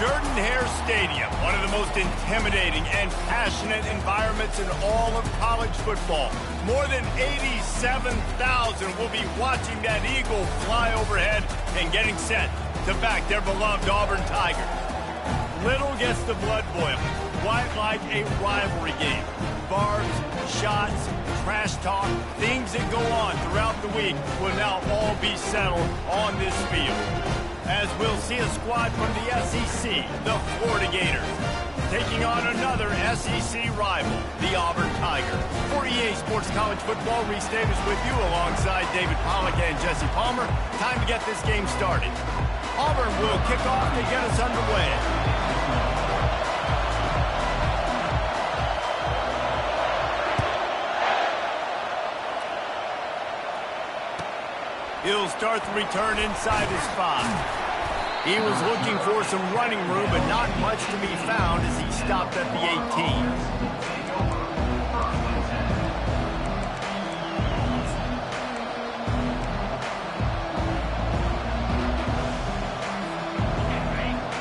Jordan-Hare Stadium, one of the most intimidating and passionate environments in all of college football. More than 87,000 will be watching that eagle fly overhead and getting set to back their beloved Auburn Tigers. Little gets the blood boiling, quite like a rivalry game. Barbs, shots, trash talk, things that go on throughout the week will now all be settled on this field. As we'll see a squad from the SEC, the Florida Gators, taking on another SEC rival, the Auburn Tigers. For EA Sports College Football, Reese Davis with you alongside David Pollack and Jesse Palmer. Time to get this game started. Auburn will kick off to get us underway. He'll start the return inside his 5. He was looking for some running room, but not much to be found as he stopped at the 18.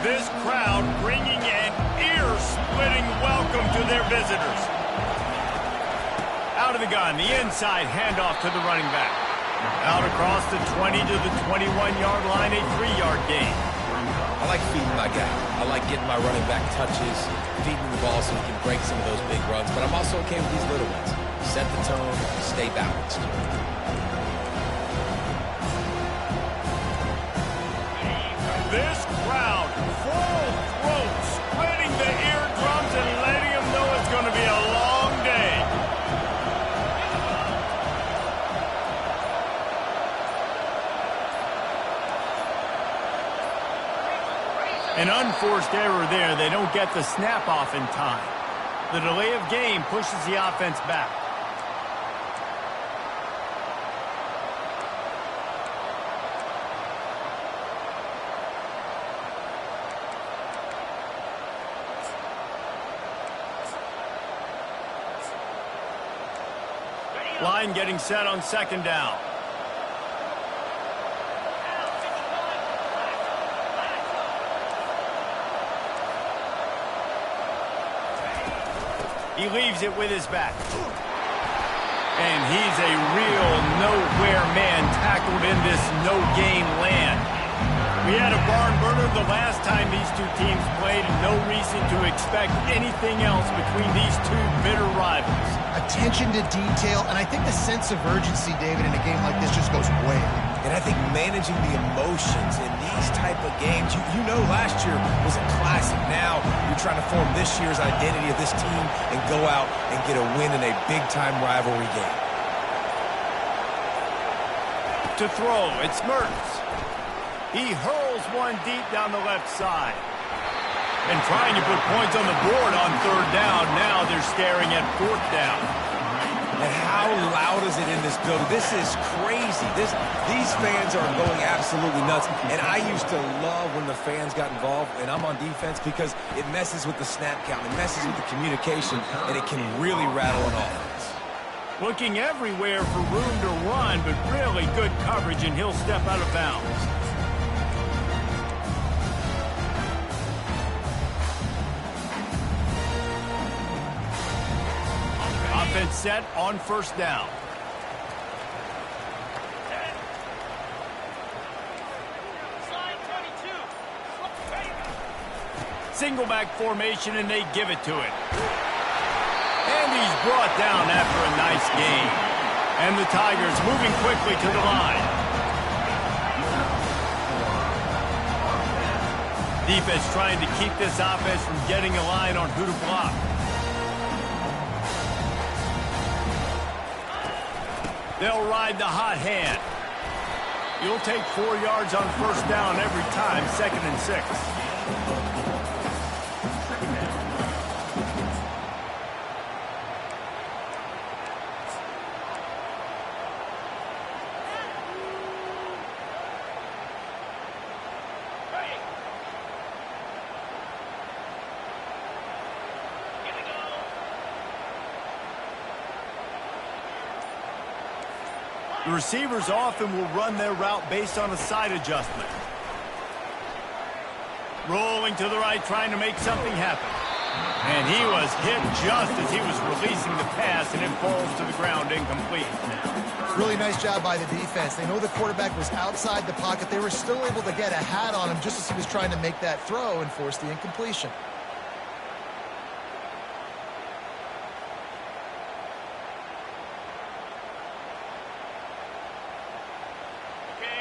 This crowd bringing an ear-splitting welcome to their visitors. Out of the gun, the inside handoff to the running back. Out across the 20 to the 21-yard line, a 3-yard gain. I like feeding my guy. I like getting my running back touches, feeding the ball so he can break some of those big runs, but I'm also okay with these little ones. Set the tone, stay balanced. This crowd, full throat, splitting the eardrums and letting them know it's going to be a long day. An unforced error there. They don't get the snap off in time. The delay of game pushes the offense back. Line getting set on second down. He leaves it with his back. And he's a real nowhere man tackled in this no-gain land. We had a barn burner the last time these two teams played, and no reason to expect anything else between these two bitter rivals. Attention to detail, and I think the sense of urgency, David, in a game like this just goes way up. And I think managing the emotions in these type of games, you know last year was a classic. Now you're trying to form this year's identity of this team and go out and get a win in a big-time rivalry game. To throw, it's Mertens. He hurls one deep down the left side. And trying to put points on the board on third down. Now they're staring at fourth down. And how loud is it in this building? This is crazy. These fans are going absolutely nuts. And I used to love when the fans got involved, and I'm on defense, because it messes with the snap count. It messes with the communication, and it can really rattle an offense. Looking everywhere for room to run, but really good coverage, and he'll step out of bounds. Offense set on first down. Single back formation, and they give it to it. And he's brought down after a nice gain. And the Tigers moving quickly to the line. Defense trying to keep this offense from getting a line on who to block. They'll ride the hot hand. You'll take 4 yards on first down every time, 2nd and 6. The receivers often will run their route based on a side adjustment. Rolling to the right, trying to make something happen. And he was hit just as he was releasing the pass, and it falls to the ground incomplete. Really nice job by the defense. They know the quarterback was outside the pocket. They were still able to get a hat on him just as he was trying to make that throw and force the incompletion.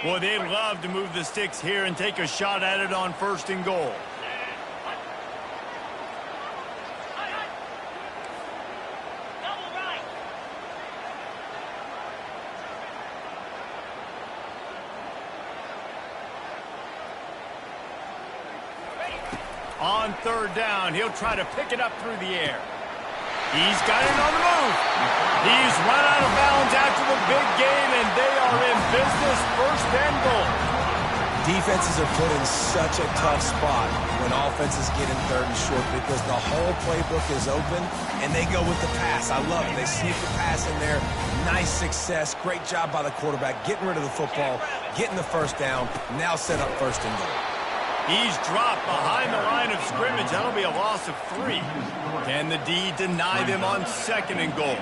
Boy, they'd love to move the sticks here and take a shot at it on 1st and goal. On 3rd down, he'll try to pick it up through the air. He's got it on the move. He's run out of bounds after the big game, and they are in business, 1st and goal. Defenses are put in such a tough spot when offenses get in 3rd and short because the whole playbook is open, and they go with the pass. I love it. They sneak the pass in there. Nice success. Great job by the quarterback getting rid of the football, getting the 1st down, now set up 1st and goal. He's dropped behind the line of scrimmage. That'll be a loss of 3. Can the D deny them on 2nd and goal?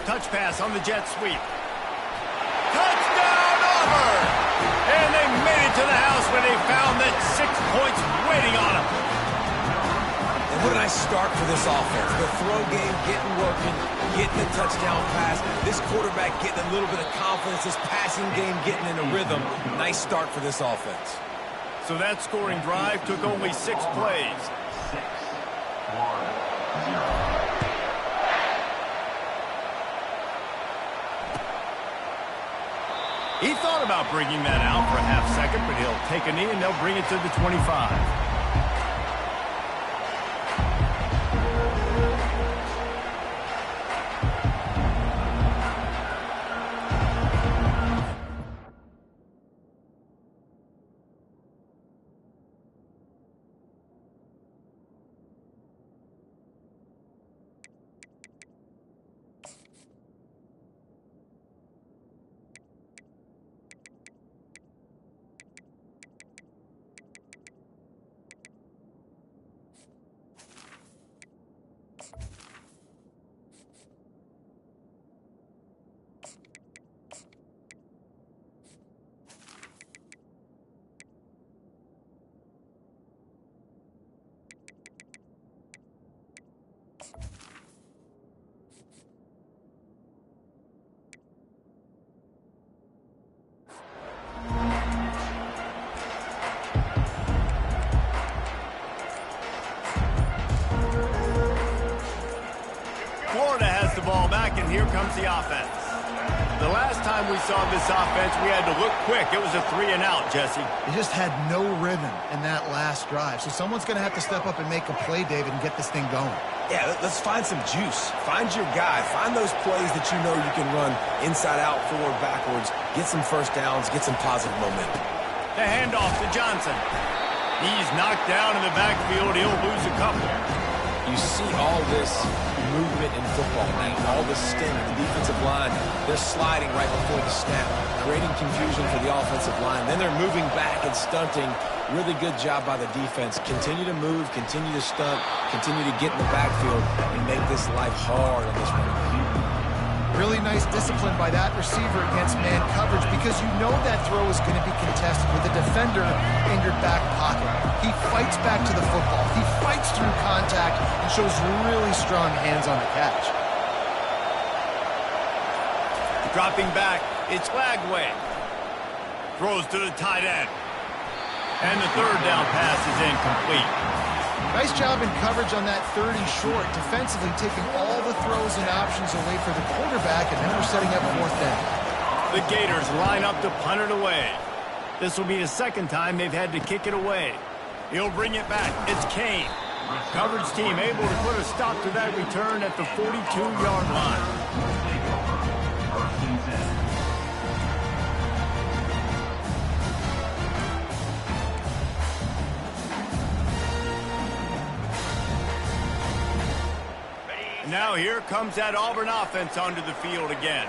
Touch pass on the jet sweep. Touchdown, Auburn! And they made it to the house when they found that 6 points waiting on them. And what a nice start for this offense. The throw game getting working, getting the touchdown pass. This quarterback getting a little bit of confidence. This passing game getting in a rhythm. Nice start for this offense. So that scoring drive took only 6 plays. He thought about bringing that out for a half second, but he'll take a knee and they'll bring it to the 25. Florida has the ball back, and here comes the offense. The last time we saw this offense, we had to look quick. It was a 3-and-out, Jesse. They just had no rhythm in that last drive. So someone's going to have to step up and make a play, David, and get this thing going. Yeah, let's find some juice. Find your guy. Find those plays that you know you can run inside out, forward, backwards. Get some 1st downs. Get some positive momentum. The handoff to Johnson. He's knocked down in the backfield. He'll lose a couple. You see all this movement in football now, all the sting in the defensive line. They're sliding right before the snap, creating confusion for the offensive line. Then they're moving back and stunting. Really good job by the defense. Continue to move, continue to stunt, continue to get in the backfield and make this life hard on this one. Really nice discipline by that receiver against man coverage because you know that throw is going to be contested with a defender in your back pocket. He fights back to the football. He fights through contact and shows really strong hands on the catch. Dropping back, it's Lagway. Throws to the tight end. And the 3rd down pass is incomplete. Nice job in coverage on that 30 short, defensively taking all the throws and options away for the quarterback, and now we're setting up 4th down. The Gators line up to punt it away. This will be the 2nd time they've had to kick it away. He'll bring it back. It's Kane. Coverage team able to put a stop to that return at the 42-yard line. Now here comes that Auburn offense onto the field again.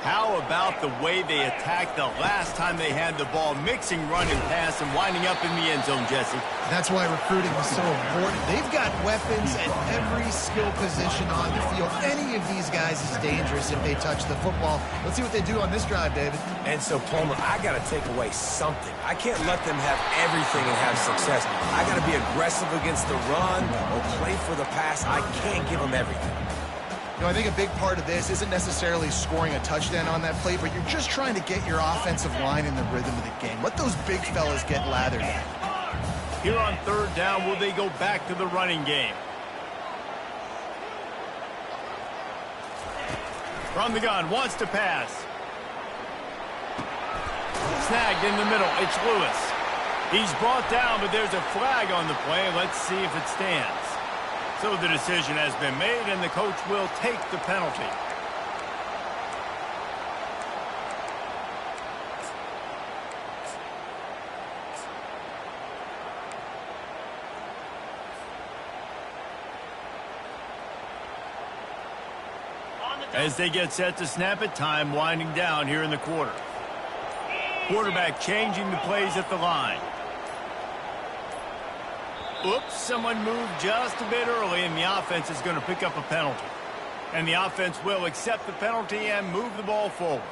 How about the way they attacked the last time they had the ball, mixing run and pass and winding up in the end zone, Jesse? That's why recruiting is so important. They've got weapons at every skill position on the field. Any of these guys is dangerous if they touch the football. Let's see what they do on this drive, David. And so, Palmer, I got to take away something. I can't let them have everything and have success. I got to be aggressive against the run or play for the pass. I can't give them everything. You know, I think a big part of this isn't necessarily scoring a touchdown on that play, but you're just trying to get your offensive line in the rhythm of the game. Let those big fellas get lathered in. Here on third down, will they go back to the running game? From the gun, wants to pass. Snagged in the middle, it's Lewis. He's brought down, but there's a flag on the play. Let's see if it stands. So the decision has been made, and the coach will take the penalty. As they get set to snap it, time winding down here in the quarter. Quarterback changing the plays at the line. Oops, someone moved just a bit early, and the offense is going to pick up a penalty. And the offense will accept the penalty and move the ball forward.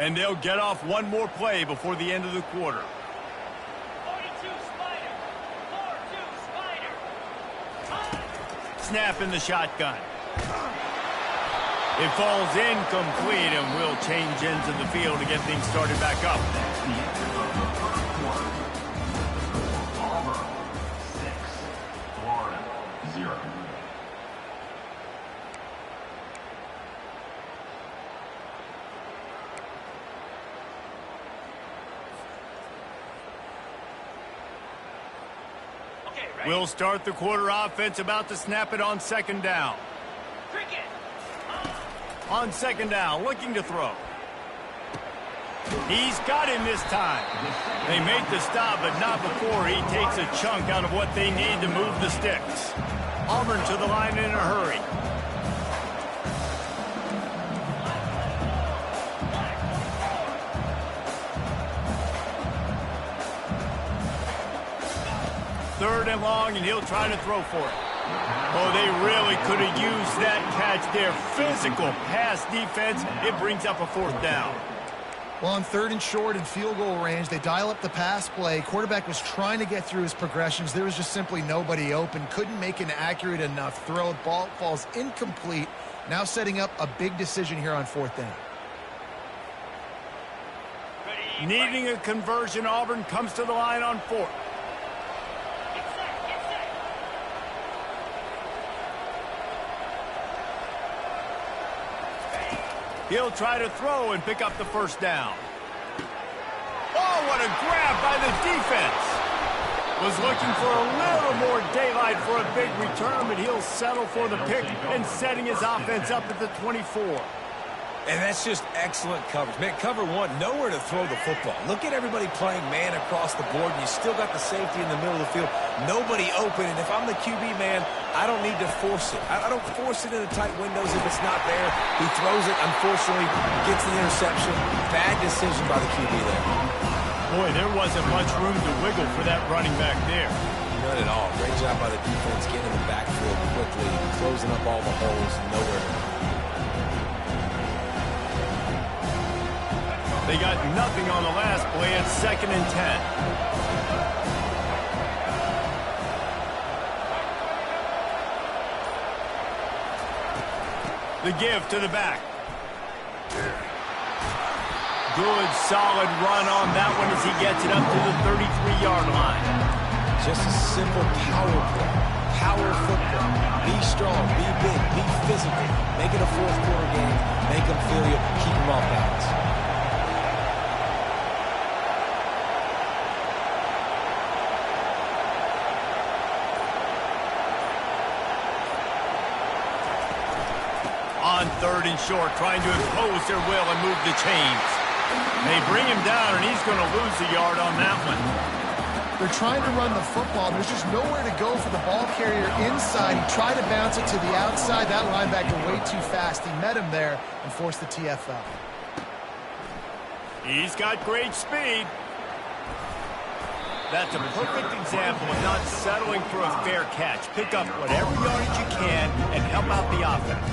And they'll get off one more play before the end of the quarter. 42 Spider. 4-2 Spider. Snap in the shotgun. It falls incomplete, and we'll change ends of the field to get things started back up. Auburn 6, Florida 0. Okay, ready? We'll start the quarter offense, about to snap it on second down. Cricket. On second down, looking to throw. He's got him this time. They make the stop, but not before he takes a chunk out of what they need to move the sticks. Auburn to the line in a hurry. Third and long, and he'll try to throw for it. Oh, they really could have used that catch there. Physical pass defense. It brings up a fourth down. Well, on third and short and field goal range, they dial up the pass play. Quarterback was trying to get through his progressions. There was just simply nobody open. Couldn't make an accurate enough throw. Ball falls incomplete. Now setting up a big decision here on fourth down. Needing a conversion, Auburn comes to the line on fourth. Get set. Get set. He'll try to throw and pick up the first down. Oh, what a grab by the defense. Was looking for a little more daylight for a big return, but he'll settle for the pick and setting his offense up at the 24. And that's just excellent coverage. Man, cover one, nowhere to throw the football. Look at everybody playing man across the board, and you still got the safety in the middle of the field. Nobody open, and if I'm the QB, man, I don't need to force it. I don't force it in the tight windows if it's not there. He throws it, unfortunately, gets the interception. Bad decision by the QB there. Boy, there wasn't much room to wiggle for that running back there. None at all. Great job by the defense getting in the backfield quickly, closing up all the holes, nowhere to go. They got nothing on the last play. It's 2nd and 10. The give to the back. Good, solid run on that one as he gets it up to the 33-yard line. Just a simple power play. Power football. Be strong, be big, be physical. Make it a fourth quarter game. Make them feel you. Keep them off balance. On third and short, trying to impose their will and move the chains. They bring him down, and he's going to lose a yard on that one. They're trying to run the football. There's just nowhere to go for the ball carrier inside. He tried to bounce it to the outside. That linebacker way too fast. He met him there and forced the TFL. He's got great speed. That's a perfect example of not settling for a fair catch. Pick up whatever yardage you can and help out the offense.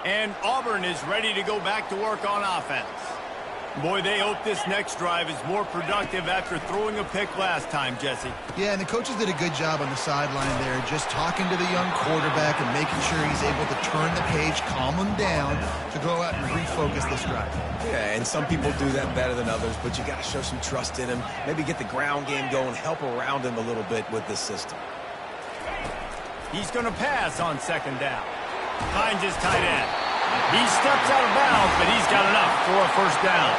And Auburn is ready to go back to work on offense. Boy, they hope this next drive is more productive after throwing a pick last time, Jesse. Yeah, and the coaches did a good job on the sideline there, just talking to the young quarterback and making sure he's able to turn the page, calm him down to go out and refocus this drive. Yeah, and some people do that better than others, but you got to show some trust in him. Maybe get the ground game going, help around him a little bit with this system. He's going to pass on second down. Finds his tight end. He steps out of bounds, but he's got enough for a first down.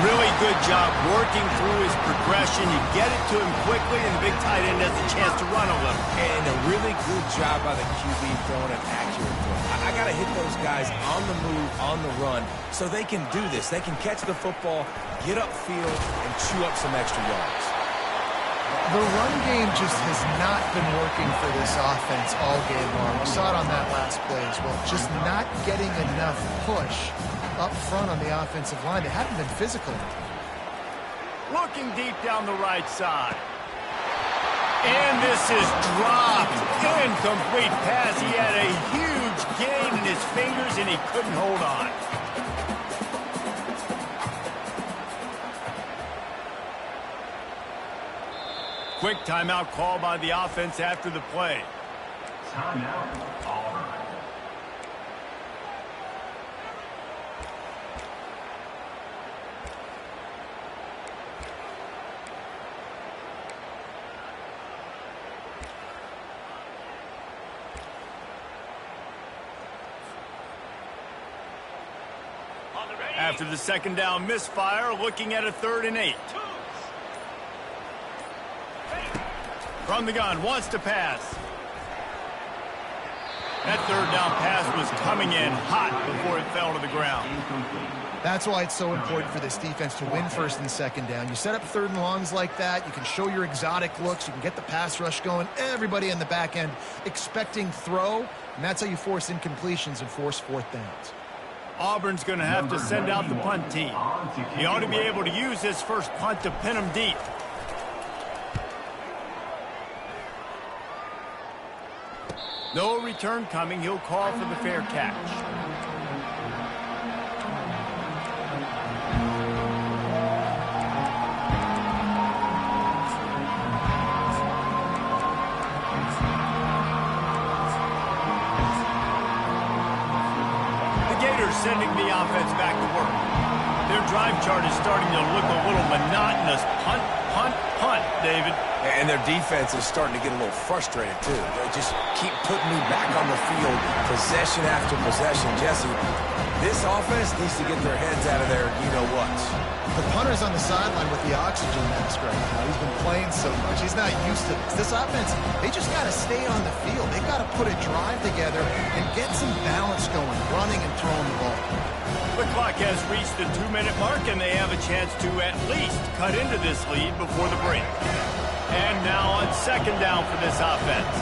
Really good job working through his progression. You get it to him quickly, and the big tight end has a chance to run a little. And a really good job by the QB throwing an accurate throw. I got to hit those guys on the move, on the run, so they can do this. They can catch the football, get upfield, and chew up some extra yards. The run game just has not been working for this offense all game long. We saw it on that last play as well. Just not getting enough push up front on the offensive line. They haven't been physical. Looking deep down the right side. And this is dropped. Incomplete pass. He had a huge gain in his fingers, and he couldn't hold on. Quick timeout call by the offense after the play. Timeout, Auburn. After the second down misfire, looking at a 3rd and 8. From the gun, wants to pass. That 3rd down pass was coming in hot before it fell to the ground. That's why it's so important for this defense to win 1st and 2nd down. You set up 3rd and longs like that, you can show your exotic looks, you can get the pass rush going, everybody in the back end expecting throw, and that's how you force incompletions and force 4th downs. Auburn's going to have to send out the punt team. He ought to be able to use his first punt to pin him deep. No return coming. He'll call for the fair catch. The Gators sending the offense back to work. Their drive chart is starting to look a little monotonous. Punt, punt, punt, David. And their defense is starting to get a little frustrated, too. They just keep putting me back on the field, possession after possession. Jesse, this offense needs to get their heads out of there, you-know-what. The punter's on the sideline with the oxygen mask right now. He's been playing so much. He's not used to this. This offense, they just got to stay on the field. They've got to put a drive together and get some balance going, running and throwing the ball. The clock has reached the 2-minute mark, and they have a chance to at least cut into this lead before the break. And now on second down for this offense.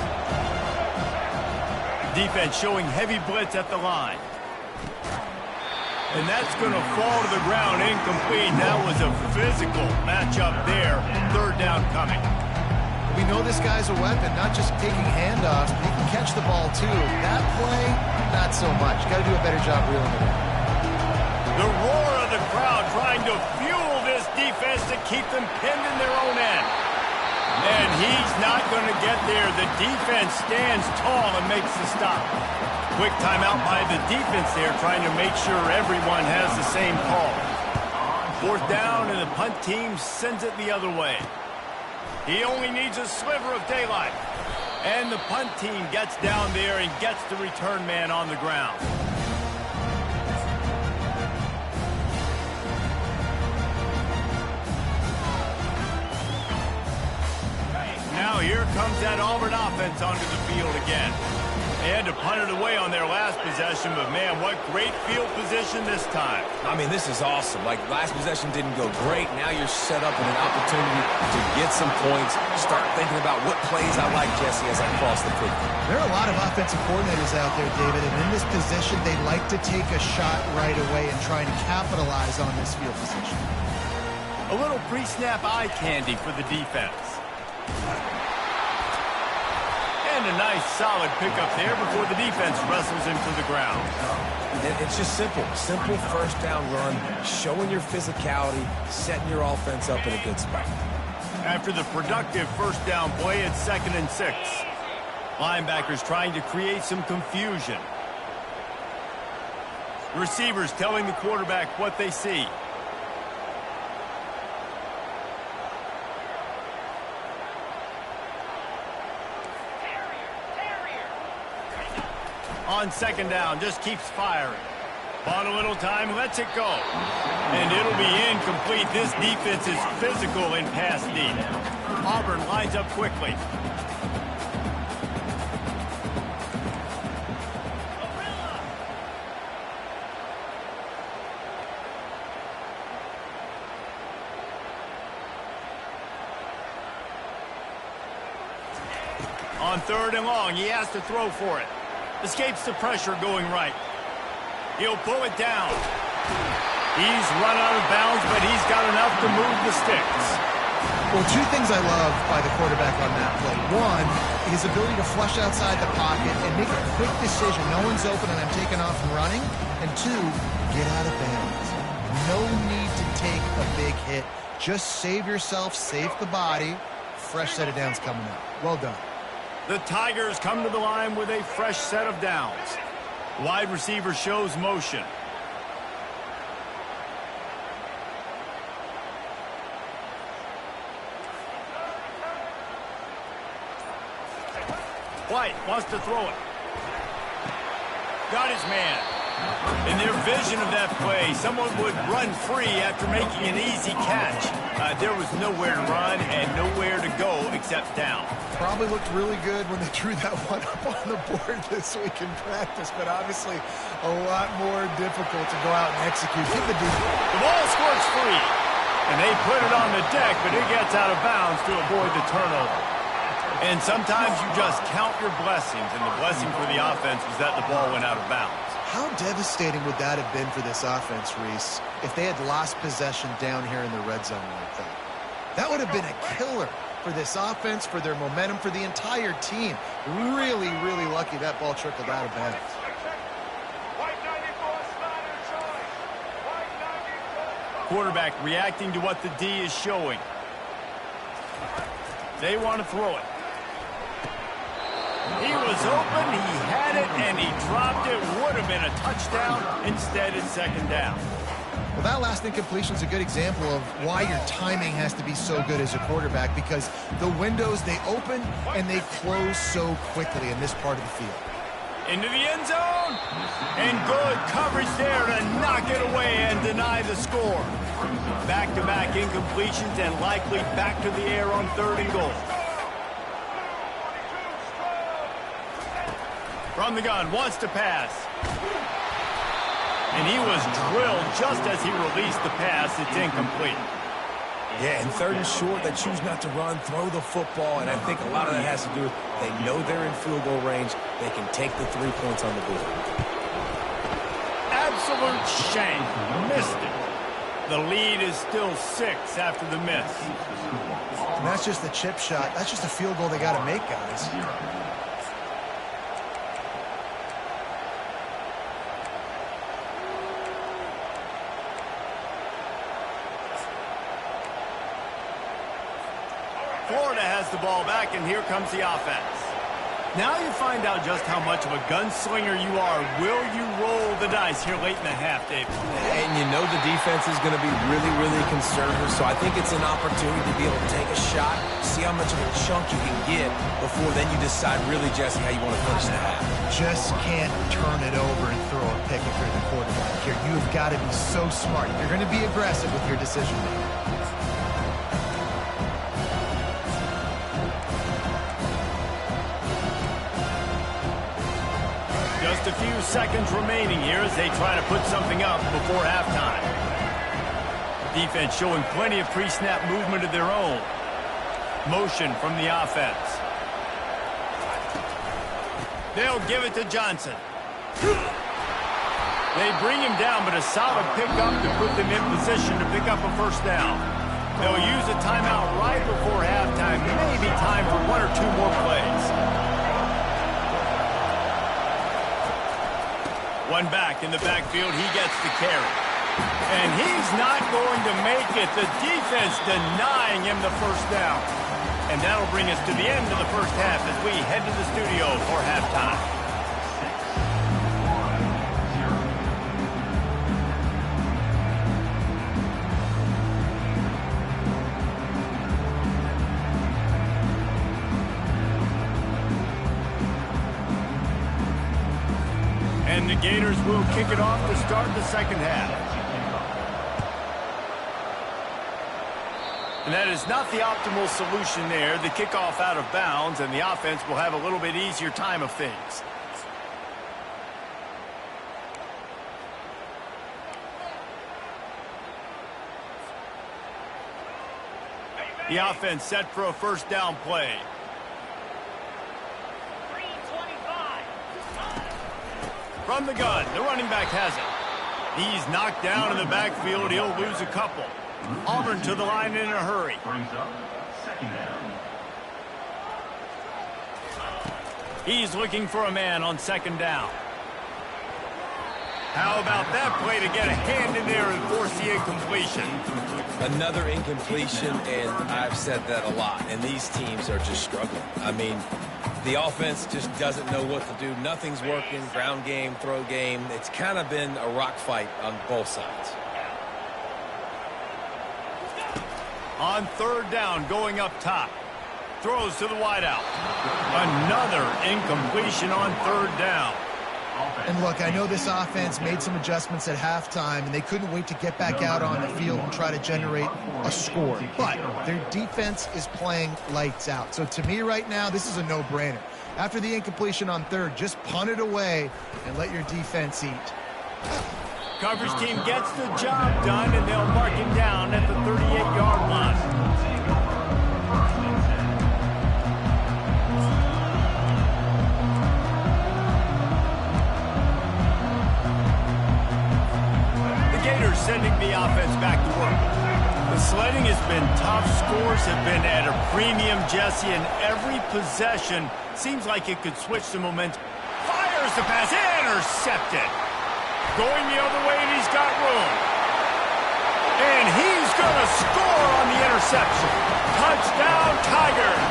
Defense showing heavy blitz at the line. And that's going to fall to the ground incomplete. That was a physical matchup there. 3rd down coming. We know this guy's a weapon, not just taking handoffs, but he can catch the ball too. That play, not so much. Got to do a better job reeling it in. The roar of the crowd trying to fuel this defense to keep them pinned in their own end. And he's not going to get there. The defense stands tall and makes the stop. Quick timeout by the defense there, trying to make sure everyone has the same call. 4th down, and the punt team sends it the other way. He only needs a sliver of daylight. And the punt team gets down there and gets the return man on the ground. comes that Auburn offense onto the field again. They had to punt it away on their last possession, but man, what great field position this time. I mean, this is awesome. Like, last possession didn't go great. Now you're set up with an opportunity to get some points. Start thinking about what plays I like, Jesse, as I cross the field. There are a lot of offensive coordinators out there, David, and in this position, they like to take a shot right away and try and capitalize on this field position. A little pre-snap eye candy for the defense. And a nice solid pickup there before the defense wrestles him to the ground. It's just simple. Simple first down run, showing your physicality, setting your offense up in a good spot. After the productive first down play, it's 2nd and 6. Linebackers trying to create some confusion. Receivers telling the quarterback what they see. On 2nd down, just keeps firing. On a little time, lets it go. And it'll be incomplete. This defense is physical in pass deep. Auburn lines up quickly. On 3rd and long, he has to throw for it. Escapes the pressure going right. He'll pull it down. He's run out of bounds, but he's got enough to move the sticks. Well, 2 things I love by the quarterback on that play. 1, his ability to flush outside the pocket and make a quick decision. No one's open and I'm taking off and running. And 2, get out of bounds. No need to take a big hit. Just save yourself, save the body. Fresh set of downs coming up. Well done. The Tigers come to the line with a fresh set of downs. Wide receiver shows motion. White wants to throw it. Got his man. In their vision of that play, someone would run free after making an easy catch. There was nowhere to run and nowhere to go except down. Probably looked really good when they drew that one up on the board this week in practice, but obviously a lot more difficult to go out and execute. Hit the deep. The ball squirts free, and they put it on the deck, but it gets out of bounds to avoid the turnover. And sometimes you just count your blessings, and the blessing for the offense was that the ball went out of bounds. How devastating would that have been for this offense, Reese, if they had lost possession down here in the red zone like that? That would have been a killer for this offense, for their momentum, for the entire team. Really, really lucky that ball trickled out of bounds. Quarterback reacting to what the D is showing. They want to throw it. He was open, he had it, and he dropped it. Would have been a touchdown. Instead, it's 2nd down. Well, that last incompletion is a good example of why your timing has to be so good as a quarterback, because the windows, they open and they close so quickly in this part of the field. Into the end zone. And good coverage there to knock it away and deny the score. Back-to-back incompletions and likely back to the air on 3rd and goal. From the gun, wants to pass. And he was drilled just as he released the pass. It's incomplete. Yeah, and 3rd and short, they choose not to run, throw the football, and I think a lot of that has to do with they know they're in field goal range. They can take the 3 points on the board. Absolute shame. Missed it. The lead is still 6 after the miss. And that's just the chip shot. That's just a field goal they got to make, guys. Florida has the ball back, and here comes the offense. Now you find out just how much of a gunslinger you are. Will you roll the dice here late in the half, David? And you know the defense is going to be really, really conservative, so I think it's an opportunity to be able to take a shot, see how much of a chunk you can get before then you decide really, Jesse, how you want to finish the half. Just can't turn it over and throw a pick if you're the quarterback here. You've got to be so smart. You're going to be aggressive with your decision-making. few seconds remaining here as they try to put something up before halftime. Defense showing plenty of pre-snap movement of their own. Motion from the offense. They'll give it to Johnson. They bring him down, but a solid pickup to put them in position to pick up a first down. They'll use a timeout right before halftime. Maybe time for one or two more plays. One back in the backfield. He gets the carry. And he's not going to make it. The defense denying him the first down. And that'll bring us to the end of the first half as we head to the studio for halftime. And the Gators will kick it off to start the second half. And that is not the optimal solution there. The kickoff out of bounds, and the offense will have a little bit easier time of things. The offense set for a first down play. From the gun, the running back has it. He's knocked down in the backfield. He'll lose a couple. Auburn to the line in a hurry. Brings up second down. He's looking for a man on second down. How about that play to get a hand in there and force the incompletion? Another incompletion, and I've said that a lot, and these teams are just struggling. I mean, the offense just doesn't know what to do. Nothing's working. Ground game, throw game. It's kind of been a rock fight on both sides. On third down, going up top. Throws to the wideout. Another incompletion on third down. And look, I know this offense made some adjustments at halftime, and they couldn't wait to get back out on the field and try to generate a score. But their defense is playing lights out. So to me right now, this is a no-brainer. After the incompletion on third, just punt it away and let your defense eat. Coverage team gets the job done, and they'll mark him down at the 38-yard line. Sending the offense back to work. The sledding has been tough. Scores have been at a premium, Jesse, and every possession seems like it could switch the momentum. Fires the pass, intercepted. Going the other way, and he's got room. And he's going to score on the interception. Touchdown, Tigers.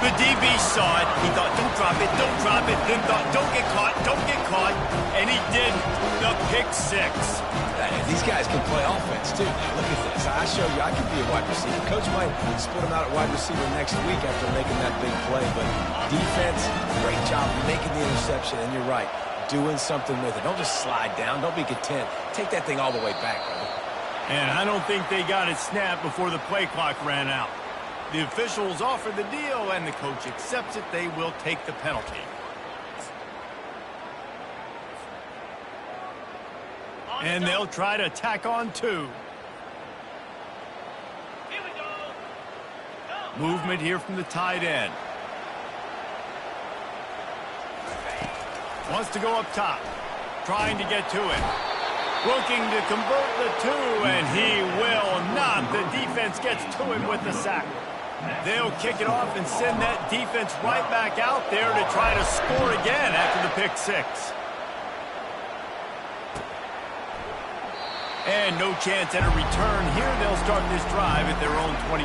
The DB saw it. He thought, don't drop it, don't drop it. Then thought, don't get caught, don't get caught. And he did. The pick six. These guys can play offense, too. Now, look at this. I show you I can be a wide receiver. Coach might split him out at wide receiver next week after making that big play. But defense, great job making the interception. And you're right, doing something with it. Don't just slide down. Don't be content. Take that thing all the way back, brother. And I don't think they got it snapped before the play clock ran out. The officials offer the deal, and the coach accepts it. They will take the penalty. And they'll try to tack on two. Here we go. Go. Movement here from the tight end. Wants to go up top. Trying to get to it. Looking to convert the two, and he will not. The defense gets to him with the sack. They'll kick it off and send that defense right back out there to try to score again after the pick six. And no chance at a return here. They'll start this drive at their own 25.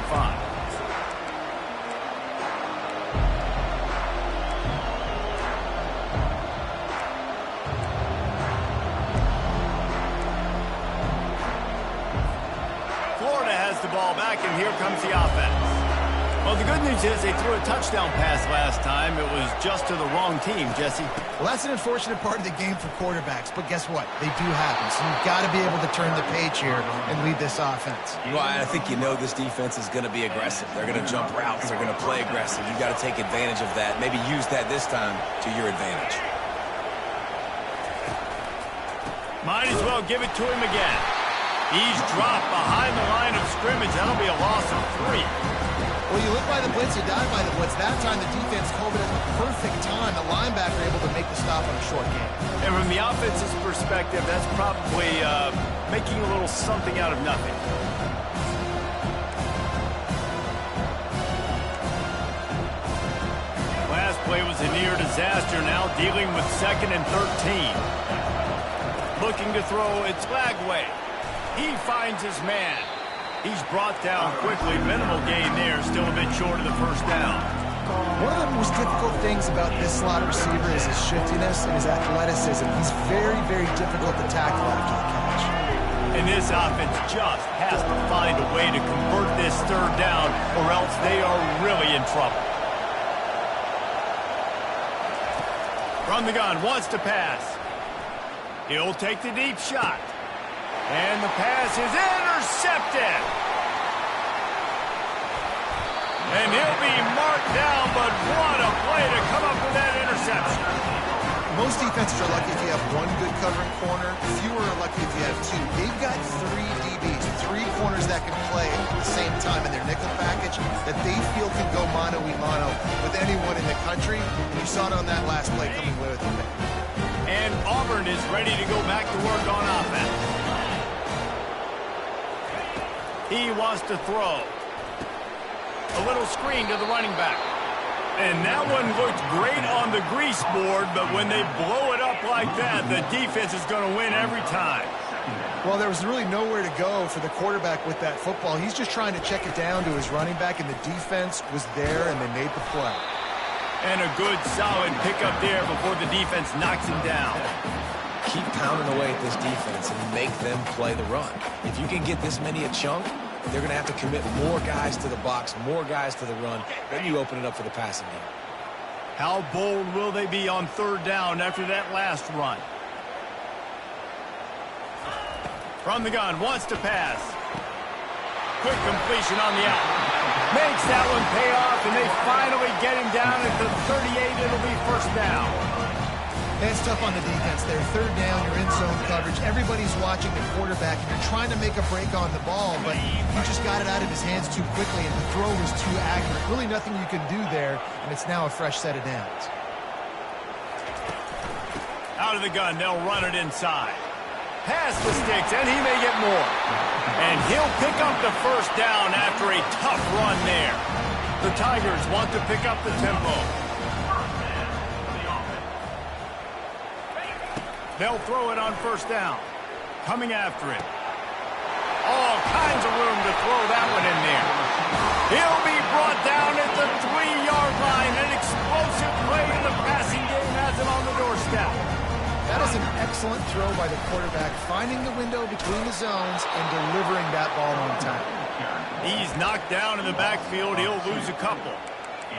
Florida has the ball back, and here comes the offense. Well, the good news is they threw a touchdown pass last time. It was just to the wrong team, Jesse. Well, that's an unfortunate part of the game for quarterbacks, but guess what? They do happen, so you've got to be able to turn the page here and lead this offense. Well, I think you know this defense is going to be aggressive. They're going to jump routes. They're going to play aggressive. You've got to take advantage of that. Maybe use that this time to your advantage. Might as well give it to him again. He's dropped behind the line of scrimmage. That'll be a loss of 3. Well, you live by the blitz, you die by the blitz. That time the defense called it at the perfect time. The linebacker able to make the stop on a short game. And from the offense's perspective, that's probably making a little something out of nothing. Last play was a near disaster, now dealing with 2nd and 13. Looking to throw, it's Lagway. He finds his man. He's brought down quickly. Minimal gain there, still a bit short of the first down. One of the most difficult things about this slot receiver is his shiftiness and his athleticism. He's very, very difficult to tackle after the catch. And this offense just has to find a way to convert this 3rd down, or else they are really in trouble. From the gun, wants to pass. He'll take the deep shot. And the pass is intercepted. And he'll be marked down, but what a play to come up with that interception. Most defenses are lucky if you have one good covering corner. Fewer are lucky if you have 2. They've got 3 DBs, 3 corners that can play at the same time in their nickel package that they feel can go mano-a-mano with anyone in the country. And you saw it on that last play coming away with the pick. And Auburn is ready to go back to work on offense. He wants to throw. A little screen to the running back. And that one looked great on the grease board, but when they blow it up like that, the defense is going to win every time. Well, there was really nowhere to go for the quarterback with that football. He's just trying to check it down to his running back, and the defense was there, and they made the play. And a good, solid pickup there before the defense knocks him down. Keep pounding away at this defense and make them play the run. If you can get this many a chunk, they're going to have to commit more guys to the box, more guys to the run. Then you open it up for the passing game. How bold will they be on 3rd down after that last run? From the gun, wants to pass. Quick completion on the out. Makes that one pay off, and they finally get him down at the 38. It'll be 1st down. It's tough on the defense there. 3rd down, you're in zone coverage. Everybody's watching the quarterback, and you're trying to make a break on the ball, but he just got it out of his hands too quickly, and the throw was too accurate. Really nothing you can do there, and it's now a fresh set of downs. Out of the gun, they'll run it inside. Pass the sticks, and he may get more. And he'll pick up the 1st down after a tough run there. The Tigers want to pick up the tempo. They'll throw it on 1st down. Coming after it. All kinds of room to throw that one in there. He'll be brought down at the 3-yard line. An explosive play in the passing game has it on the doorstep. That is an excellent throw by the quarterback, finding the window between the zones and delivering that ball on time. He's knocked down in the backfield. He'll lose a couple.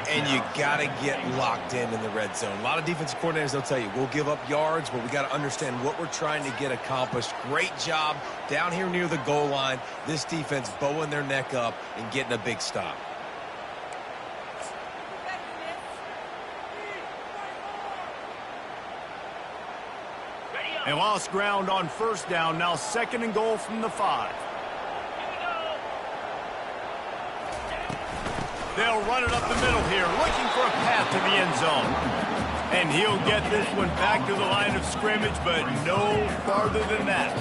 And you got to get locked in the red zone. A lot of defensive coordinators, they'll tell you, we'll give up yards, but we got to understand what we're trying to get accomplished. Great job down here near the goal line. This defense bowing their neck up and getting a big stop. They lost ground on 1st down. Now 2nd and goal from the 5. They'll run it up the middle here, looking for a path to the end zone. And he'll get this one back to the line of scrimmage, but no farther than that.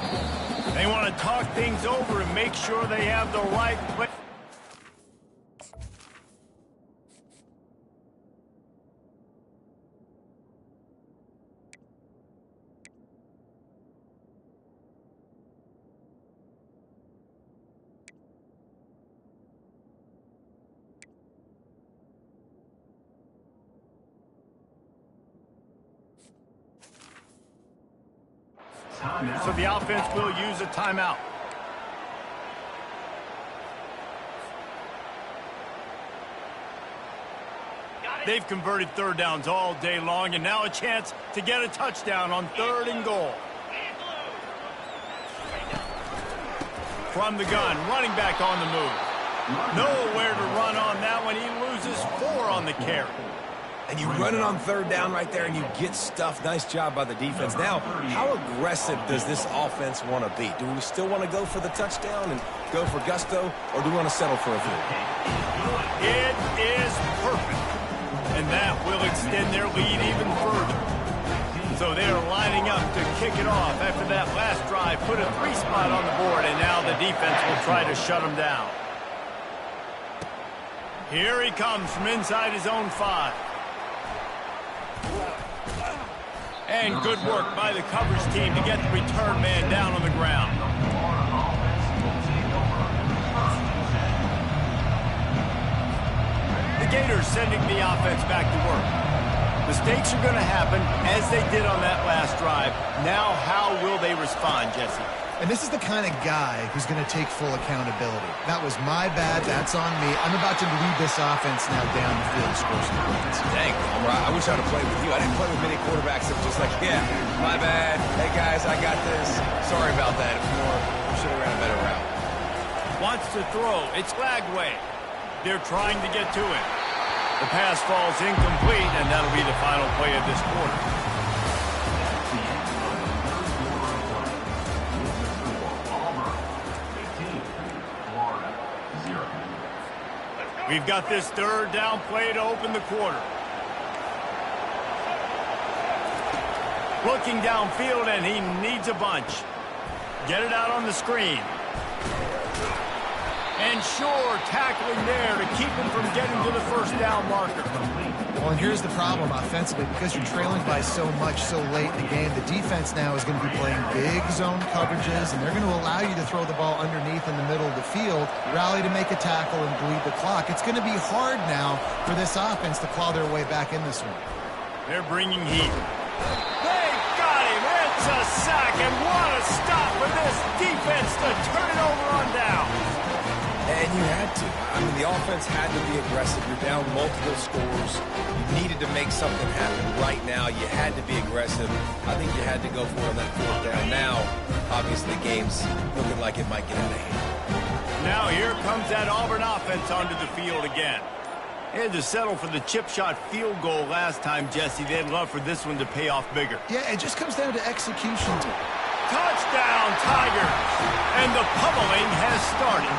They want to talk things over and make sure they have the right play. So the offense will use a timeout. They've converted 3rd downs all day long, and now a chance to get a touchdown on 3rd and goal. From the gun, running back on the move. Nowhere to run on that one. He loses 4 on the carry. And you run it on third down right there, and you get stuffed. Nice job by the defense. Now, how aggressive does this offense want to be? Do we still want to go for the touchdown and go for gusto, or do we want to settle for a field? It is perfect. And that will extend their lead even further. So they are lining up to kick it off after that last drive. Put a 3-spot on the board, and now the defense will try to shut them down. Here he comes from inside his own 5. And good work by the coverage team to get the return man down on the ground. The Gators sending the offense back to work. Mistakes are going to happen, as they did on that last drive. Now, how will they respond, Jesse? And this is the kind of guy who's going to take full accountability. That was my bad. That's on me. I'm about to lead this offense now down the field to score some points. Dang, Homer, I wish I'd have played with you. I didn't play with many quarterbacks that were just like, yeah, my bad. Hey, guys, I got this. Sorry about that. Should have ran a better route. Wants to throw. It's Lagway. They're trying to get to it. The pass falls incomplete, and that'll be the final play of this quarter. We've got this third down play to open the quarter. Looking downfield, and he needs a bunch. Get it out on the screen. And sure, tackling there to keep him from getting to the first down marker. Well, and here's the problem offensively. Because you're trailing by so much so late in the game, the defense now is going to be playing big zone coverages, and they're going to allow you to throw the ball underneath in the middle of the field, rally to make a tackle, and bleed the clock. It's going to be hard now for this offense to claw their way back in this one. They're bringing heat. They've got him. It's a sack, and what a stop for this defense to turn it over on down. And you had to. I mean, the offense had to be aggressive. You're down multiple scores. You needed to make something happen right now. You had to be aggressive. I think you had to go for it on that fourth down. Now, obviously, the game's looking like it might get out of hand. Now here comes that Auburn offense onto the field again. They had to settle for the chip shot field goal last time, Jesse. They'd love for this one to pay off bigger. Yeah, it just comes down to execution. Touchdown, Tigers! And the pummeling has started.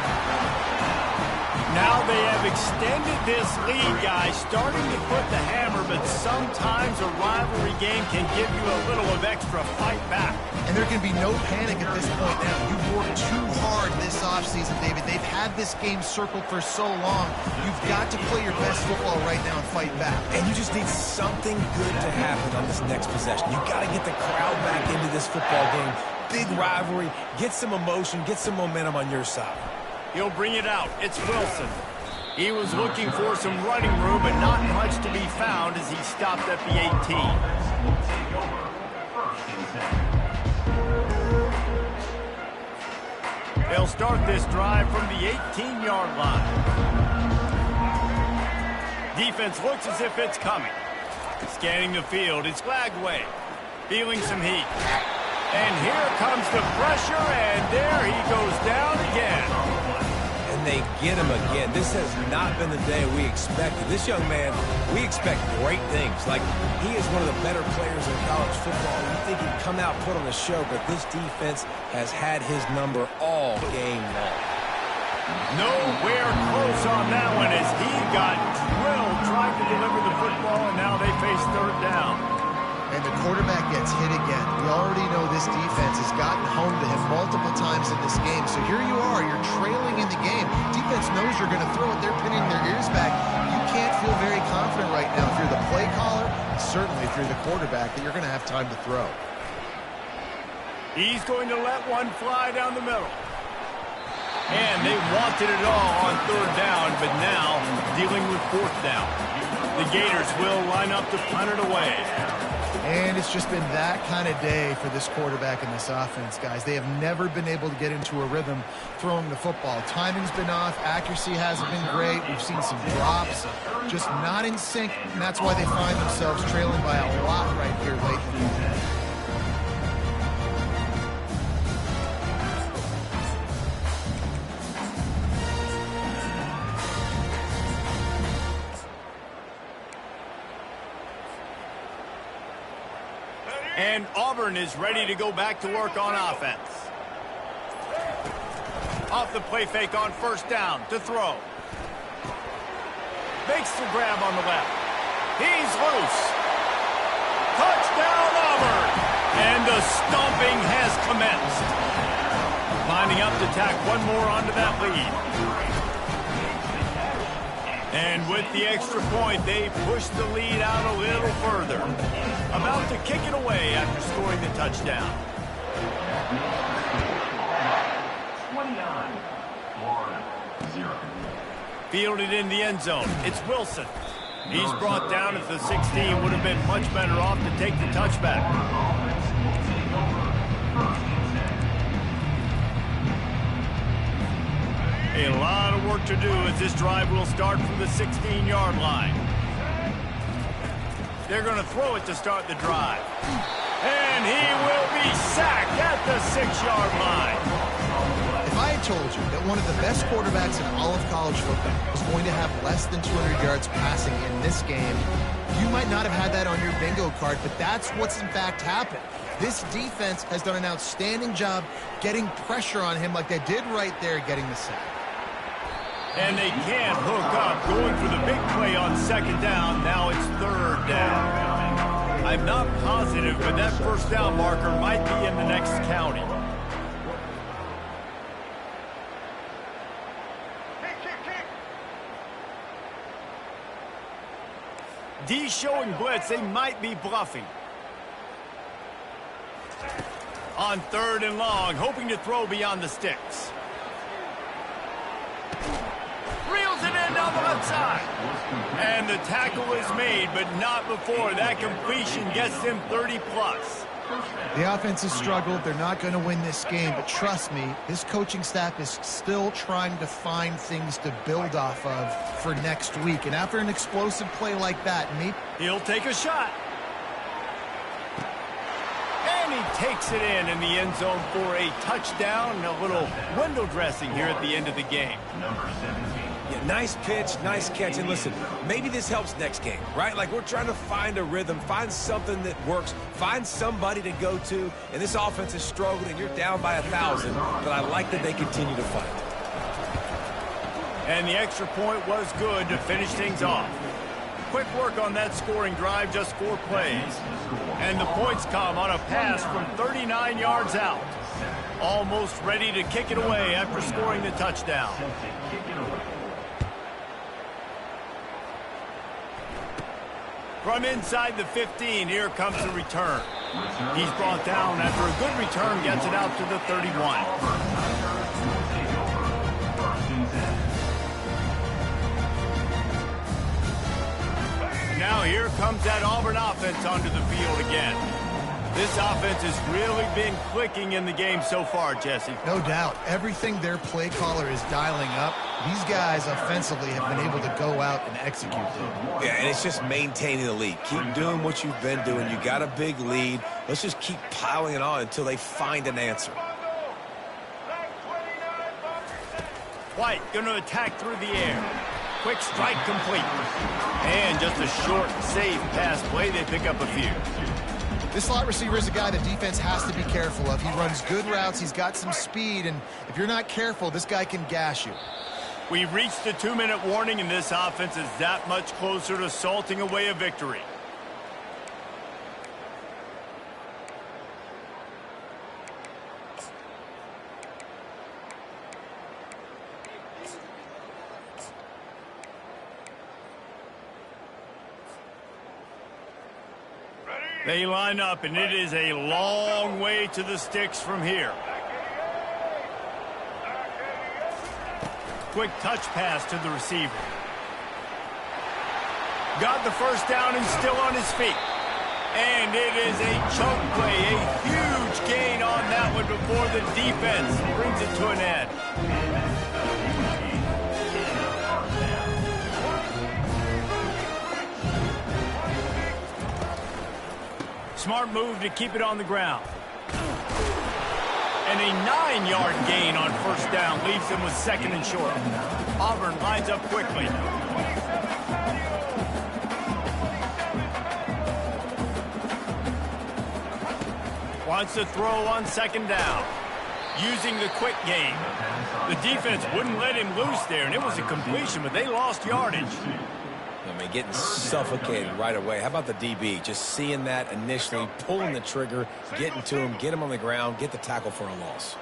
Now they have extended this lead, guys, starting to put the hammer, but sometimes a rivalry game can give you a little of extra fight back. And there can be no panic at this point now. You've worked too hard this offseason, David. They've had this game circled for so long. You've got to play your best football right now and fight back. And you just need something good to happen on this next possession. You've got to get the crowd back into this football game. Big rivalry. Get some emotion. Get some momentum on your side. He'll bring it out. It's Wilson. He was looking for some running room, but not much to be found as he stopped at the 18. They'll start this drive from the 18-yard line. Defense looks as if it's coming. Scanning the field, it's Lagway. Feeling some heat. And here comes the pressure, and there he goes down again. They get him again. This has not been the day we expected. This young man, we expect great things. Like, he is one of the better players in college football. You think he'd come out, put on a show, but this defense has had his number all game long. Nowhere close on that one as he got drilled trying to deliver the football, and now they face third down. And the quarterback gets hit again. We already know this defense has gotten home to him multiple times in this game. So here you are, you're trailing in the game. Defense knows you're going to throw it. They're pinning their ears back. You can't feel very confident right now if you're the play caller, and certainly if you're the quarterback, that you're going to have time to throw. He's going to let one fly down the middle. And they wanted it all on third down, but now dealing with fourth down. The Gators will line up to punt it away. And it's just been that kind of day for this quarterback and this offense, guys. They have never been able to get into a rhythm throwing the football. Timing's been off. Accuracy hasn't been great. We've seen some drops, just not in sync, and that's why they find themselves trailing by a lot right here late in the game. And Auburn is ready to go back to work on offense. Off the play fake on first down to throw. Makes the grab on the left. He's loose. Touchdown, Auburn! And the stomping has commenced. Lining up to tack one more onto that lead. And with the extra point, they push the lead out a little further. About to kick it away after scoring the touchdown. 29, Florida, 0. Fielded in the end zone. It's Wilson. He's brought down at the 16. Would have been much better off to take the touchback. A lot of work to do as this drive will start from the 16-yard line. They're going to throw it to start the drive. And he will be sacked at the 6-yard line. If I had told you that one of the best quarterbacks in all of college football was going to have less than 200 yards passing in this game, you might not have had that on your bingo card, but that's what's in fact happened. This defense has done an outstanding job getting pressure on him like they did right there, getting the sack. And they can't hook up, going for the big play on second down. Now it's third down. I'm not positive, but that first down marker might be in the next county. D showing blitz. They might be bluffing. On third and long, hoping to throw beyond the sticks. Reels it in down the left side. And the tackle is made, but not before that completion gets them 30-plus. The offense has struggled. They're not going to win this game, but trust me, this coaching staff is still trying to find things to build off of for next week. And after an explosive play like that, he'll take a shot. And he takes it in the end zone for a touchdown. A little window dressing here at the end of the game. Number 17. Yeah, nice pitch, nice catch. And listen, maybe this helps next game, right? Like, we're trying to find a rhythm, find something that works, find somebody to go to. And this offense is struggling, and you're down by 1,000. But I like that they continue to fight. And the extra point was good to finish things off. Quick work on that scoring drive, just 4 plays. And the points come on a pass from 39 yards out. Almost ready to kick it away after scoring the touchdown. From inside the 15, here comes the return. He's brought down after a good return, gets it out to the 31. Now here comes that Auburn offense onto the field again. This offense has really been clicking in the game so far, Jesse. No doubt. Everything their play caller is dialing up, these guys offensively have been able to go out and execute them. Yeah, and it's just maintaining the lead. Keep doing what you've been doing. You got a big lead. Let's just keep piling it on until they find an answer. White going to attack through the air. Quick strike complete. And just a short, safe pass play. They pick up a few. This slot receiver is a guy the defense has to be careful of. He runs good routes. He's got some speed. And if you're not careful, this guy can gash you. We've reached the 2-minute warning, and this offense is that much closer to salting away a victory. They line up, and it is a long way to the sticks from here. Quick touch pass to the receiver. Got the first down and still on his feet. And it is a chunk play, a huge gain on that one before the defense brings it to an end. Smart move to keep it on the ground. And a 9-yard gain on first down leaves them with second and short. Auburn lines up quickly. Wants to throw on second down. Using the quick game. The defense wouldn't let him loose there, and it was a completion, but they lost yardage. I mean, getting suffocated right away. How about the DB? Just seeing that initially, pulling the trigger, getting to him, get him on the ground, get the tackle for a loss.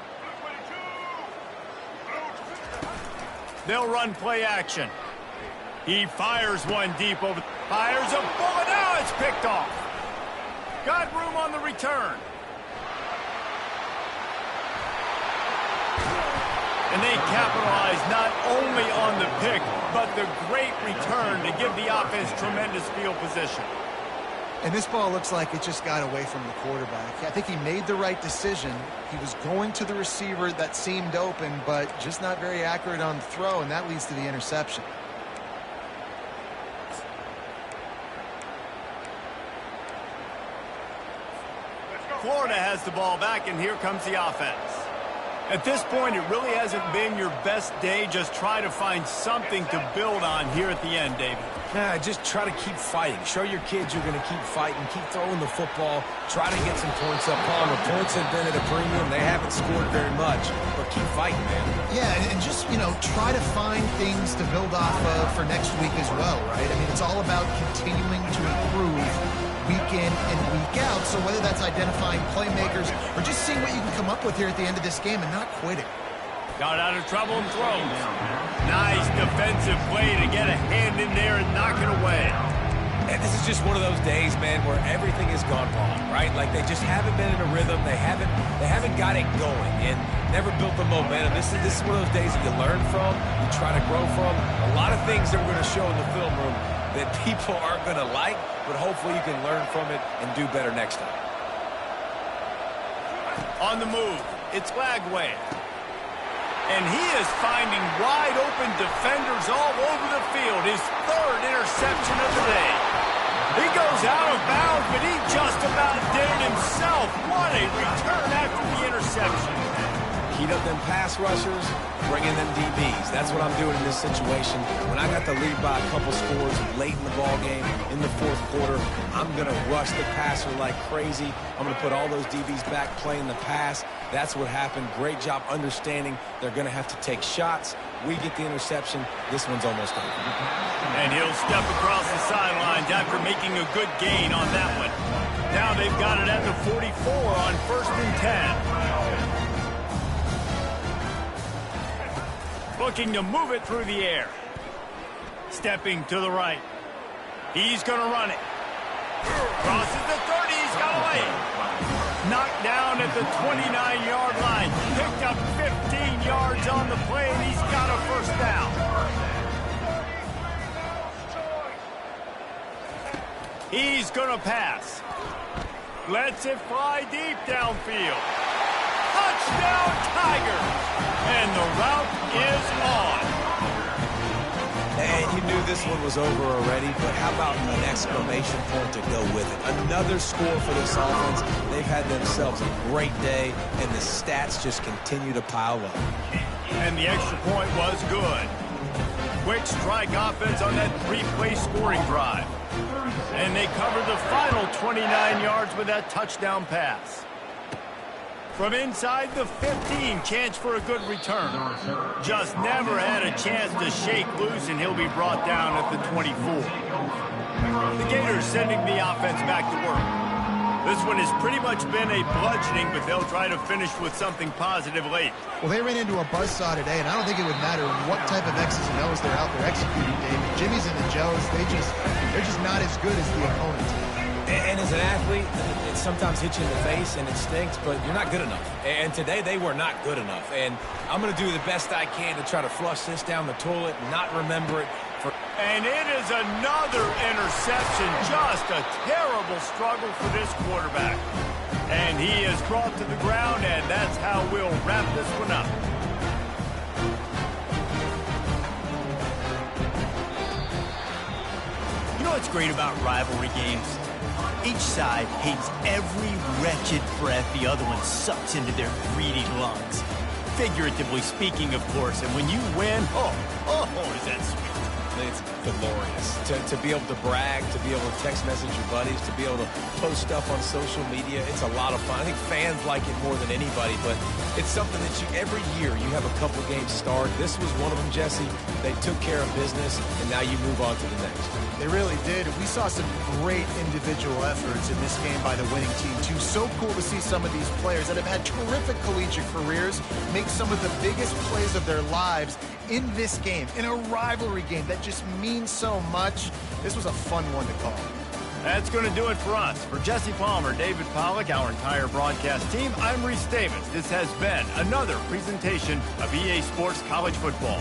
They'll run play action. He fires one deep over. Fires a bullet. Now it's picked off. Got room on the return. And they capitalize not only on the pick, but the great return to give the offense tremendous field position. And this ball looks like it just got away from the quarterback. I think he made the right decision. He was going to the receiver that seemed open, but just not very accurate on the throw, and that leads to the interception. Florida has the ball back, and here comes the offense. At this point, it really hasn't been your best day. Just try to find something to build on here at the end, David. Nah, just try to keep fighting. Show your kids you're going to keep fighting. Keep throwing the football. Try to get some points up. Palmer, points have been at a premium. They haven't scored very much, but keep fighting, man. Yeah, and just, try to find things to build off of for next week as well, right? I mean, it's all about continuing to improve week in and week out. So whether that's identifying playmakers or just seeing what you can come up with here at the end of this game and not quitting. Got out of trouble and throws. Nice defensive play to get a hand in there and knock it away. And this is just one of those days, man, where everything has gone wrong, right? Like they just haven't been in a rhythm. They haven't got it going and never built the momentum. This is one of those days that you learn from, you try to grow from. A lot of things that we're going to show in the film room that people aren't going to like, but hopefully you can learn from it and do better next time. On the move, it's Lagway. And he is finding wide-open defenders all over the field. His third interception of the day. He goes out of bounds, but he just about did it himself. What a return after the interception. Heat up them pass rushers, bring in them DBs. That's what I'm doing in this situation. When I got the lead by a couple scores late in the ball game, in the fourth quarter, I'm going to rush the passer like crazy. I'm going to put all those DBs back playing the pass. That's what happened. Great job understanding they're going to have to take shots. We get the interception. This one's almost over. And he'll step across the sidelines after making a good gain on that one. Now they've got it at the 44 on 1st and 10. Looking to move it through the air. Stepping to the right. He's going to run it. Crosses the 30. He's got away. Knocked down at the 29-yard line. Picked up 15 yards on the play, and he's got a first down. He's going to pass. Lets it fly deep downfield. Touchdown, Tigers! And the route is on. And you knew this one was over already, but how about an exclamation point to go with it? Another score for this offense. They've had themselves a great day, and the stats just continue to pile up. And the extra point was good. Quick strike offense on that 3-play scoring drive. And they covered the final 29 yards with that touchdown pass. From inside the 15, chance for a good return. Just never had a chance to shake loose, and he'll be brought down at the 24. The Gators sending the offense back to work. This one has pretty much been a bludgeoning, but they'll try to finish with something positive late. Well, they ran into a buzzsaw today, and I don't think it would matter what type of X's and O's they're out there executing, David. Jimmy's and the Joes, they're just not as good as the opponent. And as an athlete, it sometimes hits you in the face and it stinks, but you're not good enough. And today they were not good enough. And I'm going to do the best I can to try to flush this down the toilet and not remember it. And it is another interception. Just a terrible struggle for this quarterback. And he is brought to the ground, and that's how we'll wrap this one up. You know what's great about rivalry games? Each side hates every wretched breath the other one sucks into their greedy lungs. Figuratively speaking, of course. And when you win, oh, is that sweet. it's glorious to be able to brag, to be able to text message your buddies, to be able to post stuff on social media. It's a lot of fun. I think fans like it more than anybody, but it's something that every year you have a couple games start. This was one of them, Jesse. They took care of business, and now you move on to the next. They really did. We saw some great individual efforts in this game by the winning team, too. So cool to see some of these players that have had terrific collegiate careers make some of the biggest plays of their lives in this game, in a rivalry game that just means so much. This was a fun one to call. That's going to do it for us. For Jesse Palmer, David Pollack, our entire broadcast team, I'm Reese Davis. This has been another presentation of EA Sports College Football.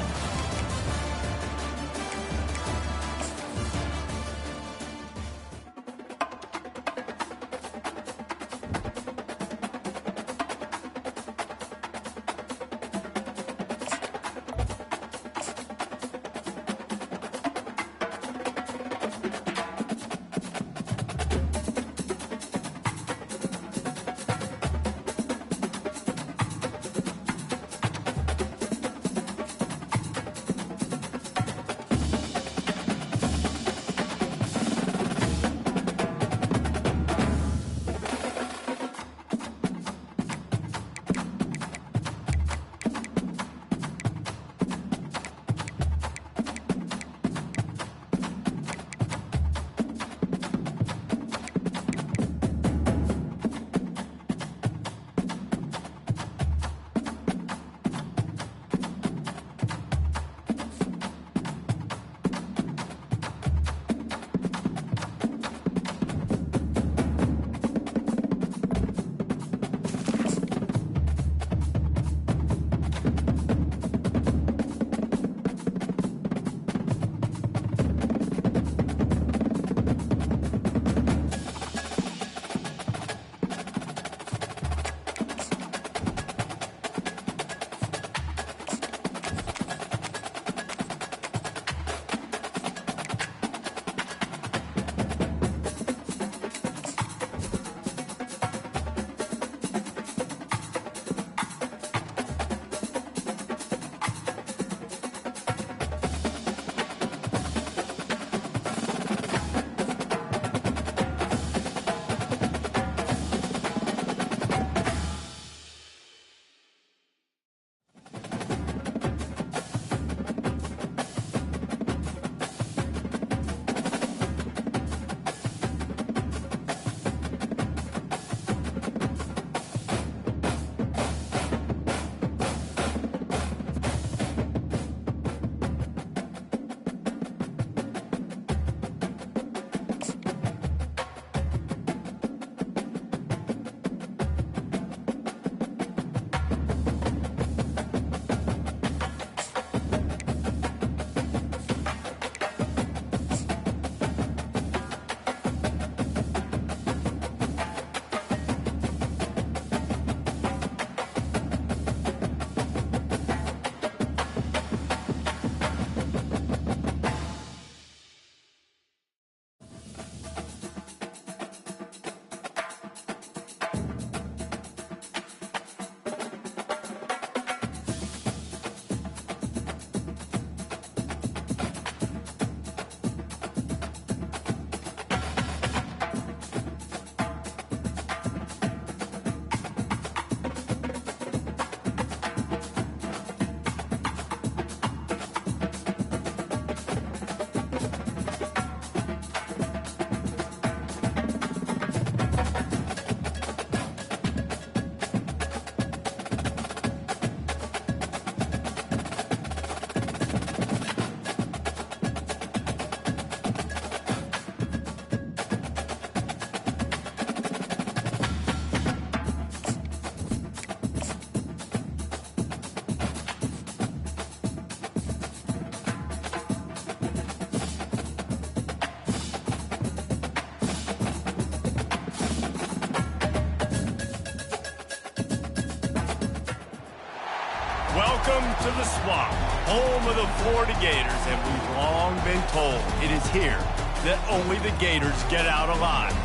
Welcome to the Swamp, home of the Florida Gators, and we've long been told it is here that only the Gators get out alive.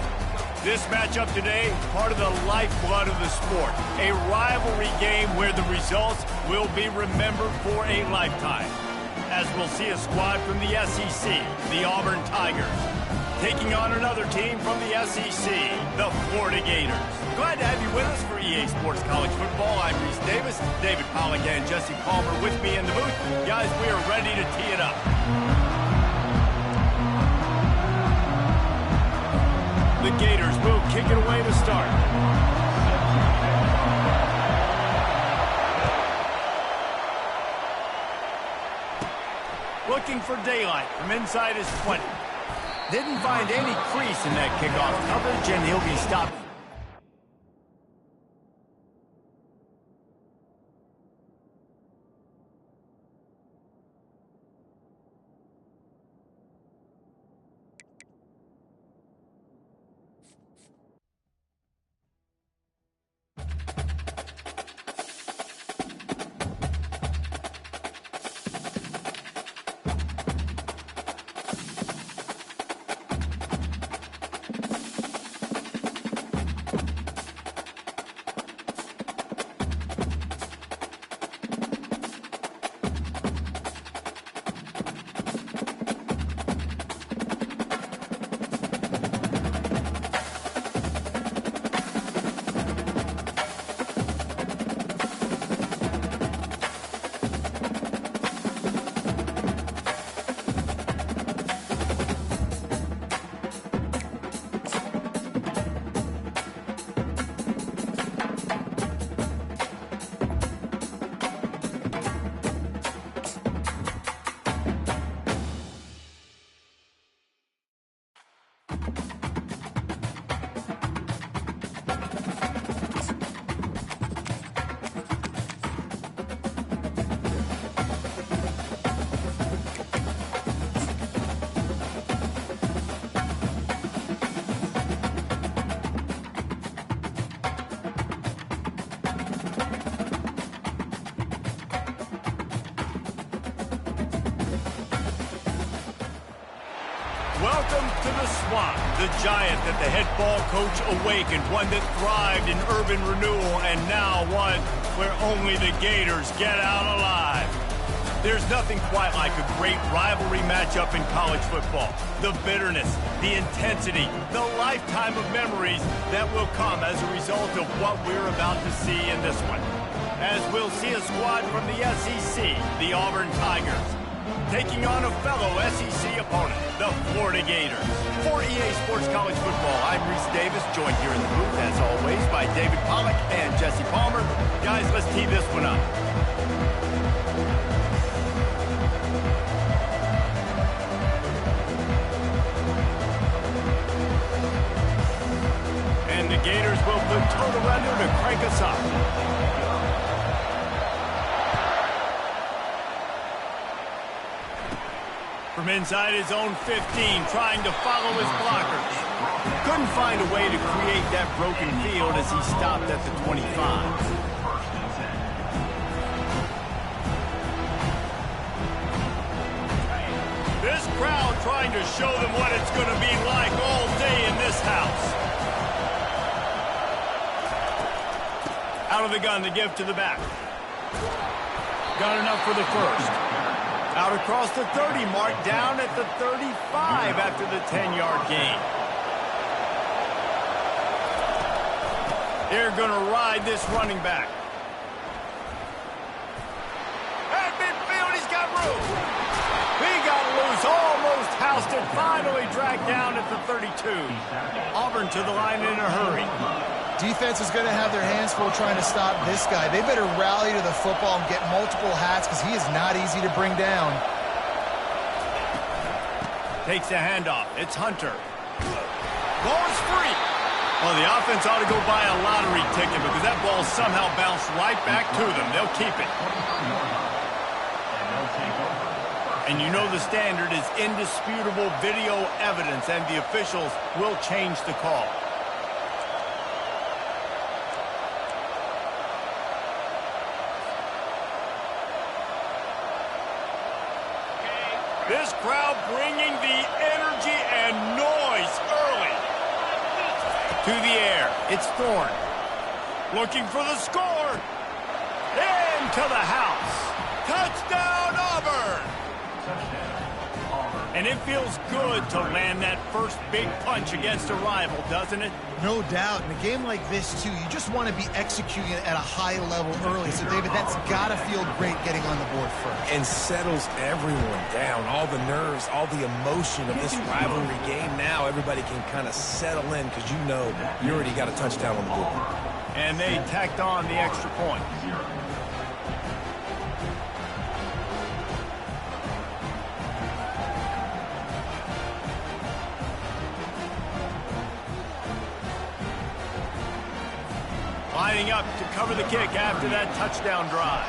This matchup today, part of the lifeblood of the sport, a rivalry game where the results will be remembered for a lifetime. as we'll see a squad from the SEC, the Auburn Tigers, taking on another team from the SEC, the Florida Gators. Glad to have you with us for EA Sports College Football. I'm Reese Davis, David Pollack and Jesse Palmer with me in the booth. Guys, we are ready to tee it up. The Gators will kick it away to start. Looking for daylight from inside his 20. Didn't find any crease in that kickoff coverage, and he'll be stopped. Welcome to the Swamp, the giant that the head ball coach awakened, one that thrived in urban renewal, and now one where only the Gators get out alive. There's nothing quite like a great rivalry matchup in college football. The bitterness, the intensity, the lifetime of memories that will come as a result of what we're about to see in this one. As we'll see a squad from the SEC, the Auburn Tigers, taking on a fellow SEC opponent, the Florida Gators. For EA Sports College Football, I'm Reese Davis, joined here in the booth, as always, by David Pollack and Jesse Palmer. Guys, let's tee this one up. And the Gators will put total render to crank us up. From inside his own 15, trying to follow his blockers. Couldn't find a way to create that broken field as he stopped at the 25. This crowd trying to show them what it's going to be like all day in this house. Out of the gun to give to the back. Got enough for the first. Out across the 30 mark, down at the 35 after the 10-yard gain. They're going to ride this running back. At midfield, he's got room. He got loose, almost housed it, finally dragged down at the 32. Auburn to the line in a hurry. Defense is going to have their hands full trying to stop this guy. They better rally to the football and get multiple hats because he is not easy to bring down. Takes the handoff. It's Hunter. Ball is free. Well, the offense ought to go buy a lottery ticket because that ball somehow bounced right back to them. They'll keep it. And you know the standard is indisputable video evidence, and the officials will change the call. This crowd bringing the energy and noise early. To the air, it's Thorne. Looking for the score. Into the house. Touchdown, Auburn. Touchdown, Auburn. And it feels good to land that first big punch against a rival, doesn't it? No doubt. In a game like this, too, you just want to be executing it at a high level early. So, David, that's got to feel great getting on the board first. And settles everyone down. All the nerves, all the emotion of this rivalry game. Now everybody can kind of settle in because you know you already got a touchdown on the board. And they tacked on the extra point. 0. Lining up to cover the kick after that touchdown drive.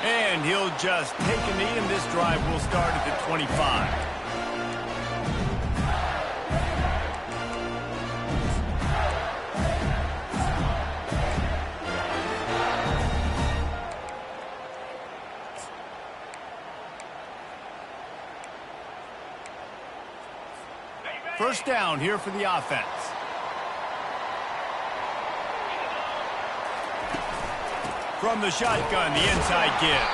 And he'll just take a knee, and this drive will start at the 25. First down here for the offense. From the shotgun, the inside give.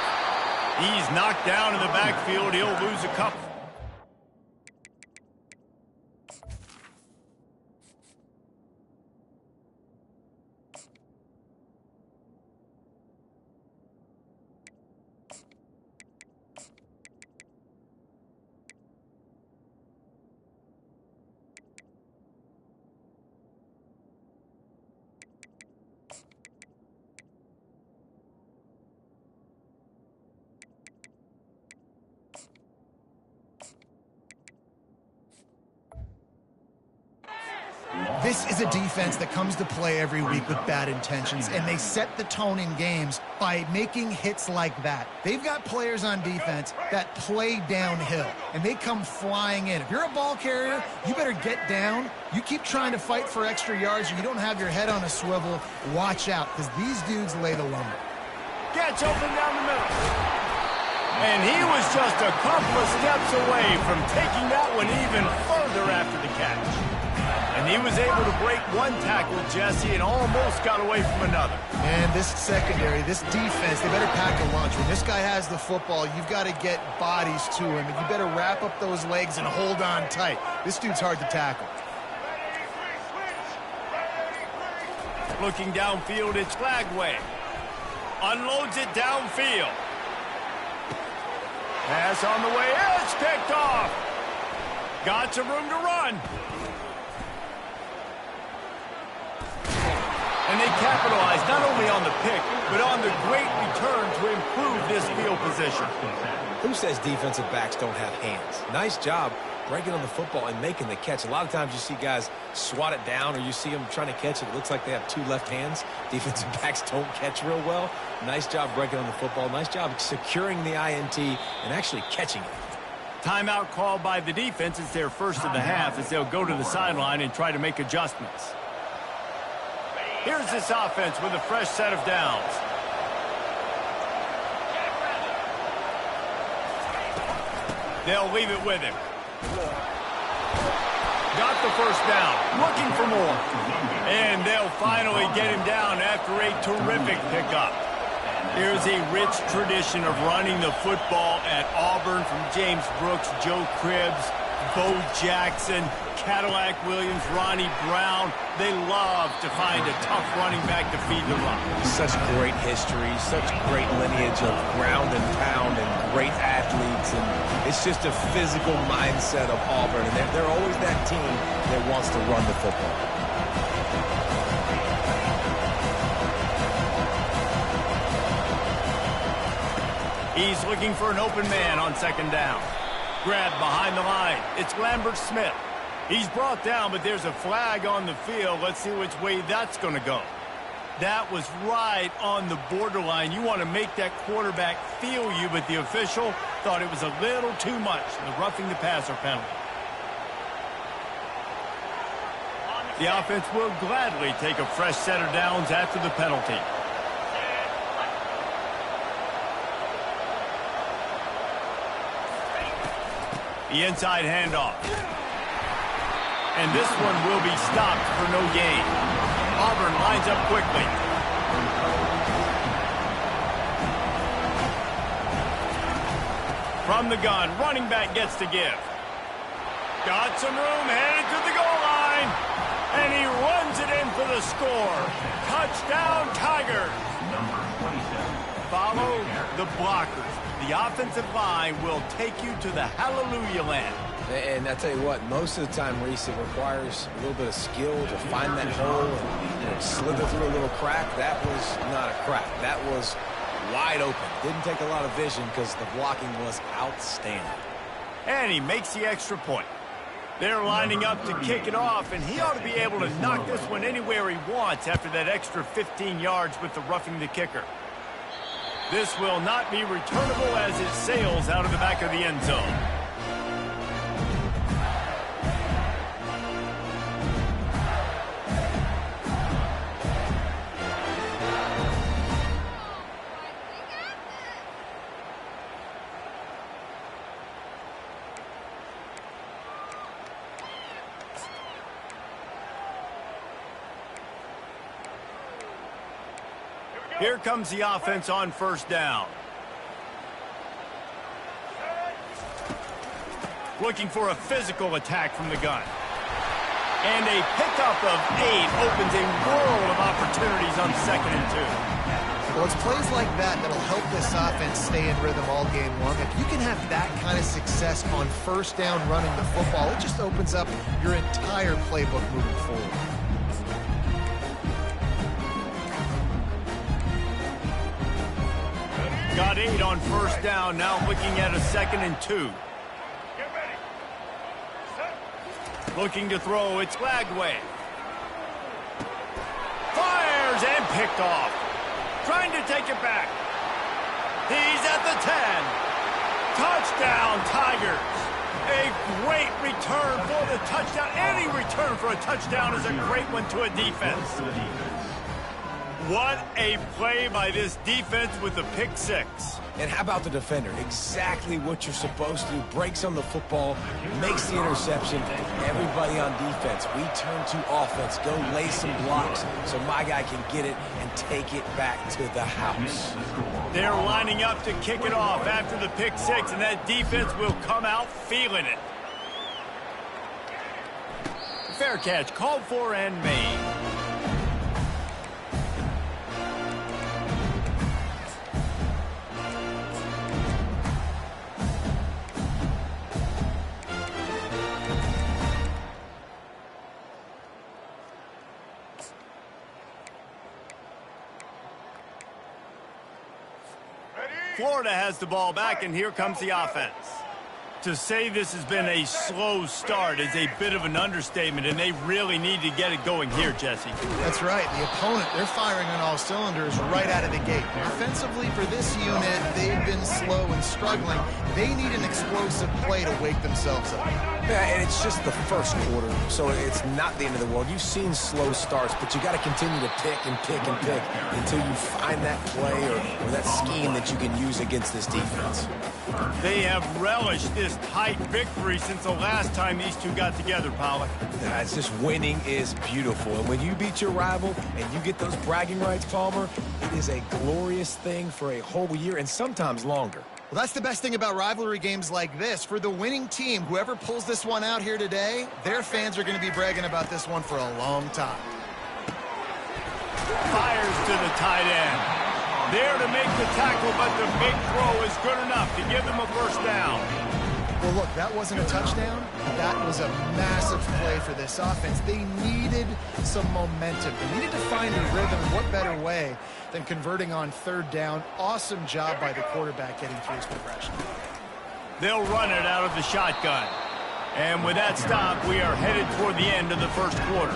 He's knocked down in the backfield. He'll lose a couple. This is a defense that comes to play every week with bad intentions, and they set the tone in games by making hits like that. They've got players on defense that play downhill, and they come flying in. If you're a ball carrier, you better get down. You keep trying to fight for extra yards, and you don't have your head on a swivel. Watch out, because these dudes lay the lumber. Gets open down the middle. And he was just a couple of steps away from taking that one even further after the catch. And he was able to break one tackle, Jesse, and almost got away from another. And this secondary, this defense, they better pack a lunch. When this guy has the football, you've got to get bodies to him, and you better wrap up those legs and hold on tight. This dude's hard to tackle. Looking downfield, it's Flagway. Unloads it downfield. Pass on the way, it's picked off. Got some room to run. And they capitalize not only on the pick, but on the great return to improve this field position. Who says defensive backs don't have hands? Nice job breaking on the football and making the catch. A lot of times you see guys swat it down, or you see them trying to catch it. It looks like they have two left hands. Defensive backs don't catch real well. Nice job breaking on the football. Nice job securing the INT and actually catching it. Timeout called by the defense. It's their first of the half as they'll go to the sideline and try to make adjustments. Here's this offense with a fresh set of downs. They'll leave it with him. Got the first down. Looking for more. And they'll finally get him down after a terrific pickup. There's a rich tradition of running the football at Auburn from James Brooks, Joe Cribbs, Bo Jackson, Cadillac Williams, Ronnie Brown. They love to find a tough running back to feed the run. Such great history, such great lineage of ground and pound and great athletes. And it's just a physical mindset of Auburn. And they're always that team that wants to run the football. He's looking for an open man on second down. Grabbed behind the line. It's Lambert Smith. He's brought down, but there's a flag on the field. Let's see which way that's going to go. That was right on the borderline. You want to make that quarterback feel you, but the official thought it was a little too much, the roughing the passer penalty. The offense will gladly take a fresh set of downs after the penalty. The inside handoff. And this one will be stopped for no gain. Auburn lines up quickly. From the gun, running back gets to give. Got some room, headed to the goal line. And he runs it in for the score. Touchdown, Tigers. Number 27. Follow the blockers. The offensive line will take you to the hallelujah land. And I tell you what, most of the time, Reese, it requires a little bit of skill to find that hole and slither through a little crack. That was not a crack. That was wide open. Didn't take a lot of vision because the blocking was outstanding. And he makes the extra point. They're lining up to kick it off, and he ought to be able to knock this one anywhere he wants after that extra 15 yards with the roughing the kicker. This will not be returnable as it sails out of the back of the end zone. Here comes the offense on first down. Looking for a physical attack from the gun. And a pickup of 8 opens a world of opportunities on 2nd and 2. Well, it's plays like that that'll help this offense stay in rhythm all game long. If you can have that kind of success on first down running the football, it just opens up your entire playbook moving forward. Got 8 on first down, now looking at a 2nd and 2. Get ready. Set. Looking to throw, it's Lagway. Fires and picked off. Trying to take it back. He's at the 10. Touchdown, Tigers. A great return for the touchdown. Any return for a touchdown is a great one to a defense. What a play by this defense with the pick 6. And how about the defender? Exactly what you're supposed to do. Breaks on the football, makes the interception. Everybody on defense, we turn to offense. Go lay some blocks so my guy can get it and take it back to the house. They're lining up to kick it off after the pick 6, and that defense will come out feeling it. Fair catch, called for and made. Florida has the ball back, and here comes the offense. To say this has been a slow start is a bit of an understatement, and they really need to get it going here, Jesse. That's right. The opponent, they're firing on all cylinders right out of the gate. Offensively, for this unit, they've been slow and struggling. They need an explosive play to wake themselves up. Yeah, and it's just the first quarter, so it's not the end of the world. You've seen slow starts, but you got to continue to pick and pick and pick until you find that play or that scheme that you can use against this defense. They have relished this tight victory since the last time these two got together, Pollack. It's just winning is beautiful, and when you beat your rival and you get those bragging rights, Palmer, it is a glorious thing for a whole year and sometimes longer. Well, that's the best thing about rivalry games like this. For the winning team, whoever pulls this one out here today, their fans are going to be bragging about this one for a long time. Fires to the tight end. There to make the tackle, but the big throw is good enough to give them a first down. Well, look, that wasn't a touchdown. That was a massive play for this offense. They needed some momentum. They needed to find a rhythm. What better way than converting on third down? Awesome job by the quarterback getting through his progression. They'll run it out of the shotgun. And with that stop, we are headed toward the end of the first quarter.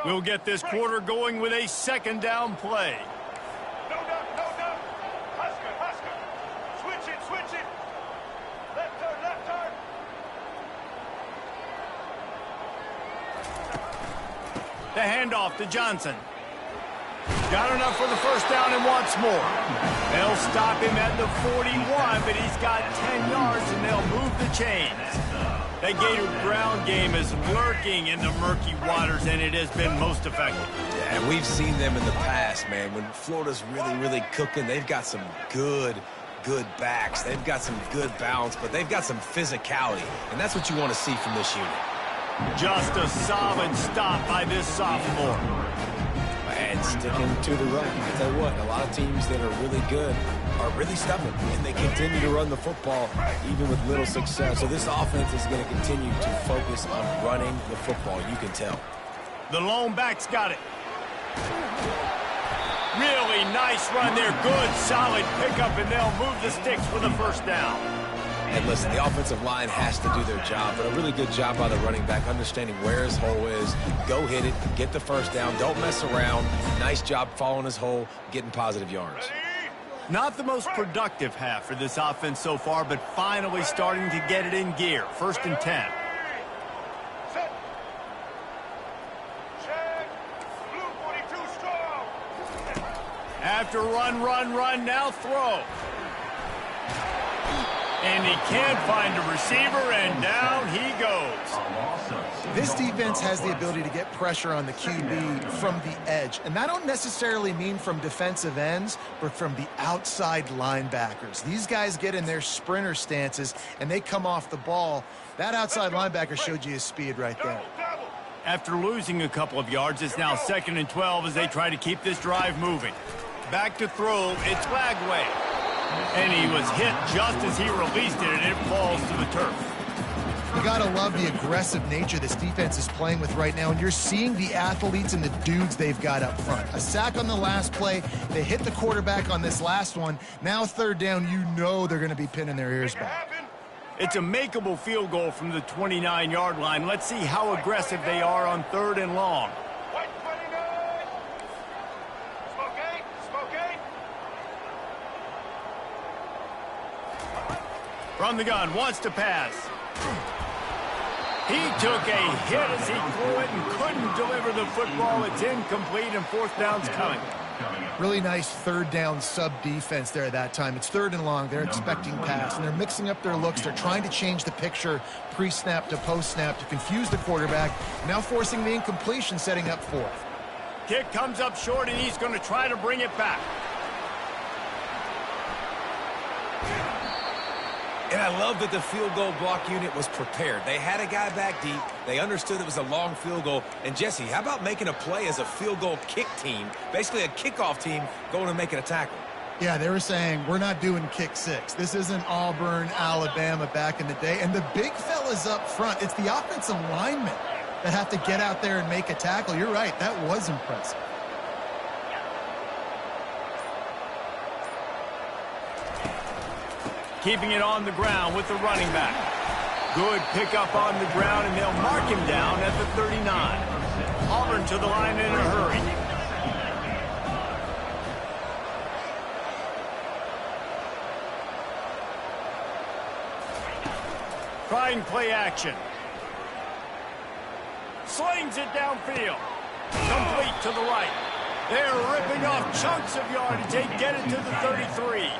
We'll get this quarter going with a second down play. No doubt, no doubt. Husker. Switch it. Left turn. The handoff to Johnson. Got enough for the first down and wants more. They'll stop him at the 41, but he's got 10 yards, and they'll move the chains. That Gator ground game is lurking in the murky waters, and it has been most effective. Yeah, and we've seen them in the past, man. When Florida's really cooking, they've got some good backs. They've got some good balance, but they've got some physicality, and that's what you want to see from this unit. Just a solid stop by this sophomore. And sticking to the run. I tell you what, a lot of teams that are really good are really stubborn, and they continue to run the football even with little success. So this offense is going to continue to focus on running the football. You can tell. The lone back's got it. Really nice run there. Good, solid pickup, and they'll move the sticks for the first down. And listen, the offensive line has to do their job, but a really good job by the running back, understanding where his hole is. Go hit it, get the first down, don't mess around. Nice job following his hole, getting positive yards. Not the most productive half for this offense so far, but finally starting to get it in gear. 1st and 10. Set. Check. Blue 42 strong. After run, now throw. And he can't find a receiver, and down he goes. This defense has the ability to get pressure on the QB from the edge. And that don't necessarily mean from defensive ends, but from the outside linebackers. These guys get in their sprinter stances, and they come off the ball. That outside linebacker showed you his speed right there. After losing a couple of yards, it's now 2nd and 12 as they try to keep this drive moving. Back to throw, it's Flagway. And he was hit just as he released it, and it falls to the turf. You got to love the aggressive nature this defense is playing with right now, and you're seeing the athletes and the dudes they've got up front. A sack on the last play. They hit the quarterback on this last one. Now 3rd down, you know they're going to be pinning their ears back. It's a makeable field goal from the 29-yard line. Let's see how aggressive they are on 3rd and long. White 29. Smoke 8. From the gun, wants to pass. He took a hit as he threw it and couldn't deliver the football. It's incomplete, and 4th down's coming. Really nice 3rd down sub-defense there at that time. It's 3rd and long. They're expecting pass, and they're mixing up their looks. They're trying to change the picture pre-snap to post-snap to confuse the quarterback, now forcing the incompletion, setting up 4th. Kick comes up short, and he's going to try to bring it back. And I love that the field goal block unit was prepared. They had a guy back deep. They understood it was a long field goal. And, Jesse, how about making a play as a field goal kick team, basically a kickoff team, going and making a tackle? Yeah, they were saying, we're not doing kick 6. This isn't Auburn, Alabama back in the day. And the big fellas up front, it's the offensive linemen that have to get out there and make a tackle. You're right, that was impressive. Keeping it on the ground with the running back. Good pickup on the ground, and they'll mark him down at the 39. Auburn to the line in a hurry. Trying play action. Slings it downfield. Complete to the right. They're ripping off chunks of yardage. They get it to the 33.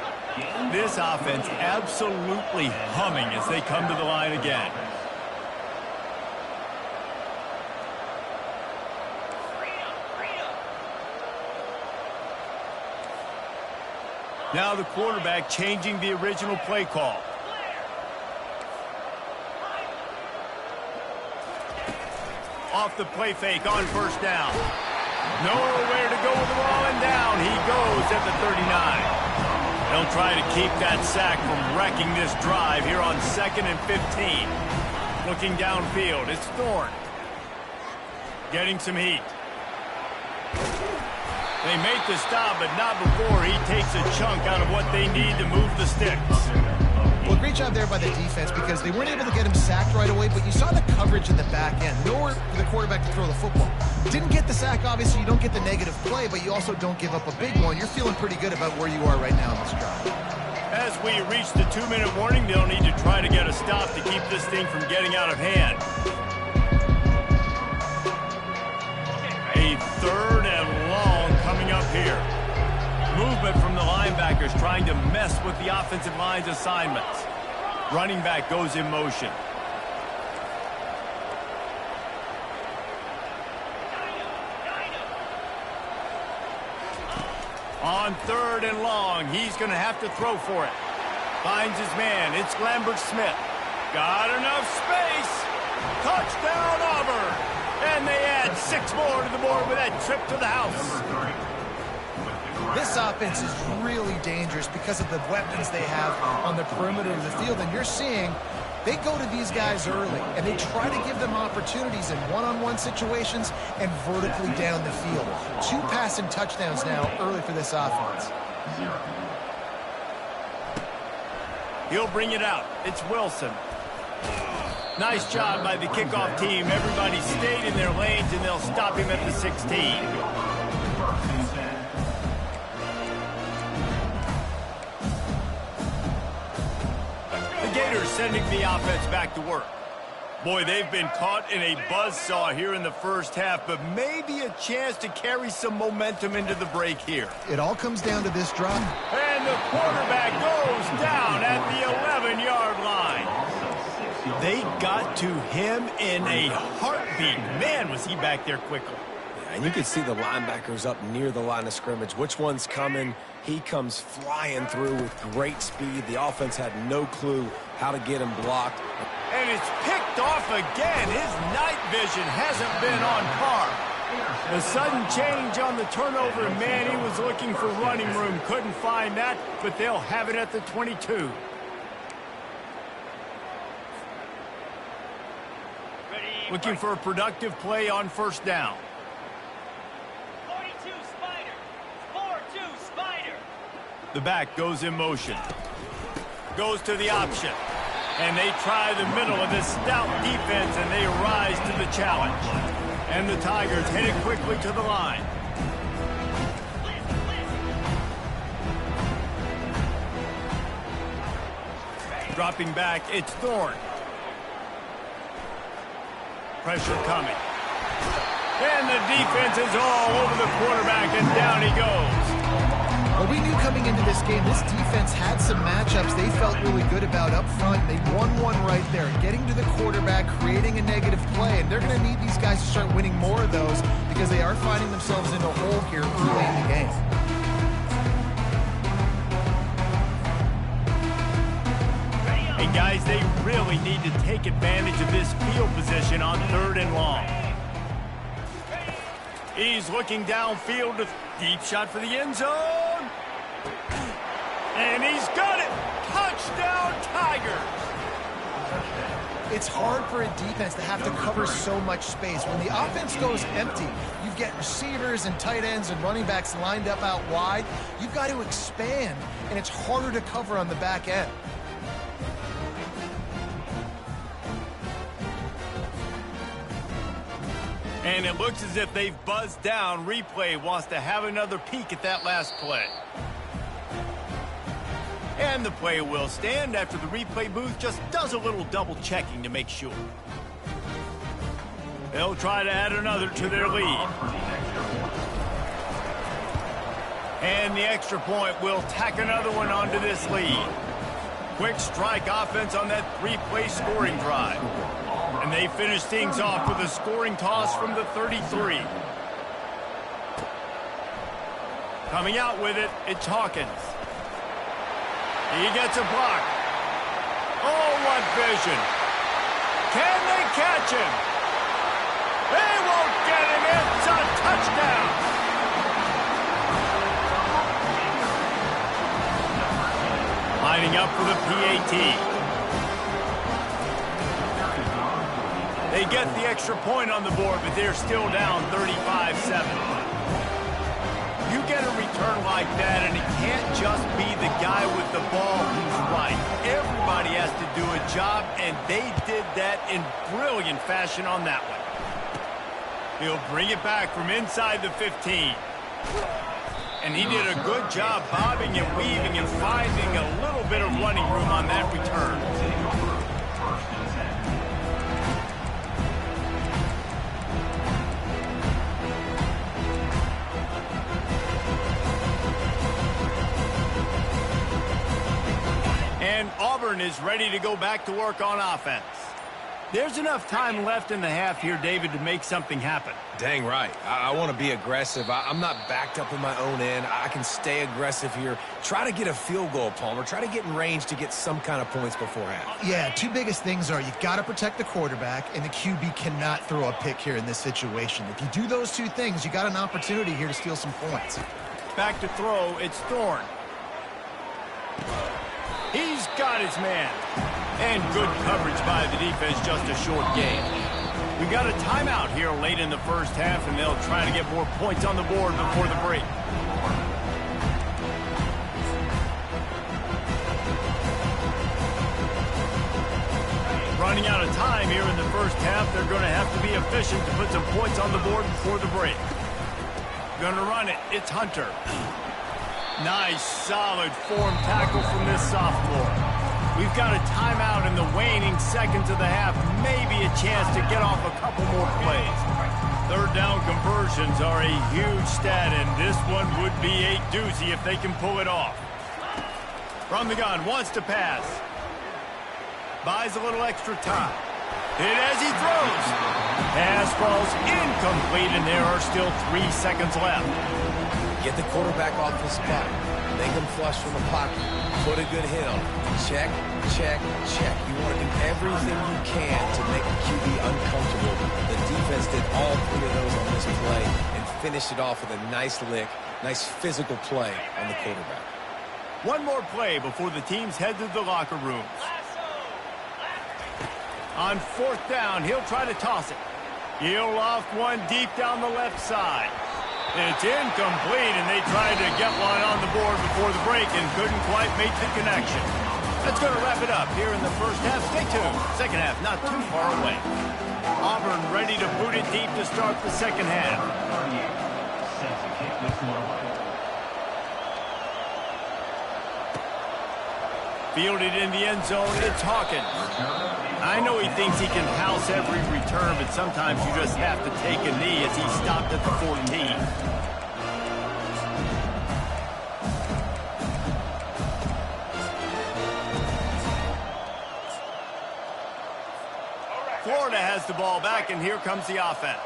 This offense absolutely humming as they come to the line again. Now the quarterback changing the original play call. Off the play fake on 1st down. Nowhere to go with the ball, and down he goes at the 39. They'll try to keep that sack from wrecking this drive here on 2nd and 15. Looking downfield, it's Thorne. Getting some heat. They make the stop, but not before he takes a chunk out of what they need to move the sticks. Well, great job there by the defense because they weren't able to get him sacked right away, but you saw the coverage in the back end. Nowhere for the quarterback to throw the football. Didn't get the sack, obviously. You don't get the negative play, but you also don't give up a big one. You're feeling pretty good about where you are right now in this drive. As we reach the 2-minute warning, they'll need to try to get a stop to keep this thing from getting out of hand. A 3rd and long coming up here. Movement from the linebackers trying to mess with the offensive line's assignments. Running back goes in motion. On 3rd and long, he's going to have to throw for it. Finds his man. It's Lambert-Smith. Got enough space. Touchdown, Auburn. And they add 6 more to the board with that trip to the house. This offense is really dangerous because of the weapons they have on the perimeter of the field. And you're seeing they go to these guys early, and they try to give them opportunities in one-on-one situations and vertically down the field. 2 passing touchdowns now early for this offense. He'll bring it out. It's Wilson. Nice job by the kickoff team. Everybody stayed in their lanes, and they'll stop him at the 16. Gators sending the offense back to work. Boy, they've been caught in a buzzsaw here in the first half, but maybe a chance to carry some momentum into the break here. It all comes down to this drive. And the quarterback goes down at the 11-yard line. They got to him in a heartbeat. Man, was he back there quickly. And you can see the linebackers up near the line of scrimmage. Which one's coming? He comes flying through with great speed. The offense had no clue how to get him blocked. And it's picked off again. His night vision hasn't been on par. The sudden change on the turnover, and man, he was looking for running room. Couldn't find that, but they'll have it at the 22. Looking for a productive play on 1st down. The back goes in motion. Goes to the option. And they try the middle of this stout defense, and they rise to the challenge. And the Tigers headed quickly to the line. Dropping back, it's Thorne. Pressure coming. And the defense is all over the quarterback, and down he goes. Well, we knew coming into this game, this defense had some matchups they felt really good about up front. They won one right there, getting to the quarterback, creating a negative play, and they're going to need these guys to start winning more of those because they are finding themselves in a hole here early in the game. And guys, they really need to take advantage of this field position on 3rd and long. He's looking downfield. Deep shot for the end zone. And he's got it. Touchdown, Tigers. It's hard for a defense to have to cover so much space. When the offense goes empty, you get receivers and tight ends and running backs lined up out wide. You've got to expand, and it's harder to cover on the back end. And it looks as if they've buzzed down. Replay wants to have another peek at that last play. And the play will stand after the replay booth just does a little double checking to make sure. They'll try to add another to their lead. And the extra point will tack another one onto this lead. Quick strike offense on that 3-play scoring drive. And they finish things off with a scoring toss from the 33. Coming out with it, it's Hawkins. He gets a block. Oh, what vision. Can they catch him? They won't get him. It's a touchdown. Lining up for the PAT. They get the extra point on the board, but they're still down 35-7. You get a return like that, and it can't just be the guy with the ball who's right. Everybody has to do a job, and they did that in brilliant fashion on that one. He'll bring it back from inside the 15. And he did a good job bobbing and weaving and finding a little bit of running room on that return. And Auburn is ready to go back to work on offense. There's enough time left in the half here, David, to make something happen. Dang right. I want to be aggressive. I'm not backed up in my own end. I can stay aggressive here. Try to get a field goal, Palmer. Try to get in range to get some kind of points before half. Yeah, two biggest things are you got to protect the quarterback, and the QB cannot throw a pick here in this situation. If you do those two things, you got an opportunity here to steal some points. Back to throw, it's Thorne. He's got his man. And good coverage by the defense, just a short gain. We got a timeout here late in the first half, and they'll try to get more points on the board before the break. Running out of time here in the first half, they're going to have to be efficient to put some points on the board before the break. Going to run it. It's Hunter. Nice, solid form tackle from this sophomore. We've got a timeout in the waning seconds of the half. Maybe a chance to get off a couple more plays. Third down conversions are a huge stat, and this one would be a doozy if they can pull it off. From the gun, wants to pass. Buys a little extra time. Hit as he throws. Pass falls incomplete, and there are still 3 seconds left. Get the quarterback off his spot. Make him flush from the pocket. Put a good hit on him. Check, check, check. You want to do everything you can to make the QB uncomfortable. The defense did all 3 of those on this play and finished it off with a nice lick, nice physical play on the quarterback. One more play before the teams head to the locker rooms. On fourth down, he'll try to toss it. He'll loft one deep down the left side. It's incomplete, and they tried to get one on the board before the break and couldn't quite make the connection. That's going to wrap it up here in the first half. Stay tuned. Second half not too far away. Auburn ready to boot it deep to start the second half. Fielded in the end zone, it's Hawkins. I know he thinks he can house every return, but sometimes you just have to take a knee as he stopped at the 14. Florida has the ball back, and here comes the offense.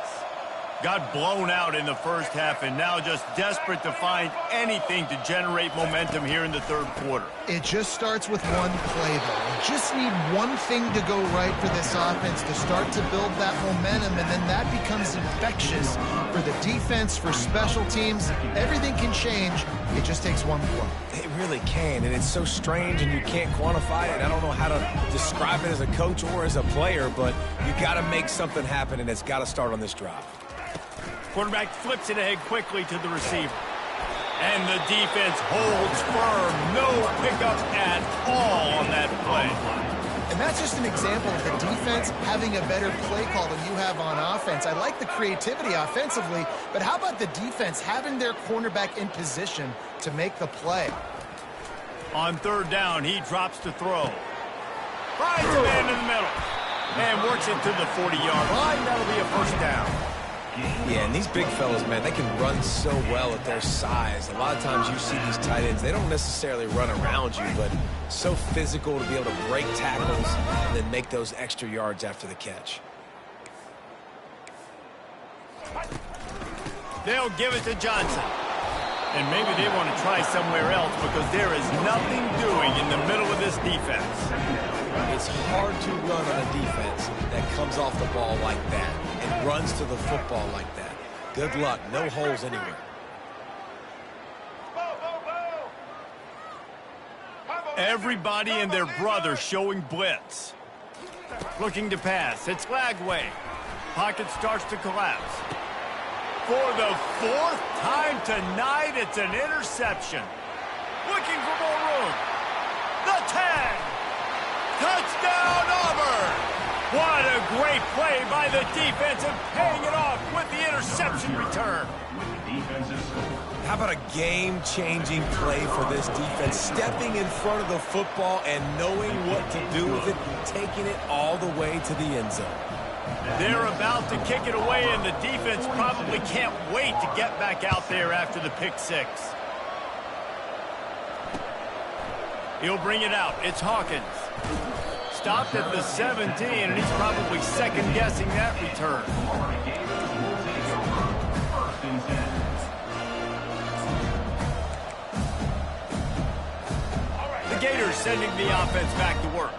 Got blown out in the first half and now just desperate to find anything to generate momentum here in the third quarter. It just starts with one play, though. You just need one thing to go right for this offense to start to build that momentum, and then that becomes infectious for the defense, for special teams. Everything can change. It just takes one play. It really can, and it's so strange, and you can't quantify it. I don't know how to describe it as a coach or as a player, but you got to make something happen, and it's got to start on this drive. Quarterback flips it ahead quickly to the receiver. And the defense holds firm. No pickup at all on that play. And that's just an example of the defense having a better play call than you have on offense. I like the creativity offensively, but how about the defense having their cornerback in position to make the play? On third down, he drops to throw. Finds a man in the middle. And works it to the 40-yard line. That'll be a first down. Yeah, and these big fellas, man, they can run so well at their size. A lot of times you see these tight ends, they don't necessarily run around you, but so physical to be able to break tackles and then make those extra yards after the catch. They'll give it to Johnson. And maybe they want to try somewhere else because there is nothing doing in the middle of this defense. It's hard to run on a defense that comes off the ball like that and runs to the football like that. Good luck. No holes anywhere. Everybody and their brother showing blitz. Looking to pass. It's Lagway. Pocket starts to collapse. For the fourth time tonight, it's an interception. Looking for more room. The 10. Touchdown, Auburn! What a great play by the defense and paying it off with the interception return. How about a game-changing play for this defense? Stepping in front of the football and knowing what to do with it, taking it all the way to the end zone. They're about to kick it away, and the defense probably can't wait to get back out there after the pick six. He'll bring it out. It's Hawkins. Stopped at the 17, and he's probably second-guessing that return. The Gators sending the offense back to work.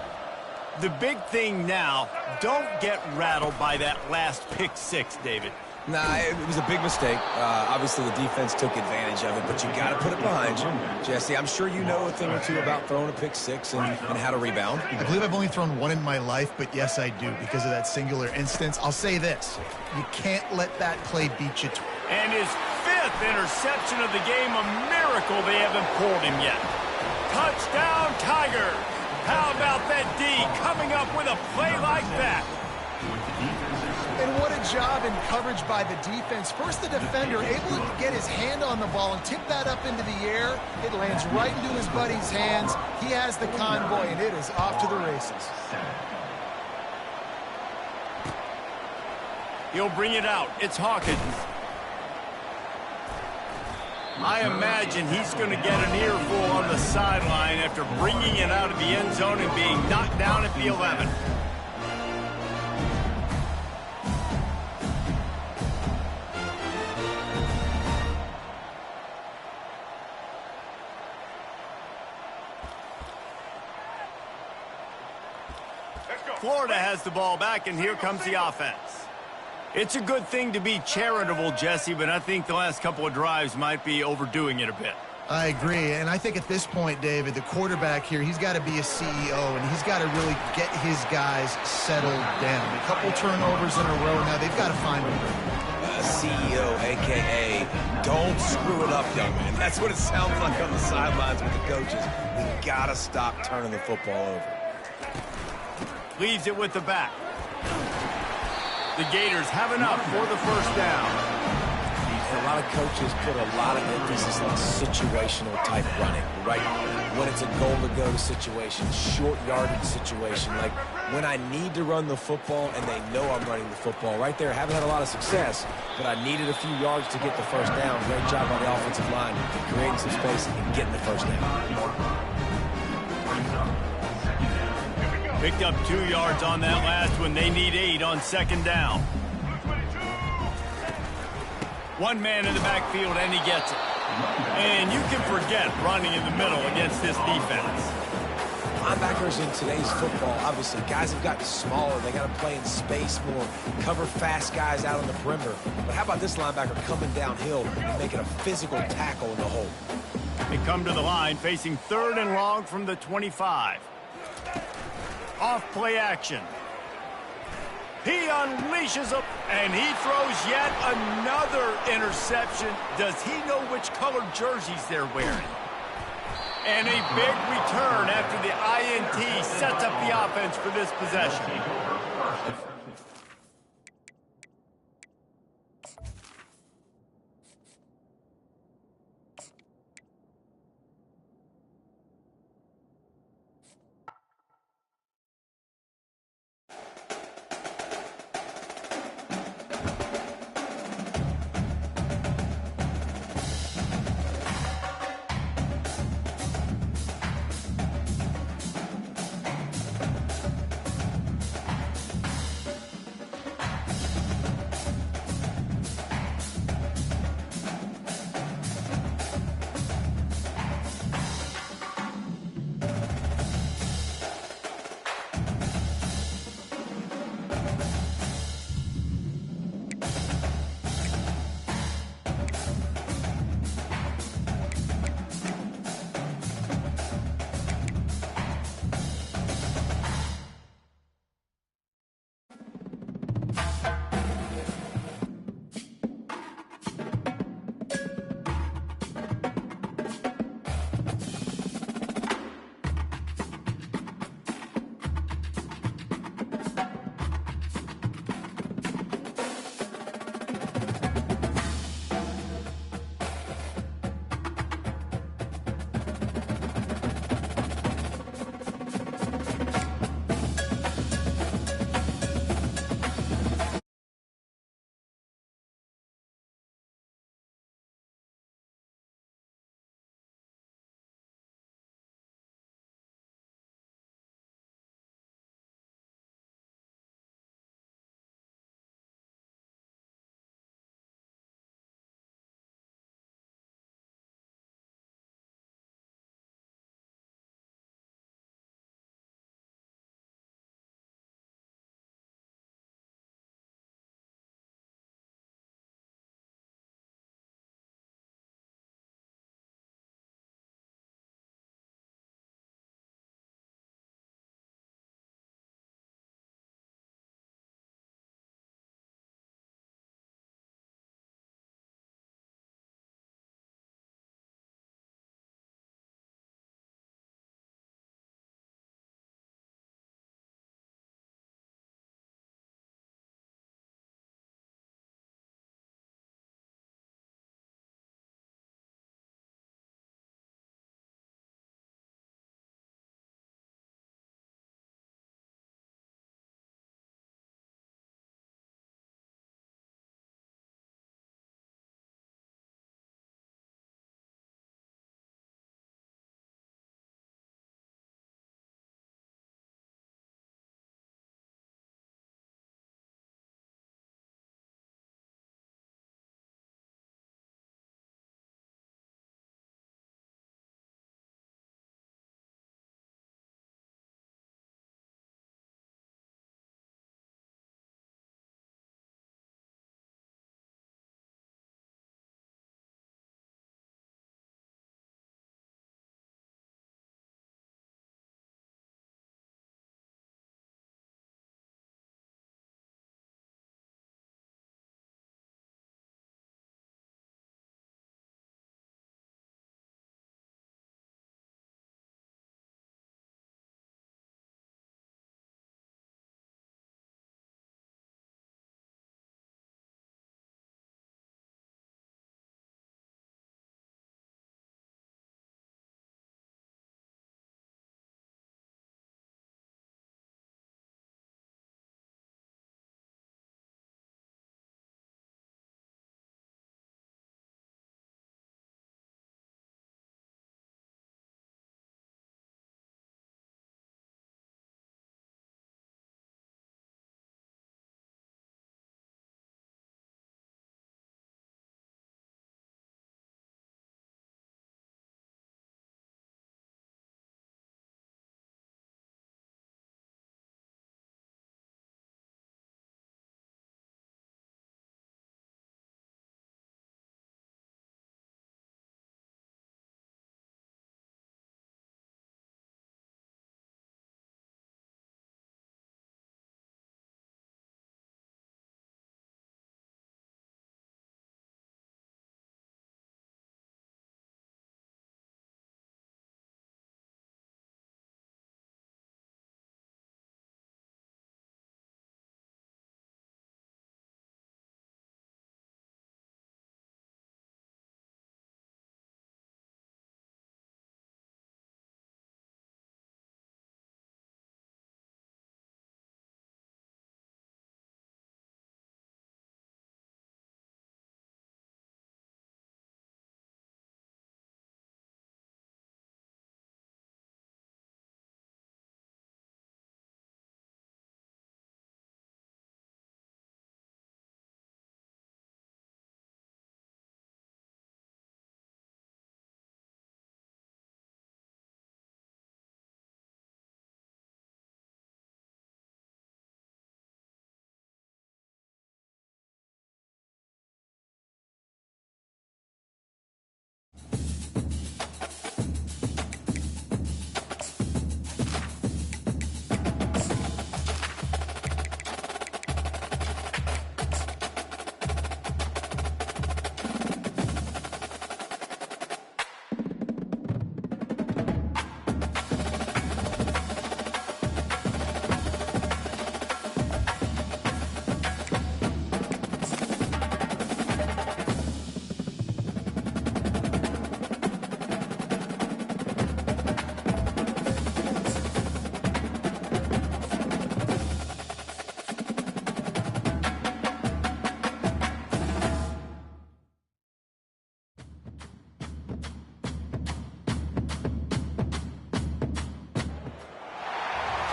The big thing now, don't get rattled by that last pick six, David. Nah, it was a big mistake. Obviously, the defense took advantage of it, but you got to put it behind you. Jesse, I'm sure you know a thing or two about throwing a pick six and how to rebound. I believe I've only thrown one in my life, but yes, I do, because of that singular instance. I'll say this. You can't let that play beat you. And his fifth interception of the game, a miracle they haven't pulled him yet. Touchdown, Tiger! How about that D coming up with a play like that? And what a job in coverage by the defense. First, the defender able to get his hand on the ball and tip that up into the air. It lands right into his buddy's hands. He has the convoy, and it is off to the races. He'll bring it out. It's Hawkins. I imagine he's going to get an earful on the sideline after bringing it out of the end zone and being knocked down at the 11. Florida has the ball back, and here comes the offense. It's a good thing to be charitable, Jesse, but I think the last couple of drives might be overdoing it a bit. I agree, and I think at this point, David, the quarterback here, he's got to be a CEO, and he's got to really get his guys settled down. A couple turnovers in a row now. They've got to find him. CEO, a.k.a. don't screw it up, young man. That's what it sounds like on the sidelines with the coaches. We got to stop turning the football over. Leaves it with the back. The Gators have enough for the first down. A lot of coaches put a lot of emphasis on situational type running, right? When it's a goal-to-go situation, short yardage situation, like when I need to run the football and they know I'm running the football. Right there, haven't had a lot of success, but I needed a few yards to get the first down. Great job by the offensive line, creating some space and getting the first down. Picked up 2 yards on that last one. They need 8 on second down. One man in the backfield, and he gets it. And you can forget running in the middle against this defense. Linebackers in today's football, obviously, guys have gotten smaller. They got to play in space more, cover fast guys out on the perimeter. But how about this linebacker coming downhill and making a physical tackle in the hole? They come to the line, facing 3rd and long from the 25. Off play action. He unleashes up, and he throws yet another interception. Does he know which colored jerseys they're wearing? And a big return after the INT sets up the offense for this possession.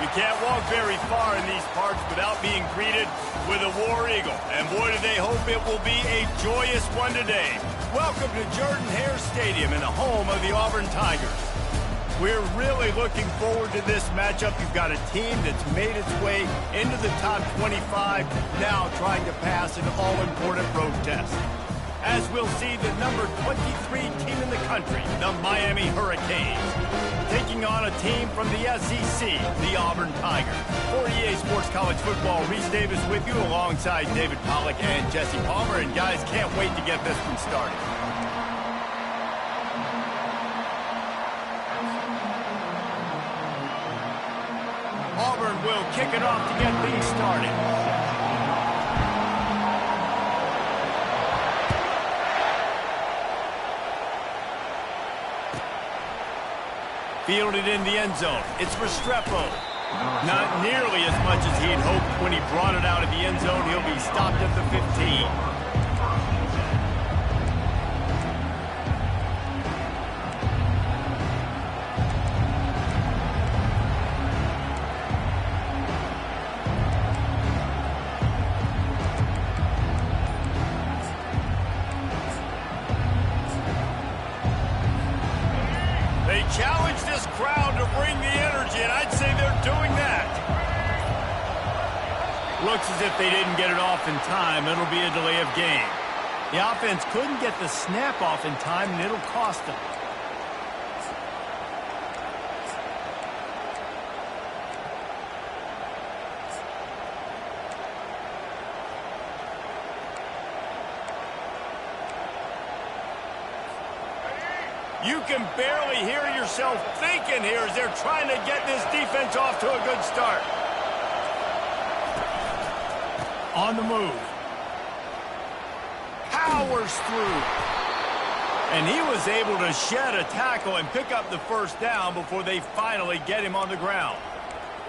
You can't walk very far in these parts without being greeted with a War Eagle. And boy, do they hope it will be a joyous one today. Welcome to Jordan-Hare Stadium and the home of the Auburn Tigers. We're really looking forward to this matchup. You've got a team that's made its way into the top 25, now trying to pass an all-important road test. As we'll see the number 23 team in the country, the Miami Hurricanes, taking on a team from the SEC, the Auburn Tigers. For EA Sports College Football, Reese Davis with you alongside David Pollack and Jesse Palmer. And guys, can't wait to get this one started. Auburn will kick it off to get things started. Fielded in the end zone. It's Restrepo. Not nearly as much as he'd hoped when he brought it out of the end zone. He'll be stopped at the 15. Challenge this crowd to bring the energy, and I'd say they're doing that. Looks as if they didn't get it off in time. It'll be a delay of game. The offense couldn't get the snap off in time, and it'll cost them. You can barely hear yourself thinking here as they're trying to get this defense off to a good start. On the move. Powers through. And he was able to shed a tackle and pick up the first down before they finally get him on the ground.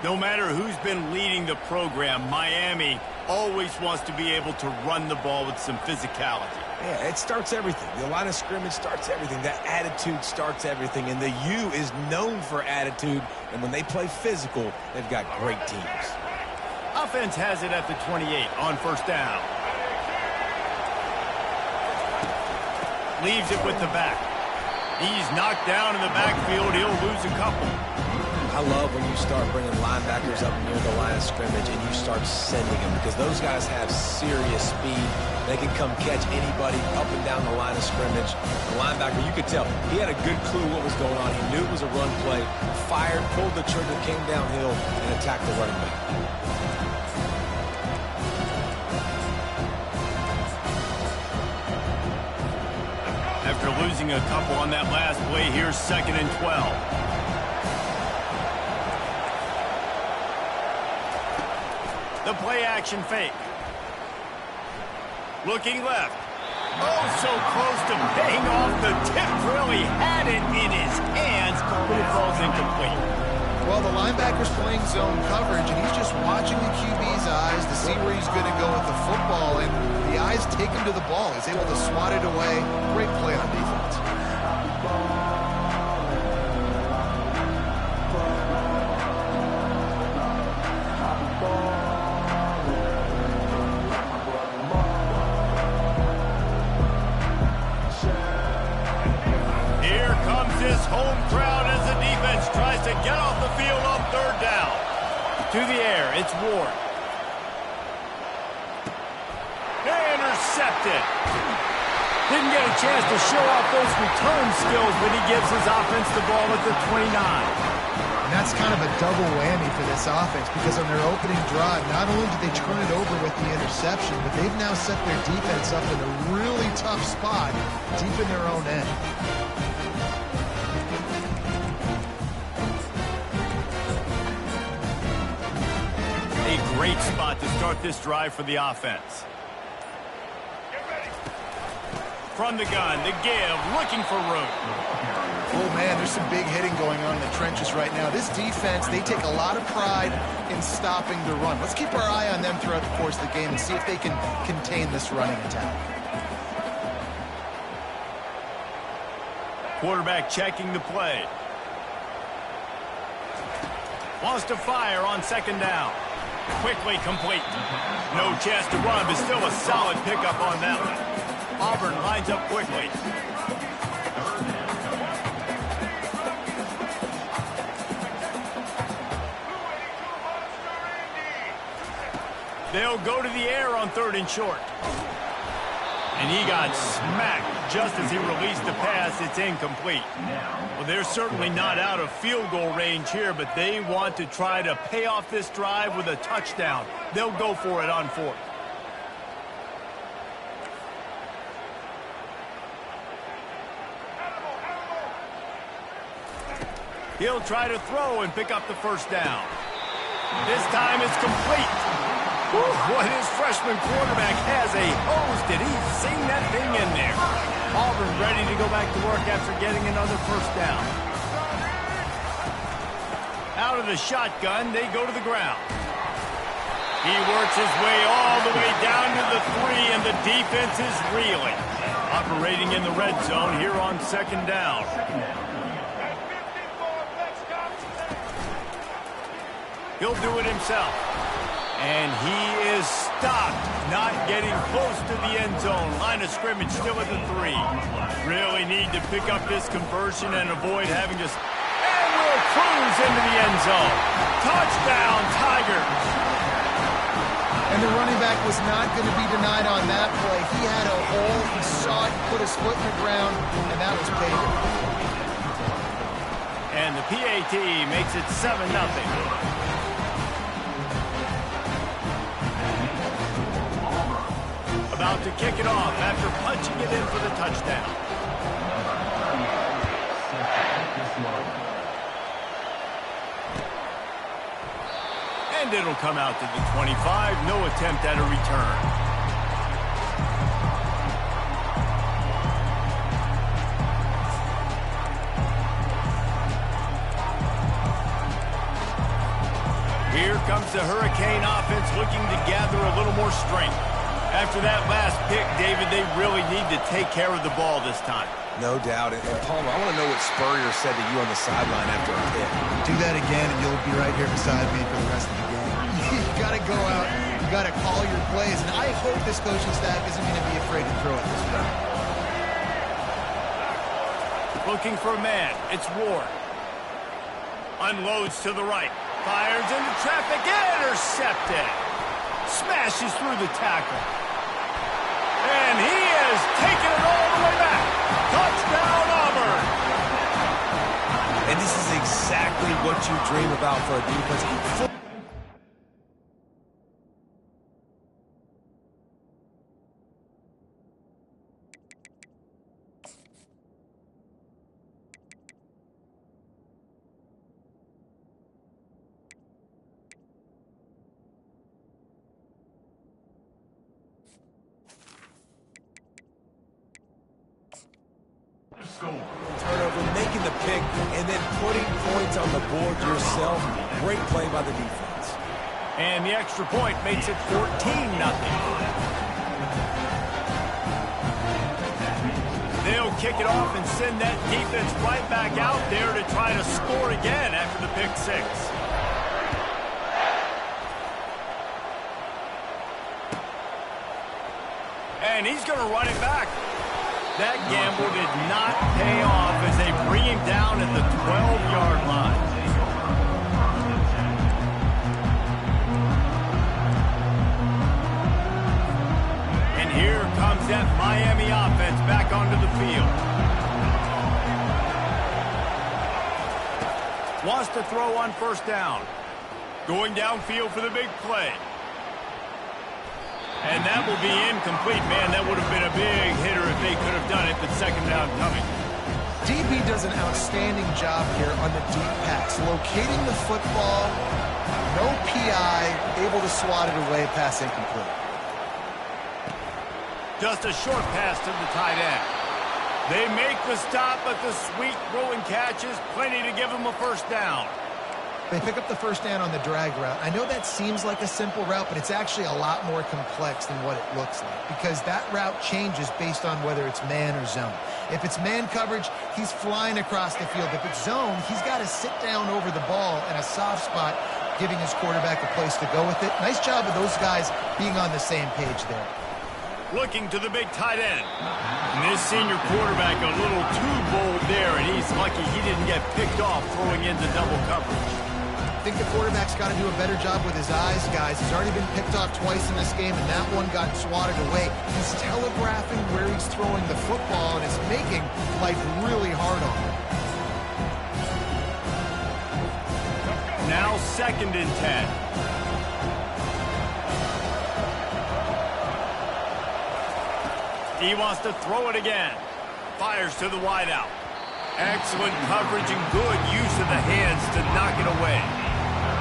No matter who's been leading the program, Miami always wants to be able to run the ball with some physicality. Yeah, it starts everything. The line of scrimmage starts everything. That attitude starts everything. And the U is known for attitude. And when they play physical, they've got great teams. Offense has it at the 28 on first down. Leaves it with the back. He's knocked down in the backfield. He'll lose a couple. I love when you start bringing linebackers up near the line of scrimmage and you start sending them because those guys have serious speed. They can come catch anybody up and down the line of scrimmage. The linebacker, you could tell, he had a good clue what was going on. He knew it was a run play, fired, pulled the trigger, came downhill, and attacked the running back. After losing a couple on that last play, here's 2nd and 12. The play-action fake. Looking left. Oh, so close to paying off the tip. Really had it in his hands, but it falls incomplete. Well, the linebacker's playing zone coverage, and he's just watching the QB's eyes to see where he's going to go with the football, and the eyes take him to the ball. He's able to swat it away. Great play on defense. Home crowd as the defense tries to get off the field on third down. To the air, it's Ward. Intercepted. Didn't get a chance to show off those return skills, but he gives his offense the ball at the 29. And that's kind of a double whammy for this offense because on their opening drive, not only did they turn it over with the interception, but they've now set their defense up in a really tough spot deep in their own end. A great spot to start this drive for the offense. From the gun, the give, looking for room. Oh, man, there's some big hitting going on in the trenches right now. This defense, they take a lot of pride in stopping the run. Let's keep our eye on them throughout the course of the game and see if they can contain this running attack. Quarterback checking the play. Wants to fire on second down. Quickly complete. No chance to run, but still a solid pickup on that one. Auburn lines up quickly. They'll go to the air on 3rd and short. And he got smacked just as he released the pass. It's incomplete. Well, they're certainly not out of field goal range here, but they want to try to pay off this drive with a touchdown. They'll go for it on 4th. He'll try to throw and pick up the first down. This time it's complete. Whew, what his freshman quarterback has a hose. Did he sing that thing in there? Auburn ready to go back to work after getting another first down. Out of the shotgun, they go to the ground. He works his way all the way down to the 3, and the defense is reeling. Operating in the red zone here on 2nd down. He'll do it himself. And he is stopped, not getting close to the end zone. Line of scrimmage still at the 3. Really need to pick up this conversion and avoid having to... And will cruise into the end zone. Touchdown, Tigers. And the running back was not going to be denied on that play. He had a hole, he saw it, put his foot in the ground, and that was paid. And the PAT makes it 7-0. About to kick it off after punching it in for the touchdown. And it'll come out to the 25. No attempt at a return. Here comes the Hurricane offense looking to gather a little more strength. After that last pick, David, they really need to take care of the ball this time. No doubt. And Palmer, I want to know what Spurrier said to you on the sideline after a pick. Do that again, and you'll be right here beside me for the rest of the game. You got to go out. You got to call your plays, and I hope this coaching staff isn't going to be afraid to throw it this time. Looking for a man. It's Ward. Unloads to the right. Fires into traffic. Intercepted. Smashes through the tackle. And he is taking it all the way back. Touchdown, Auburn. And this is exactly what you dream about for a defense. Turnover, making the pick, and then putting points on the board yourself. Great play by the defense. And the extra point makes it 14-0. They'll kick it off and send that defense right back out there to try to score again after the pick 6. And he's going to run it back. That gamble did not pay off as they bring him down at the 12-yard line. And here comes that Miami offense back onto the field. Wants to throw on first down. Going downfield for the big play. And that will be incomplete. Man, that would have been a big hitter if they could have done it, but second down coming. DB does an outstanding job here on the deep pass. Locating the football, no PI, able to swat it away, pass incomplete. Just a short pass to the tight end. They make the stop, but the sweet throwing catch is plenty to give them a first down. They pick up the first down on the drag route. I know that seems like a simple route, but it's actually a lot more complex than what it looks like because that route changes based on whether it's man or zone. If it's man coverage, he's flying across the field. If it's zone, he's got to sit down over the ball in a soft spot, giving his quarterback a place to go with it. Nice job of those guys being on the same page there. Looking to the big tight end. And this senior quarterback a little too bold there, and he's lucky he didn't get picked off throwing into double coverage. I think the quarterback's got to do a better job with his eyes, guys. He's already been picked off twice in this game, and that one got swatted away. He's telegraphing where he's throwing the football, and it's making life really hard on him. Now 2nd and 10. He wants to throw it again. Fires to the wideout. Excellent coverage and good use of the hands to knock it away.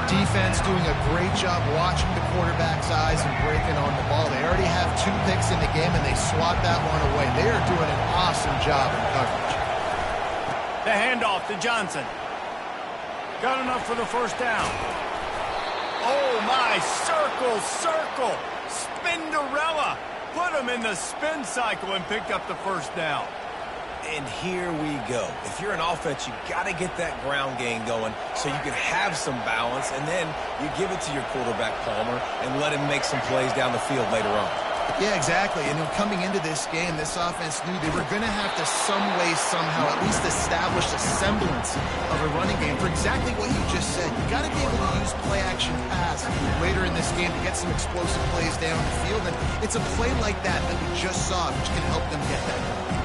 Defense doing a great job watching the quarterback's eyes and breaking on the ball. They already have 2 picks in the game, and they swat that one away. They are doing an awesome job in coverage. The handoff to Johnson. Got enough for the first down. Oh, my. Circle, circle. Spinderella. Put him in the spin cycle and picked up the first down. And here we go. If you're an offense, you got to get that ground game going so you can have some balance, and then you give it to your quarterback, Palmer, and let him make some plays down the field later on. Yeah, exactly. And coming into this game, this offense knew they were going to have to some way, somehow, at least establish a semblance of a running game for exactly what you just said. You got to be able to use play-action pass later in this game to get some explosive plays down the field. And it's a play like that that we just saw, which can help them get that done.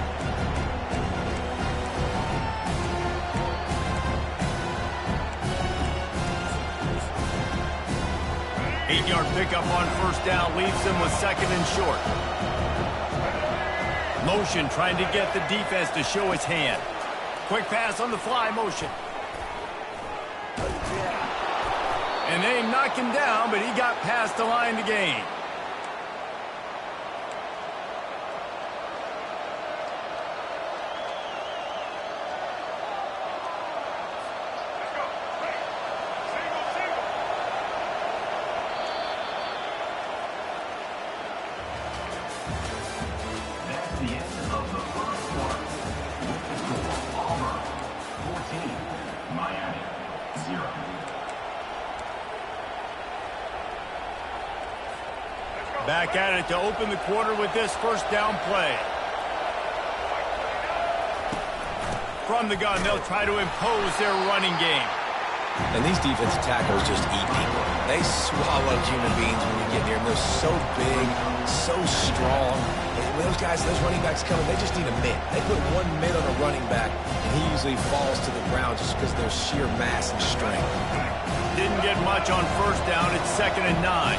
8-yard pickup on first down leaves him with 2nd and short. Motion trying to get the defense to show his hand. Quick pass on the fly motion. And they knock him down, but he got past the line to gain. The end of the first quarter. With the score, Auburn 14, Miami 0. Back at it to open the quarter with this first down play. From the gun, they'll try to impose their running game. And these defensive tackles just eat people. They swallow human beings when you get near them. They're so big, so strong. And when those guys, those running backs come in, they just need a mid. They put 1 mid on a running back, and he usually falls to the ground just because of their sheer mass and strength. Didn't get much on first down. It's 2nd and 9.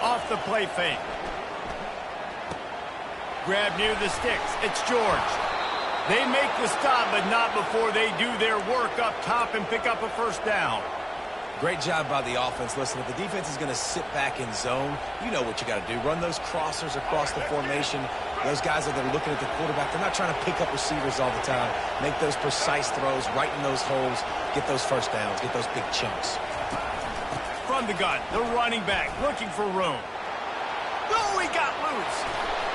Off the play fake. Grab near the sticks. It's George. They make the stop, but not before they do their work up top and pick up a first down. Great job by the offense. Listen, if the defense is going to sit back in zone, you know what you got to do. Run those crossers across the formation. Those guys that are looking at the quarterback, they're not trying to pick up receivers all the time. Make those precise throws, right in those holes, get those first downs, get those big chunks. From the gun, the running back looking for room. Oh, he got loose.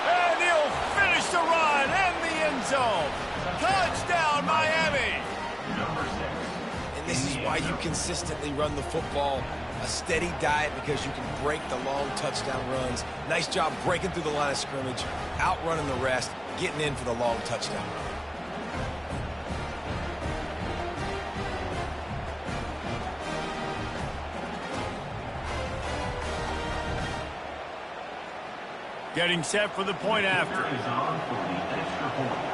And he'll finish the run in the end zone. Touchdown, Miami. And this is why you consistently run the football. A steady diet because you can break the long touchdown runs. Nice job breaking through the line of scrimmage, outrunning the rest, getting in for the long touchdown. Getting set for the point after. Is on for the extra point.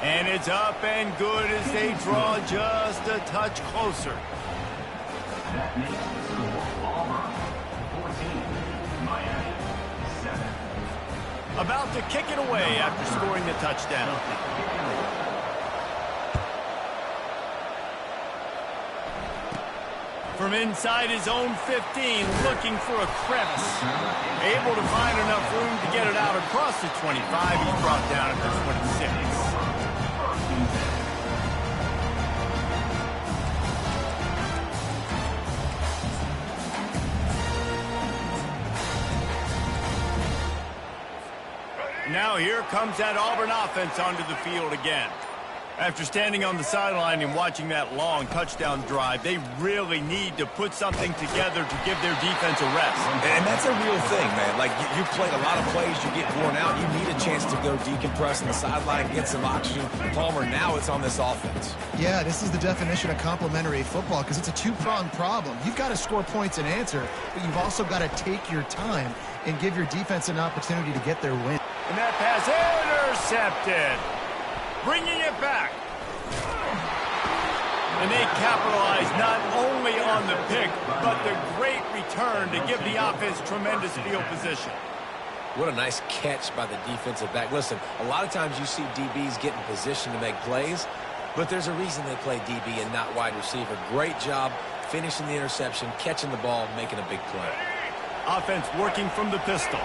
And it's up and good as they draw just a touch closer. That makes the score Auburn 14, Miami 7. About to kick it away after scoring the touchdown. From inside his own 15, looking for a crevice. Able to find enough room to get it out across the 25. He's brought down at the 26. Now here comes that Auburn offense onto the field again. After standing on the sideline and watching that long touchdown drive, they really need to put something together to give their defense a rest. And that's a real thing, man. Like, you played a lot of plays, you get worn out, you need a chance to go decompress on the sideline, get some oxygen. Palmer, now it's on this offense. Yeah, this is the definition of complementary football because it's a two-pronged problem. You've got to score points and answer, but you've also got to take your time and give your defense an opportunity to get their win. And that pass intercepted. Bringing it back. And they capitalize not only on the pick, but the great return to give the offense tremendous field position. What a nice catch by the defensive back. Listen, a lot of times you see DBs get in position to make plays, but there's a reason they play DB and not wide receiver. Great job finishing the interception, catching the ball, making a big play. Offense working from the pistol.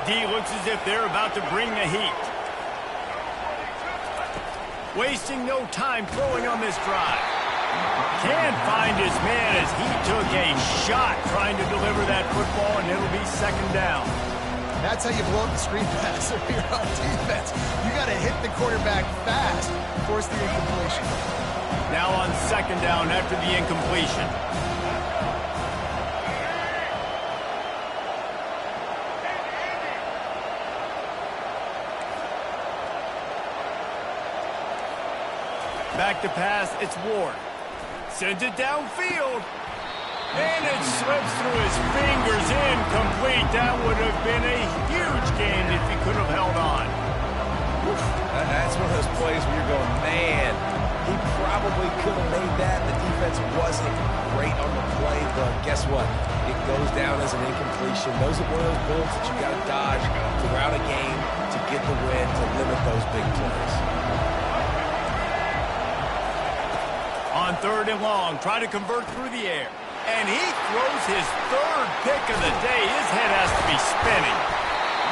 D looks as if they're about to bring the heat. Wasting no time throwing on this drive. Can't find his man as he took a shot trying to deliver that football, and it'll be second down. That's how you blow up the screen pass if you're on defense. You got to hit the quarterback fast, force the incompletion. Now on second down after the incompletion. Back to pass, it's Ward. Sends it downfield. And it slips through his fingers, incomplete. That would have been a huge gain if he could have held on. That's one of those plays where you're going, man, he probably could have made that. The defense wasn't great on the play, but guess what? It goes down as an incompletion. Those are one of those bullets that you got to dodge throughout a game to get the win, to limit those big plays. On third and long, try to convert through the air. And he throws his third pick of the day. His head has to be spinning.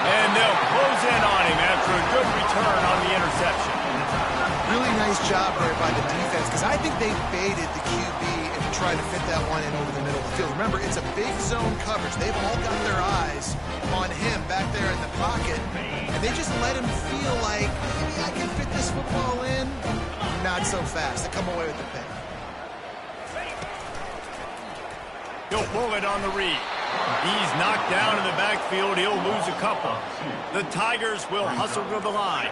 And they'll close in on him after a good return on the interception. Really nice job there by the defense because I think they baited the QB and tried to fit that one in over the middle of the field. Remember, it's a big zone coverage. They've all got their eyes on him back there in the pocket. And they just let him feel like, maybe I can fit this football in. Not so fast. They come away with the pick. He'll pull it on the read. He's knocked down in the backfield. He'll lose a couple. The Tigers will hustle to the line.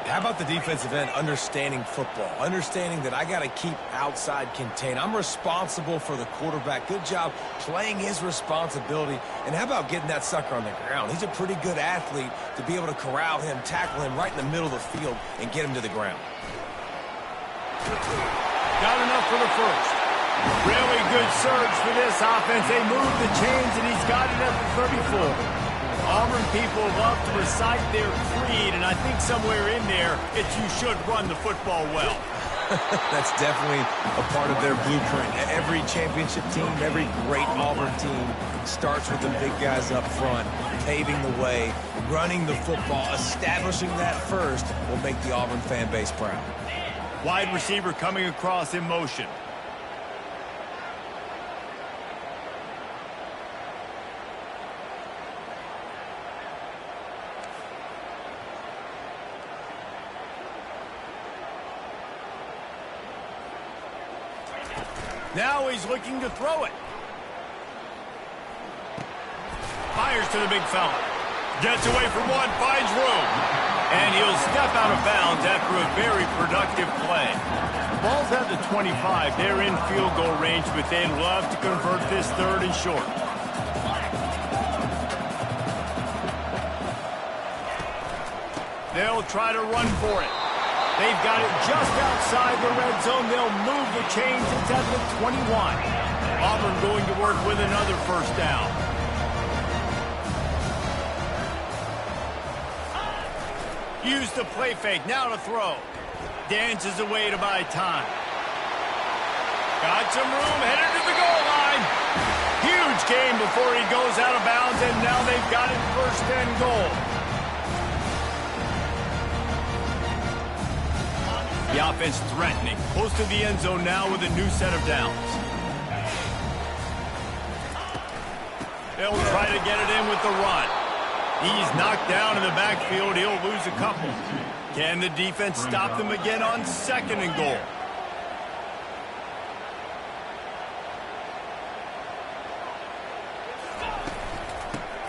How about the defensive end understanding football, understanding that I got to keep outside contained. I'm responsible for the quarterback. Good job playing his responsibility. And how about getting that sucker on the ground? He's a pretty good athlete to be able to corral him, tackle him right in the middle of the field, and get him to the ground. Got enough for the first. Really good surge for this offense. They move the chains, and he's got it at the 34. Auburn people love to recite their creed, and I think somewhere in there, it's you should run the football well. That's definitely a part of their blueprint. Every championship team, every great Auburn team starts with the big guys up front, paving the way, running the football, establishing that first will make the Auburn fan base proud. Wide receiver coming across in motion. Now he's looking to throw it. Fires to the big fella. Gets away from one, finds room. And he'll step out of bounds after a very productive play. Ball's at the 25. They're in field goal range, but they'd love to convert this third and short. They'll try to run for it. They've got it just outside the red zone. They'll move the chains. It's at the 21. Auburn going to work with another first down. Use the play fake. Now to throw. Dances away to buy time. Got some room. Headed to the goal line. Huge gain before he goes out of bounds, and now they've got it first and goal. The offense threatening. Close to the end zone now with a new set of downs. They'll try to get it in with the run. He's knocked down in the backfield. He'll lose a couple. Can the defense stop them again on 2nd and goal?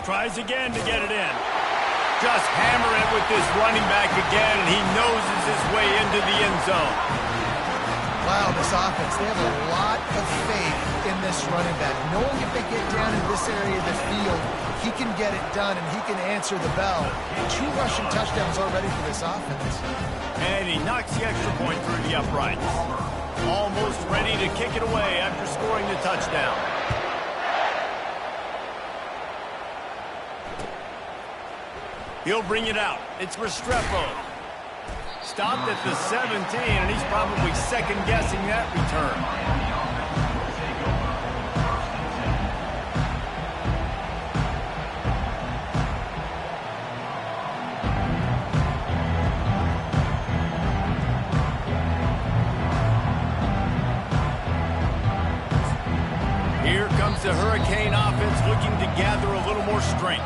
Tries again to get it in. Just hammer it with this running back again, and he noses his way into the end zone. Wow, this offense, they have a lot of faith in this running back. Knowing if they get down in this area of the field, he can get it done and he can answer the bell. 2 rushing touchdowns already for this offense. And he knocks the extra point through the uprights. Almost ready to kick it away after scoring the touchdown. He'll bring it out. It's Restrepo. Stopped at the 17, and he's probably second-guessing that return. Here comes the Hurricane offense looking to gather a little more strength.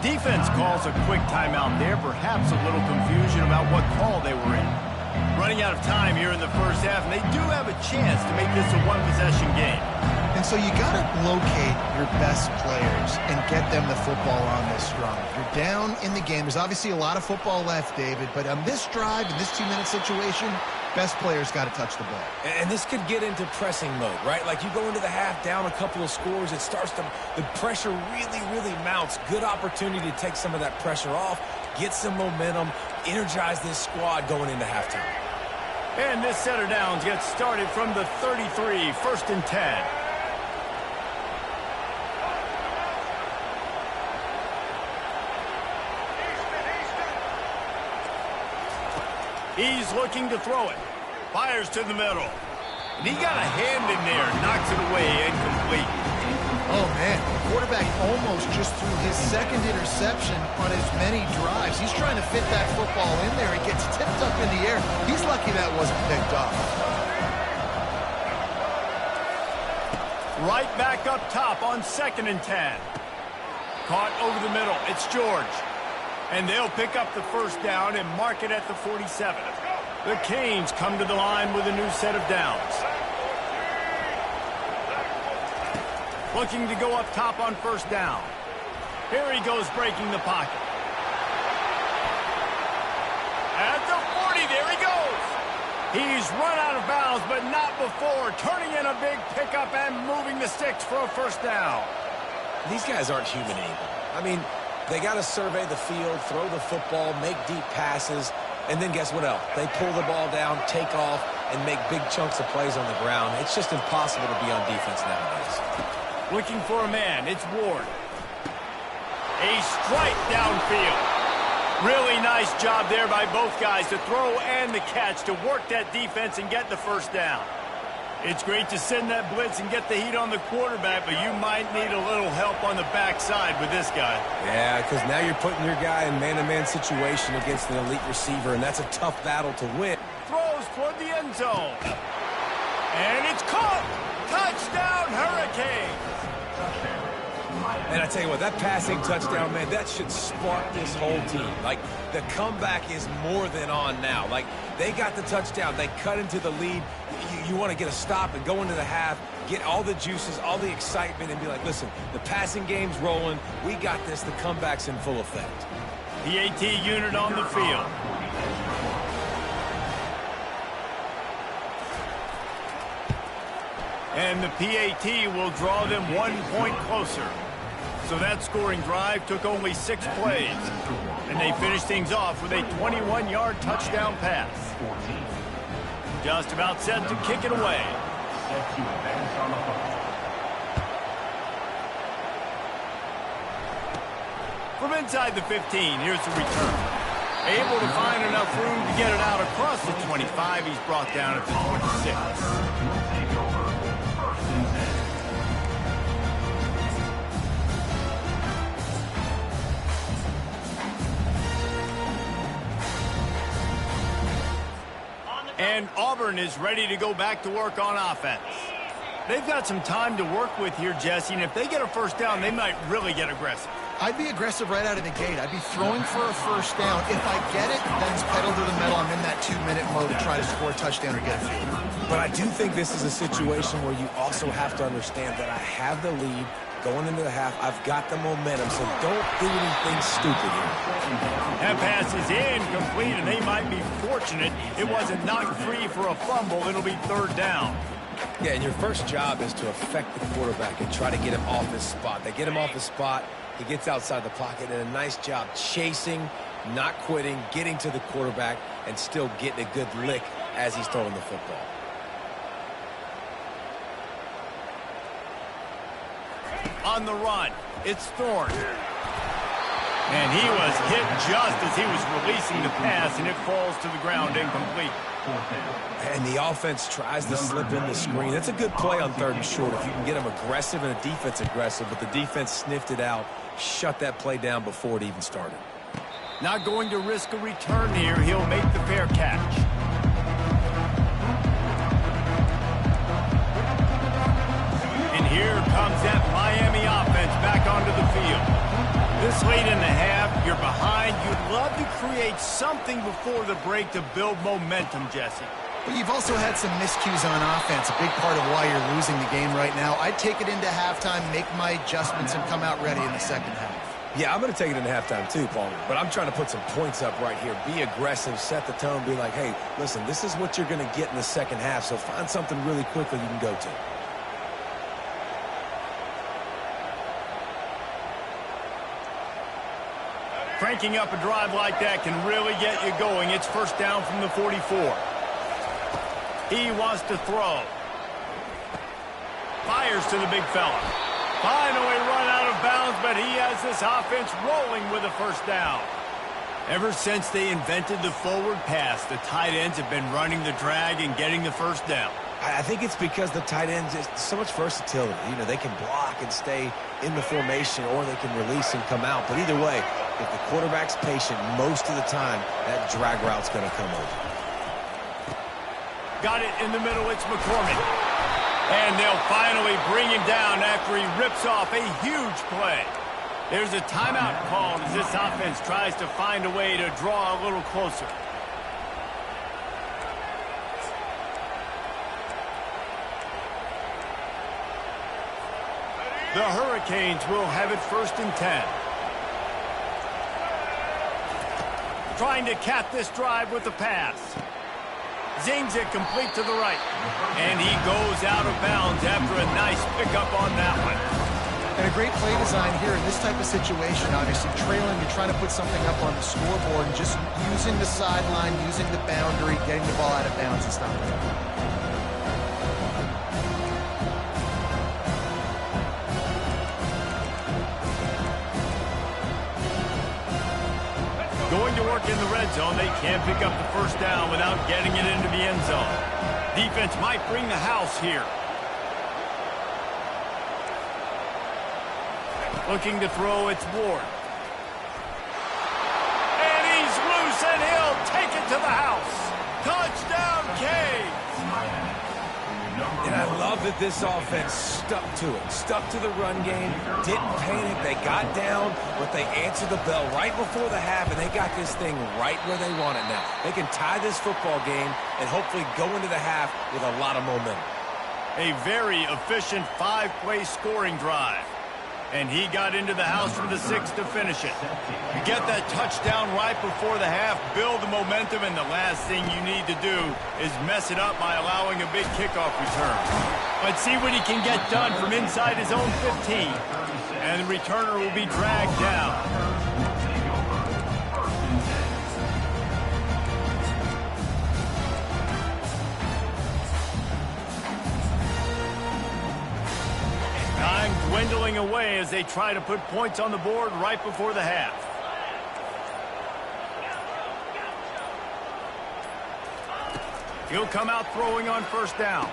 Defense calls a quick timeout there, perhaps a little confusion about what call they were in. Running out of time here in the first half, and they do have a chance to make this a one-possession game. And so you got to locate your best players and get them the football on this drive. You're down in the game. There's obviously a lot of football left, David, but on this drive, in this 2-minute situation, best players got to touch the ball. And this could get into pressing mode, right? Like you go into the half down a couple of scores, it starts to, the pressure really mounts. Good opportunity to take some of that pressure off, get some momentum, energize this squad going into halftime. And this set of downs gets started from the 33, 1st and 10. He's looking to throw it. Fires to the middle. And he got a hand in there. Knocks it away. Incomplete. Oh, man. The quarterback almost just threw his 2nd interception on as many drives. He's trying to fit that football in there. It gets tipped up in the air. He's lucky that wasn't picked up. Right back up top on 2nd and 10. Caught over the middle. It's George. And they'll pick up the first down and mark it at the 47. The Canes come to the line with a new set of downs. Looking to go up top on 1st down. Here he goes breaking the pocket. At the 40, there he goes. He's run out of bounds, but not before. Turning in a big pickup and moving the sticks for a 1st down. These guys aren't human anymore. I mean, they got to survey the field, throw the football, make deep passes, and then guess what else? They pull the ball down, take off, and make big chunks of plays on the ground. It's just impossible to be on defense nowadays. Looking for a man. It's Ward. A strike downfield. Really nice job there by both guys to throw and the catch to work that defense and get the 1st down. It's great to send that blitz and get the heat on the quarterback, but you might need a little help on the backside with this guy. Yeah, because now you're putting your guy in man-to-man situation against an elite receiver, and that's a tough battle to win. Throws toward the end zone. And it's caught. Touchdown, Hurricanes. And I tell you what, that passing touchdown, man, that should spark this whole team. Like, the comeback is more than on now. Like, they got the touchdown. They cut into the lead. You want to get a stop and go into the half, get all the juices, all the excitement, and be like, listen, the passing game's rolling. We got this. The comeback's in full effect. PAT unit on the field. And the PAT will draw them 1 point closer. So that scoring drive took only 6 plays. And they finished things off with a 21-yard touchdown pass. Just about set to kick it away. From inside the 15, here's the return. Able to find enough room to get it out across the 25. He's brought down at the 26. And Auburn is ready to go back to work on offense. They've got some time to work with here, Jesse, and if they get a 1st down, they might really get aggressive. I'd be aggressive right out of the gate. I'd be throwing for a first down. If I get it, then it's pedal to the metal. I'm in that 2-minute mode to try to score a touchdown or get a field. But I do think this is a situation where you also have to understand that I have the lead going into the half. I've got the momentum, so don't do anything stupid here. That pass is incomplete, and they might be fortunate it wasn't knocked free for a fumble. It'll be third down. Yeah, and your first job is to affect the quarterback and try to get him off his spot. They get him off his spot, he gets outside the pocket, and a nice job chasing, not quitting, getting to the quarterback, and still getting a good lick as he's throwing the football. On the run, it's Thorne. And he was hit just as he was releasing the pass, and it falls to the ground incomplete. And the offense tries to slip in the screen. That's a good play on 3rd and short if you can get them aggressive and a defense aggressive, but the defense sniffed it out, shut that play down before it even started. Not going to risk a return here. He'll make the fair catch. And here comes that Miami offense back onto the field. This late in the half, you're behind. You'd love to create something before the break to build momentum, Jesse. But you've also had some miscues on offense, a big part of why you're losing the game right now. I'd take it into halftime, make my adjustments, and come out ready in the second half. Yeah, I'm going to take it into halftime too, Palmer. But I'm trying to put some points up right here. Be aggressive, set the tone, be like, hey, listen, this is what you're going to get in the second half, so find something really quickly you can go to. Cranking up a drive like that can really get you going. It's first down from the 44. He wants to throw. Fires to the big fella. Finally run out of bounds, but he has this offense rolling with a first down. Ever since they invented the forward pass, the tight ends have been running the drag and getting the first down. I think it's because the tight ends, is so much versatility. You know, they can block and stay in the formation, or they can release and come out. But either way, if the quarterback's patient most of the time, that drag route's going to come over. Got it in the middle. It's McCormick. And they'll finally bring him down after he rips off a huge play. There's a timeout called as this offense tries to find a way to draw a little closer. The Hurricanes will have it first and 10. Trying to cap this drive with the pass. Zings it complete to the right. And he goes out of bounds after a nice pickup on that one. And a great play design here in this type of situation. Obviously trailing, you're trying to put something up on the scoreboard and just using the sideline, using the boundary, getting the ball out of bounds and stopping it. Going to work in the red zone. They can't pick up the first down without getting it into the end zone. Defense might bring the house here. Looking to throw, it's Ward. And he's loose, and he'll take it to the house. Touchdown, Canes! And I love that this offense stuck to it, stuck to the run game, didn't panic. They got down, but they answered the bell right before the half, and they got this thing right where they want it now. They can tie this football game and hopefully go into the half with a lot of momentum. A very efficient 5-play scoring drive. And he got into the house for the 6 to finish it. You get that touchdown right before the half, build the momentum, and the last thing you need to do is mess it up by allowing a big kickoff return. Let's see what he can get done from inside his own 15. And the returner will be dragged down. Time dwindling away as they try to put points on the board right before the half. He'll come out throwing on first down.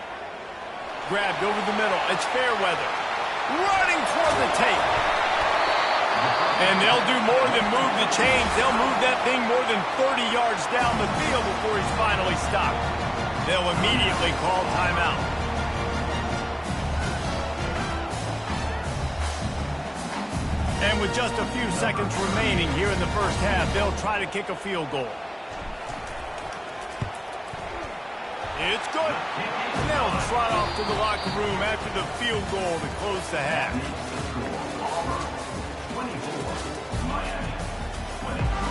Grabbed over the middle. It's Fairweather. Running toward the tape. And they'll do more than move the chains. They'll move that thing more than 30 yards down the field before he's finally stopped. They'll immediately call timeout. And with just a few seconds remaining here in the first half, they'll try to kick a field goal. It's good. And they'll trot off to the locker room after the field goal to close the half. Auburn 24, Miami 20.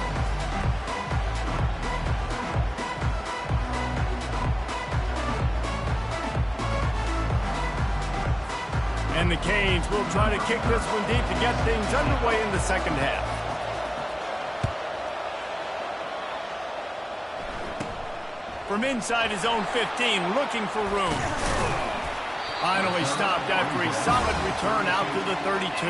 And the Canes will try to kick this one deep to get things underway in the second half. From inside his own 15, looking for room. Finally stopped after a solid return out to the 32.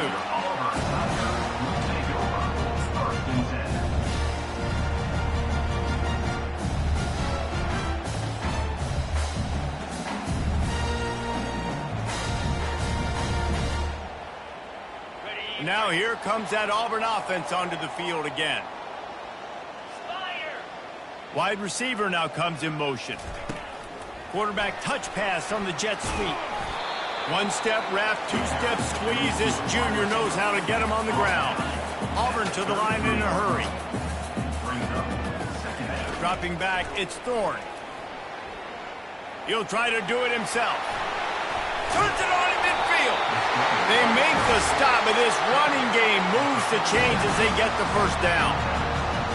Now here comes that Auburn offense onto the field again. Wide receiver now comes in motion. Quarterback touch pass on the jet sweep. One step wrap, two step squeeze. This junior knows how to get him on the ground. Auburn to the line in a hurry. Dropping back, it's Thorne. He'll try to do it himself. Turns it on in midfield. They make the stop, but this running game moves the chains as they get the first down.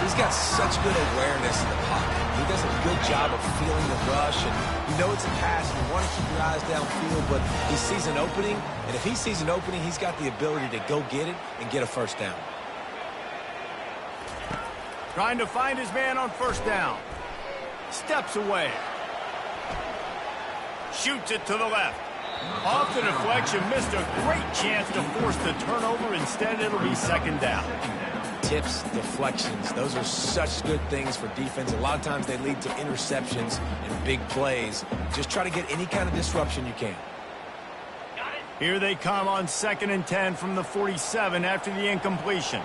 He's got such good awareness in the pocket. He does a good job of feeling the rush, and you know it's a pass, and you want to keep your eyes downfield, but he sees an opening, and if he sees an opening, he's got the ability to go get it and get a first down. Trying to find his man on first down. Steps away. Shoots it to the left. Off the deflection, missed a great chance to force the turnover. Instead, it'll be second down. Tips, deflections, those are such good things for defense. A lot of times they lead to interceptions and big plays. Just try to get any kind of disruption you can. Here they come on 2nd and 10 from the 47 after the incompletion.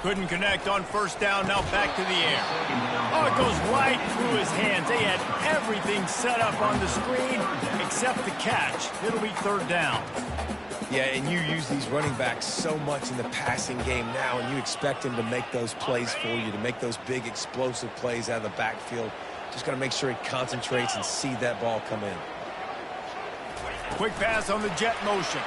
Couldn't connect on first down, now back to the air. Oh, it goes right through his hands. They had everything set up on the screen except the catch. It'll be third down. Yeah, and you use these running backs so much in the passing game now, and you expect him to make those plays for you, to make those big explosive plays out of the backfield. Just got to make sure he concentrates and see that ball come in. Quick pass on the jet motion.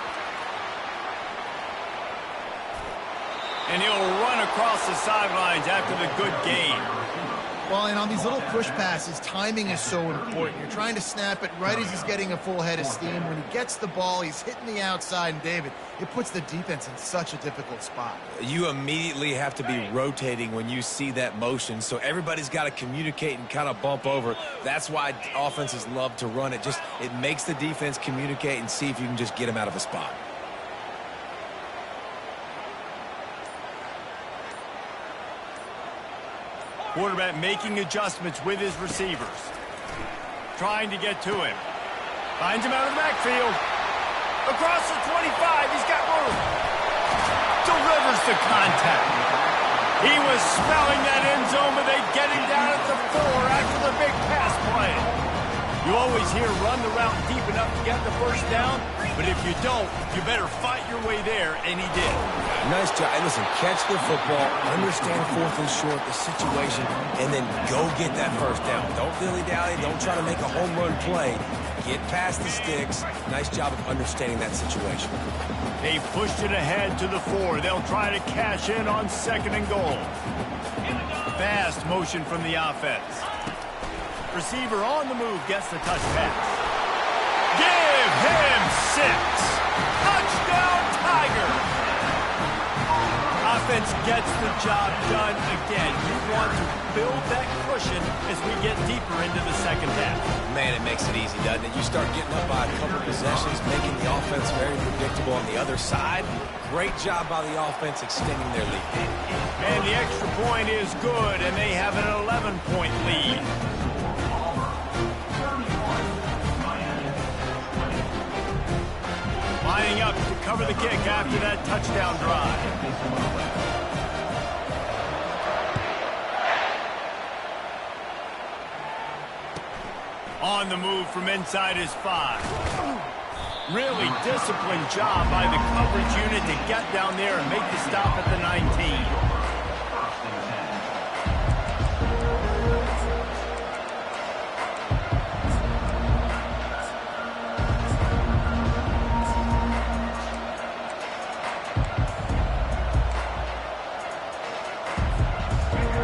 And he'll run across the sidelines after the good gain. Well, and on these little push passes, timing is so important. You're trying to snap it right as he's getting a full head of steam. When he gets the ball, he's hitting the outside, and David, it puts the defense in such a difficult spot. You immediately have to be rotating when you see that motion, so everybody's got to communicate and kind of bump over. That's why offenses love to run it. Just it makes the defense communicate and see if you can just get him out of a spot. Quarterback making adjustments with his receivers. Trying to get to him. Finds him out of the backfield. Across the 25, he's got room. Delivers the contact. He was smelling that end zone, but they get him down at the 4 after the big pass play. You always hear run the route deep enough to get the first down, but if you don't, you better fight your way there, and he did. Nice job. Hey, listen, catch the football, understand 4th and short, the situation, and then go get that first down. Don't dilly-dally. Don't try to make a home run play. Get past the sticks. Nice job of understanding that situation. They pushed it ahead to the 4. They'll try to cash in on 2nd and goal. Fast motion from the offense. Receiver on the move gets the touch pass. Give him 6. Touchdown, Tiger. Offense gets the job done again. You want to build that cushion as we get deeper into the second half. Man, it makes it easy, doesn't it? You start getting up by a couple possessions, making the offense very predictable on the other side. Great job by the offense extending their lead. And the extra point is good, and they have an 11-point lead. Lining up to cover the kick after that touchdown drive. On the move from inside his 5. Really disciplined job by the coverage unit to get down there and make the stop at the 19.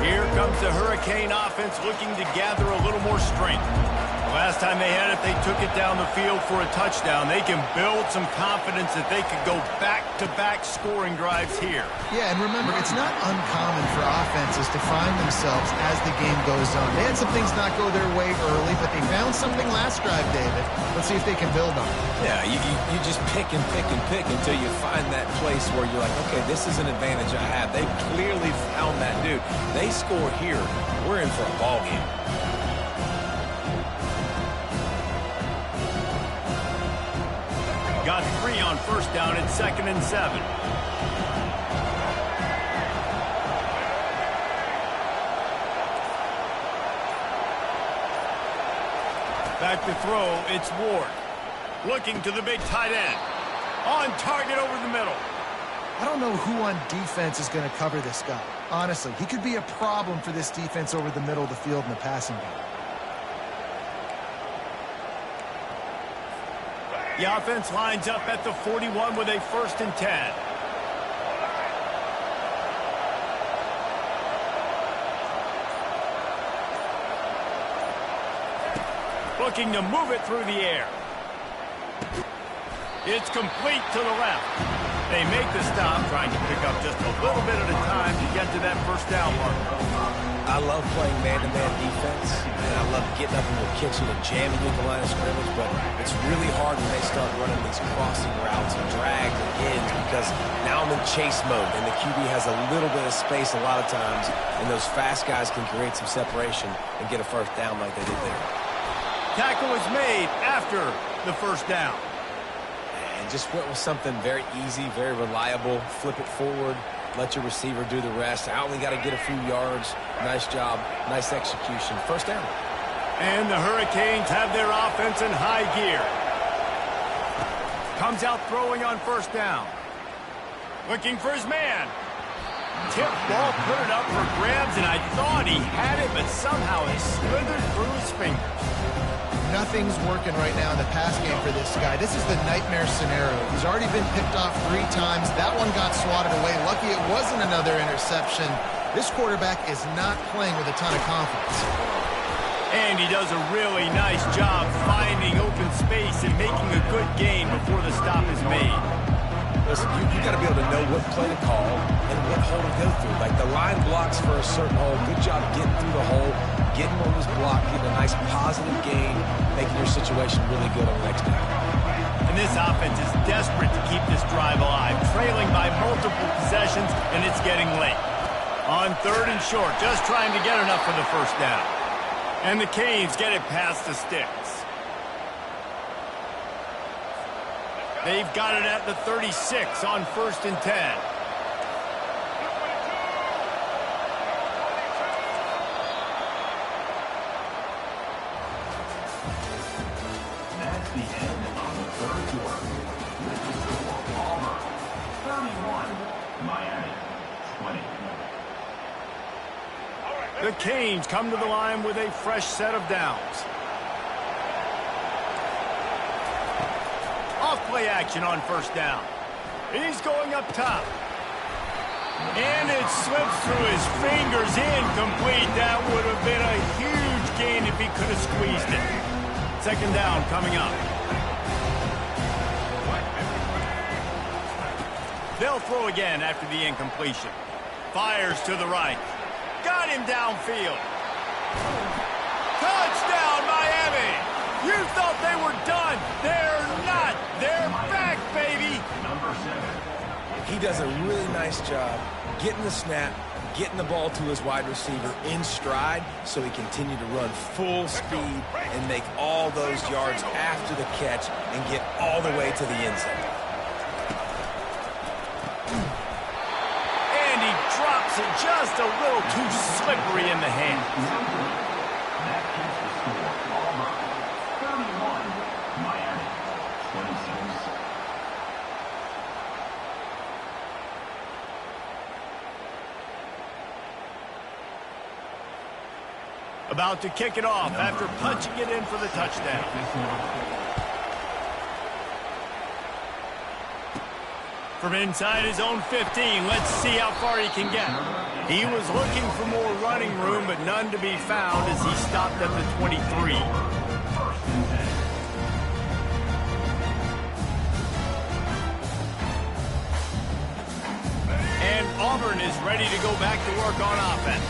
Here comes the Hurricane offense looking to gather a little more strength. Last time they had it, they took it down the field for a touchdown. They can build some confidence that they could go back-to-back scoring drives here. Yeah, and remember, it's not uncommon for offenses to find themselves as the game goes on. They had some things not go their way early, but they found something last drive, David. Let's see if they can build on it. Yeah, you just pick and pick and pick until you find that place where you're like, okay, this is an advantage I have. They clearly found that dude. They score here, we're in for a ball game. Got 3 on first down at 2nd and 7. Back to throw, it's Ward. Looking to the big tight end. On target over the middle. I don't know who on defense is going to cover this guy. Honestly, he could be a problem for this defense over the middle of the field in the passing game. The offense lines up at the 41 with a 1st and 10. Looking to move it through the air. It's complete to the left. They make the stop, trying to pick up just a little bit at a time to get to that first down mark. I love playing man-to-man defense, and I love getting up in the kitchen and jamming with the line of scrimmage, but it's really hard when they start running these crossing routes and drags and ends because now I'm in chase mode, and the QB has a little bit of space a lot of times, and those fast guys can create some separation and get a first down like they did there. Tackle is made after the first down. And just went with something very easy, very reliable. Flip it forward. Let your receiver do the rest. I only got to get a few yards. Nice job. Nice execution. First down. And the Hurricanes have their offense in high gear. Comes out throwing on first down. Looking for his man. Tip ball, put it up for grabs, and I thought he had it, but somehow it slithered through his fingers. Nothing's working right now in the pass game for this guy. This is the nightmare scenario. He's already been picked off 3 times. That one got swatted away. Lucky it wasn't another interception. This quarterback is not playing with a ton of confidence. And he does a really nice job finding open space and making a good gain before the stop is made. Listen, you got to be able to know what play to call and what hole to go through. Like the line blocks for a certain hole. Good job getting through the hole, getting on this block, getting a nice positive gain, making your situation really good on the next down. And this offense is desperate to keep this drive alive, trailing by multiple possessions, and it's getting late. On 3rd and short, just trying to get enough for the first down. And the Canes get it past the sticks. They've got it at the 36 on 1st and 10. That's the end of the 3rd quarter. With the score, Auburn 31, Miami 20. The Canes come to the line with a fresh set of downs. Off-play action on first down. He's going up top. And it slips through his fingers, incomplete. That would have been a huge gain if he could have squeezed it. 2nd down coming up. They'll throw again after the incompletion. Fires to the right. Got him downfield. Touchdown, Miami! You thought they were done. They're not. They're back, baby. Number 7. He does a really nice job getting the snap, getting the ball to his wide receiver in stride so he continued to run full speed and make all those yards after the catch and get all the way to the end zone. And he drops it just a little too slippery in the hand. That keeps the score, Auburn About to kick it off after punching it in for the touchdown. From inside his own 15, let's see how far he can get. He was looking for more running room, but none to be found as he stopped at the 23. And Auburn is ready to go back to work on offense.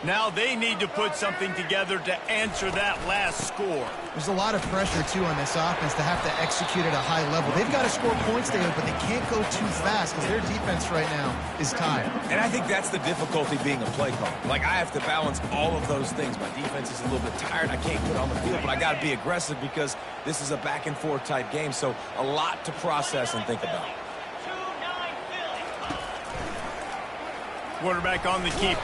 Now they need to put something together to answer that last score. There's a lot of pressure, too, on this offense to have to execute at a high level. They've got to score points there, but they can't go too fast because their defense right now is tired. And I think that's the difficulty being a play caller. Like, I have to balance all of those things. My defense is a little bit tired. I can't put it on the field, but I got to be aggressive because this is a back-and-forth type game, so a lot to process and think about. Quarterback on the keeper.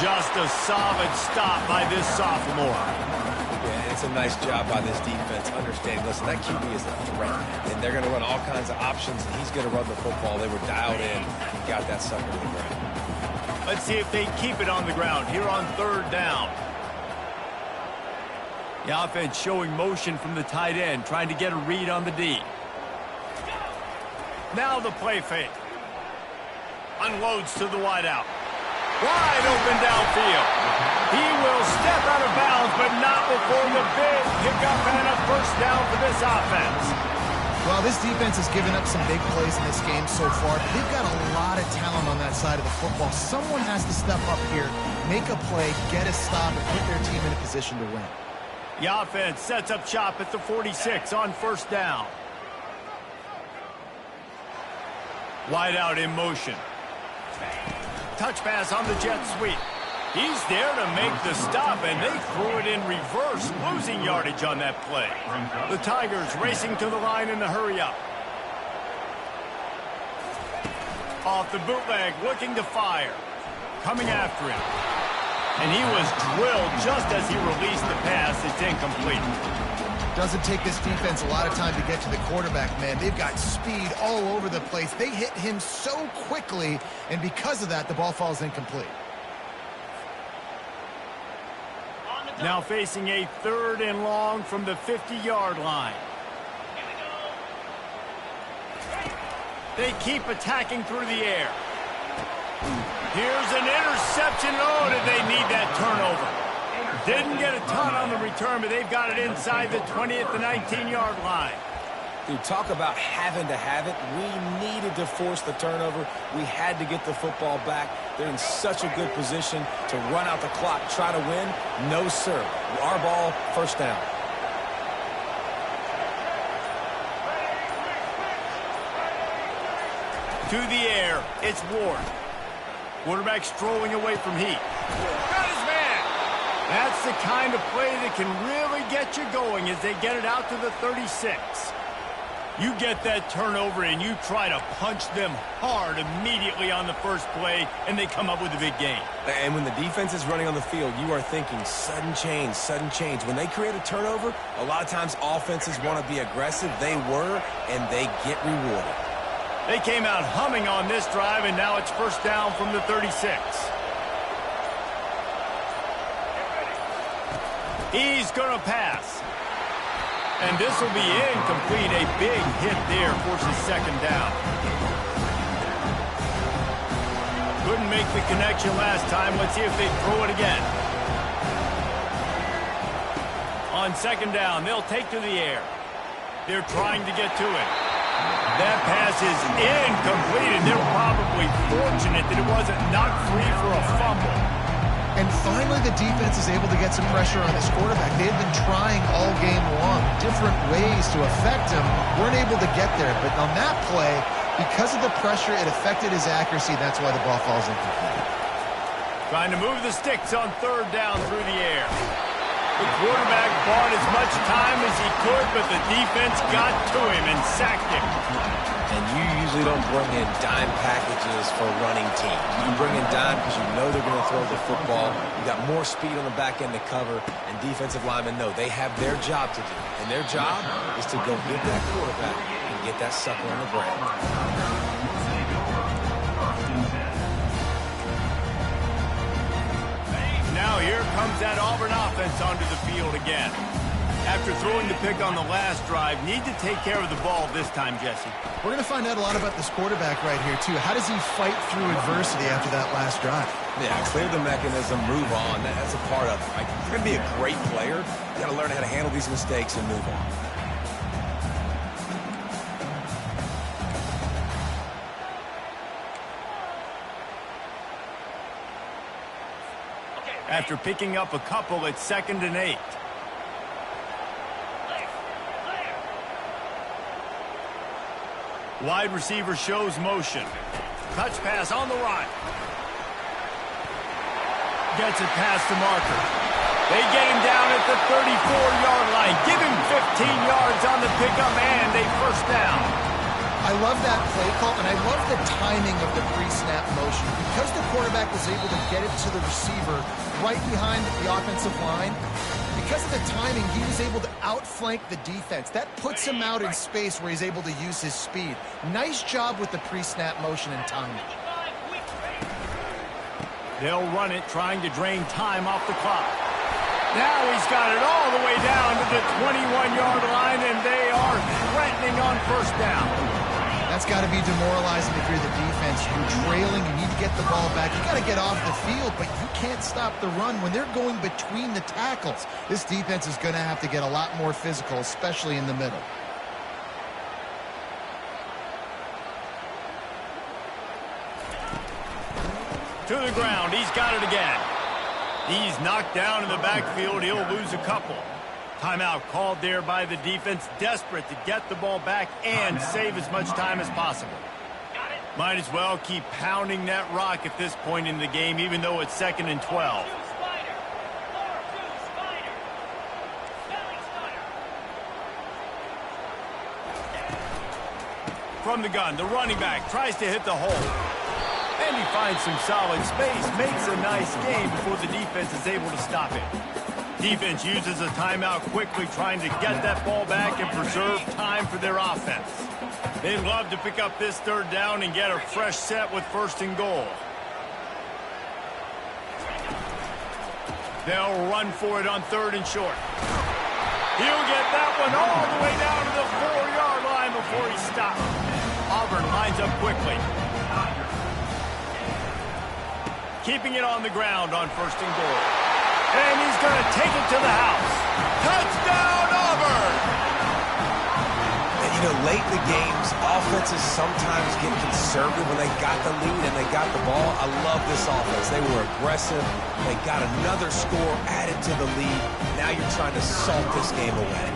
Just a solid stop by this sophomore. Yeah, it's a nice job by this defense. Understanding, listen, that QB is a threat, and they're going to run all kinds of options, and he's going to run the football. They were dialed in and got that sucker to the ground. Let's see if they keep it on the ground here on third down. The offense showing motion from the tight end, trying to get a read on the D. Now the play fake. Unloads to the wideout. Wide open downfield. He will step out of bounds, but not before the big pickup and a first down for this offense. Well, this defense has given up some big plays in this game so far. They've got a lot of talent on that side of the football. Someone has to step up here, make a play, get a stop, and put their team in a position to win. The offense sets up shop at the 46 on first down. Wide out in motion. Touch pass on the jet sweep. He's there to make the stop, and they threw it in reverse, losing yardage on that play. The Tigers racing to the line in the hurry-up. Off the bootleg, looking to fire. Coming after him. And he was drilled just as he released the pass. It's incomplete. Doesn't take this defense a lot of time to get to the quarterback, man. They've got speed all over the place. They hit him so quickly, and because of that, the ball falls incomplete. Now facing a third and long from the 50-yard line. They keep attacking through the air. Here's an interception. Oh, did they need that turnover? Didn't get a ton on the return, but they've got it inside the 20 at the 19-yard line. Dude, talk about having to have it. We needed to force the turnover. We had to get the football back. They're in such a good position to run out the clock, try to win. No, sir. Our ball, first down. To the air, it's Ward. Quarterback strolling away from Heat. Got his man. That's the kind of play that can really get you going as they get it out to the 36. You get that turnover and you try to punch them hard immediately on the first play, and they come up with a big gain. And when the defense is running on the field, you are thinking sudden change, sudden change. When they create a turnover, a lot of times offenses want to be aggressive. They were, and they get rewarded. They came out humming on this drive, and now it's first down from the 36. He's going to pass. And this will be incomplete. A big hit there forces second down. Couldn't make the connection last time. Let's see if they throw it again. On second down, they'll take to the air. They're trying to get to it. That pass is incomplete, and they're probably fortunate that it wasn't knocked free for a fumble. And finally, the defense is able to get some pressure on this quarterback. They've been trying all game long, different ways to affect him. Weren't able to get there. But on that play, because of the pressure, it affected his accuracy. That's why the ball falls incomplete. Trying to move the sticks on third down through the air. The quarterback bought as much time as he could, but the defense got to him and sacked him. And you usually don't bring in dime packages for a running team. You bring in dime because you know they're going to throw the football. You got more speed on the back end to cover, and defensive linemen know they have their job to do. And their job is to go get that quarterback and get that sucker on the ground. Now Now here comes that Auburn offense onto the field again. After throwing the pick on the last drive, need to take care of the ball this time, Jesse. We're going to find out a lot about this quarterback right here, too. How does he fight through adversity after that last drive? Yeah, clear the mechanism, move on. That's a part of it, right? You're going to be a great player. You got to learn how to handle these mistakes and move on. After picking up a couple, it's 2nd and 8. Wide receiver shows motion. Touch pass on the run. Gets it past the marker. They get him down at the 34-yard line. Give him 15 yards on the pickup and a first down. I love that play call, and I love the timing of the pre-snap motion. Because the quarterback was able to get it to the receiver right behind the offensive line, because of the timing, he was able to outflank the defense. That puts him out in space where he's able to use his speed. Nice job with the pre-snap motion and timing. They'll run it, trying to drain time off the clock. Now he's got it all the way down to the 21-yard line, and they are threatening on first down. That's got to be demoralizing if you're the defense. You're trailing, you need to get the ball back. You got to get off the field, but you can't stop the run when they're going between the tackles. This defense is going to have to get a lot more physical, especially in the middle. To the ground, he's got it again. He's knocked down in the backfield. He'll lose a couple. Timeout called there by the defense, desperate to get the ball back and save as much time as possible. Might as well keep pounding that rock at this point in the game, even though it's 2nd and 12. From the gun, the running back tries to hit the hole. And he finds some solid space, makes a nice game before the defense is able to stop it. Defense uses a timeout quickly, trying to get that ball back and preserve time for their offense. They'd love to pick up this 3rd down and get a fresh set with 1st and goal. They'll run for it on 3rd and short. He'll get that one all the way down to the 4-yard line before he stops. Auburn lines up quickly. Keeping it on the ground on 1st and goal. And he's going to take it to the house. Touchdown, Auburn! And, you know, late in the games, offenses sometimes get conservative when they got the lead and they got the ball. I love this offense. They were aggressive. They got another score added to the lead. Now you're trying to salt this game away.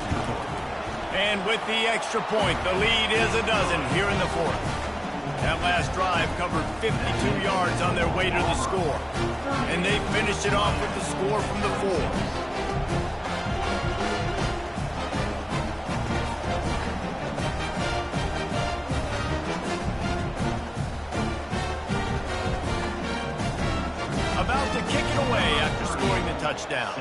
And with the extra point, the lead is a dozen here in the 4th. That last drive covered 52 yards on their way to the score. And they finished it off with the score from the 4. About to kick it away after scoring the touchdown.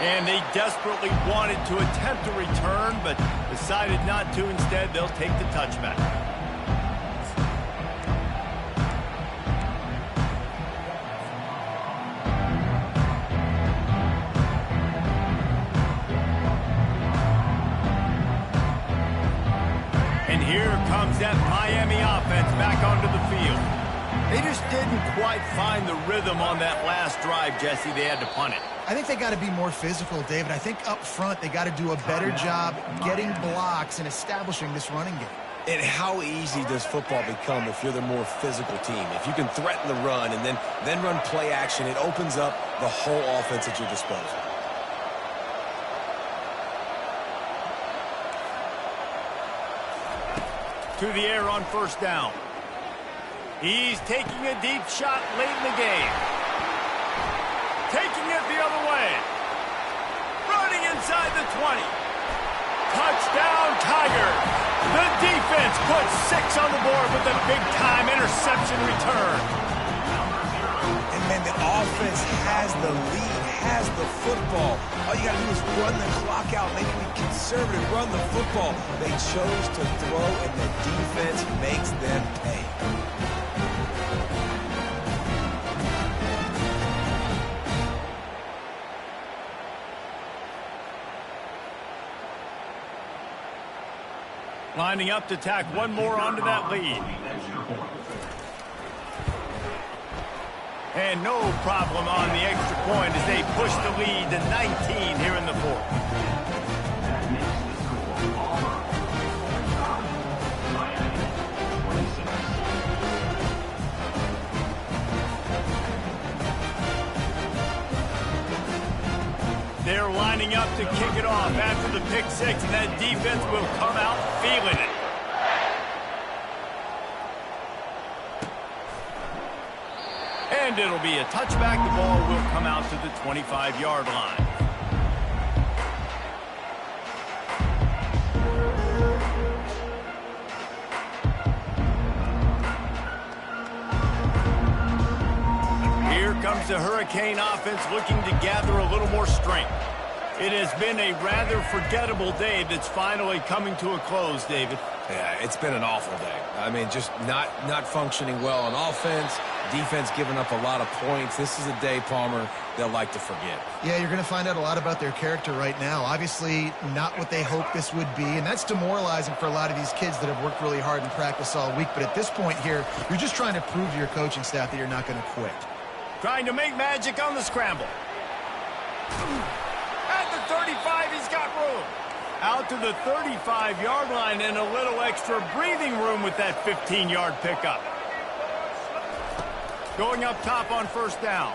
And they desperately wanted to attempt a return, but decided not to. Instead, they'll take the touchback. And here comes that Miami offense back onto the field. They just didn't quite find the rhythm on that last drive, Jesse. They had to punt it. I think they got to be more physical, David. I think up front they got to do a better job getting blocks and establishing this running game. And how easy does football become if you're the more physical team? If you can threaten the run and then run play action, it opens up the whole offense at your disposal. To the air on 1st down. He's taking a deep shot late in the game. Taking it the other way. Running inside the 20. Touchdown, Tigers. The defense puts 6 on the board with a big-time interception return. And, man, the offense has the lead, has the football. All you got to do is run the clock out, make it conservative, run the football. They chose to throw, and the defense makes them pay. Lining up to tack one more onto that lead. And no problem on the extra point as they push the lead to 19 here in the fourth. That makes the score Auburn 45, Miami 26. They're lining up to kick it off after the pick six, and that defense will come out feeling it. And it'll be a touchback. The ball will come out to the 25-yard line. Here comes the Hurricane offense looking to gather a little more strength. It has been a rather forgettable day that's finally coming to a close, David. Yeah, it's been an awful day. I mean, just not functioning well on offense. Defense giving up a lot of points. This is a day, Palmer, they'll like to forget. Yeah, you're going to find out a lot about their character right now. Obviously, not what they hoped this would be, and that's demoralizing for a lot of these kids that have worked really hard in practice all week. But at this point here, you're just trying to prove to your coaching staff that you're not going to quit. Trying to make magic on the scramble. At the 35, he's got room. Out to the 35-yard line and a little extra breathing room with that 15-yard pickup. Going up top on first down.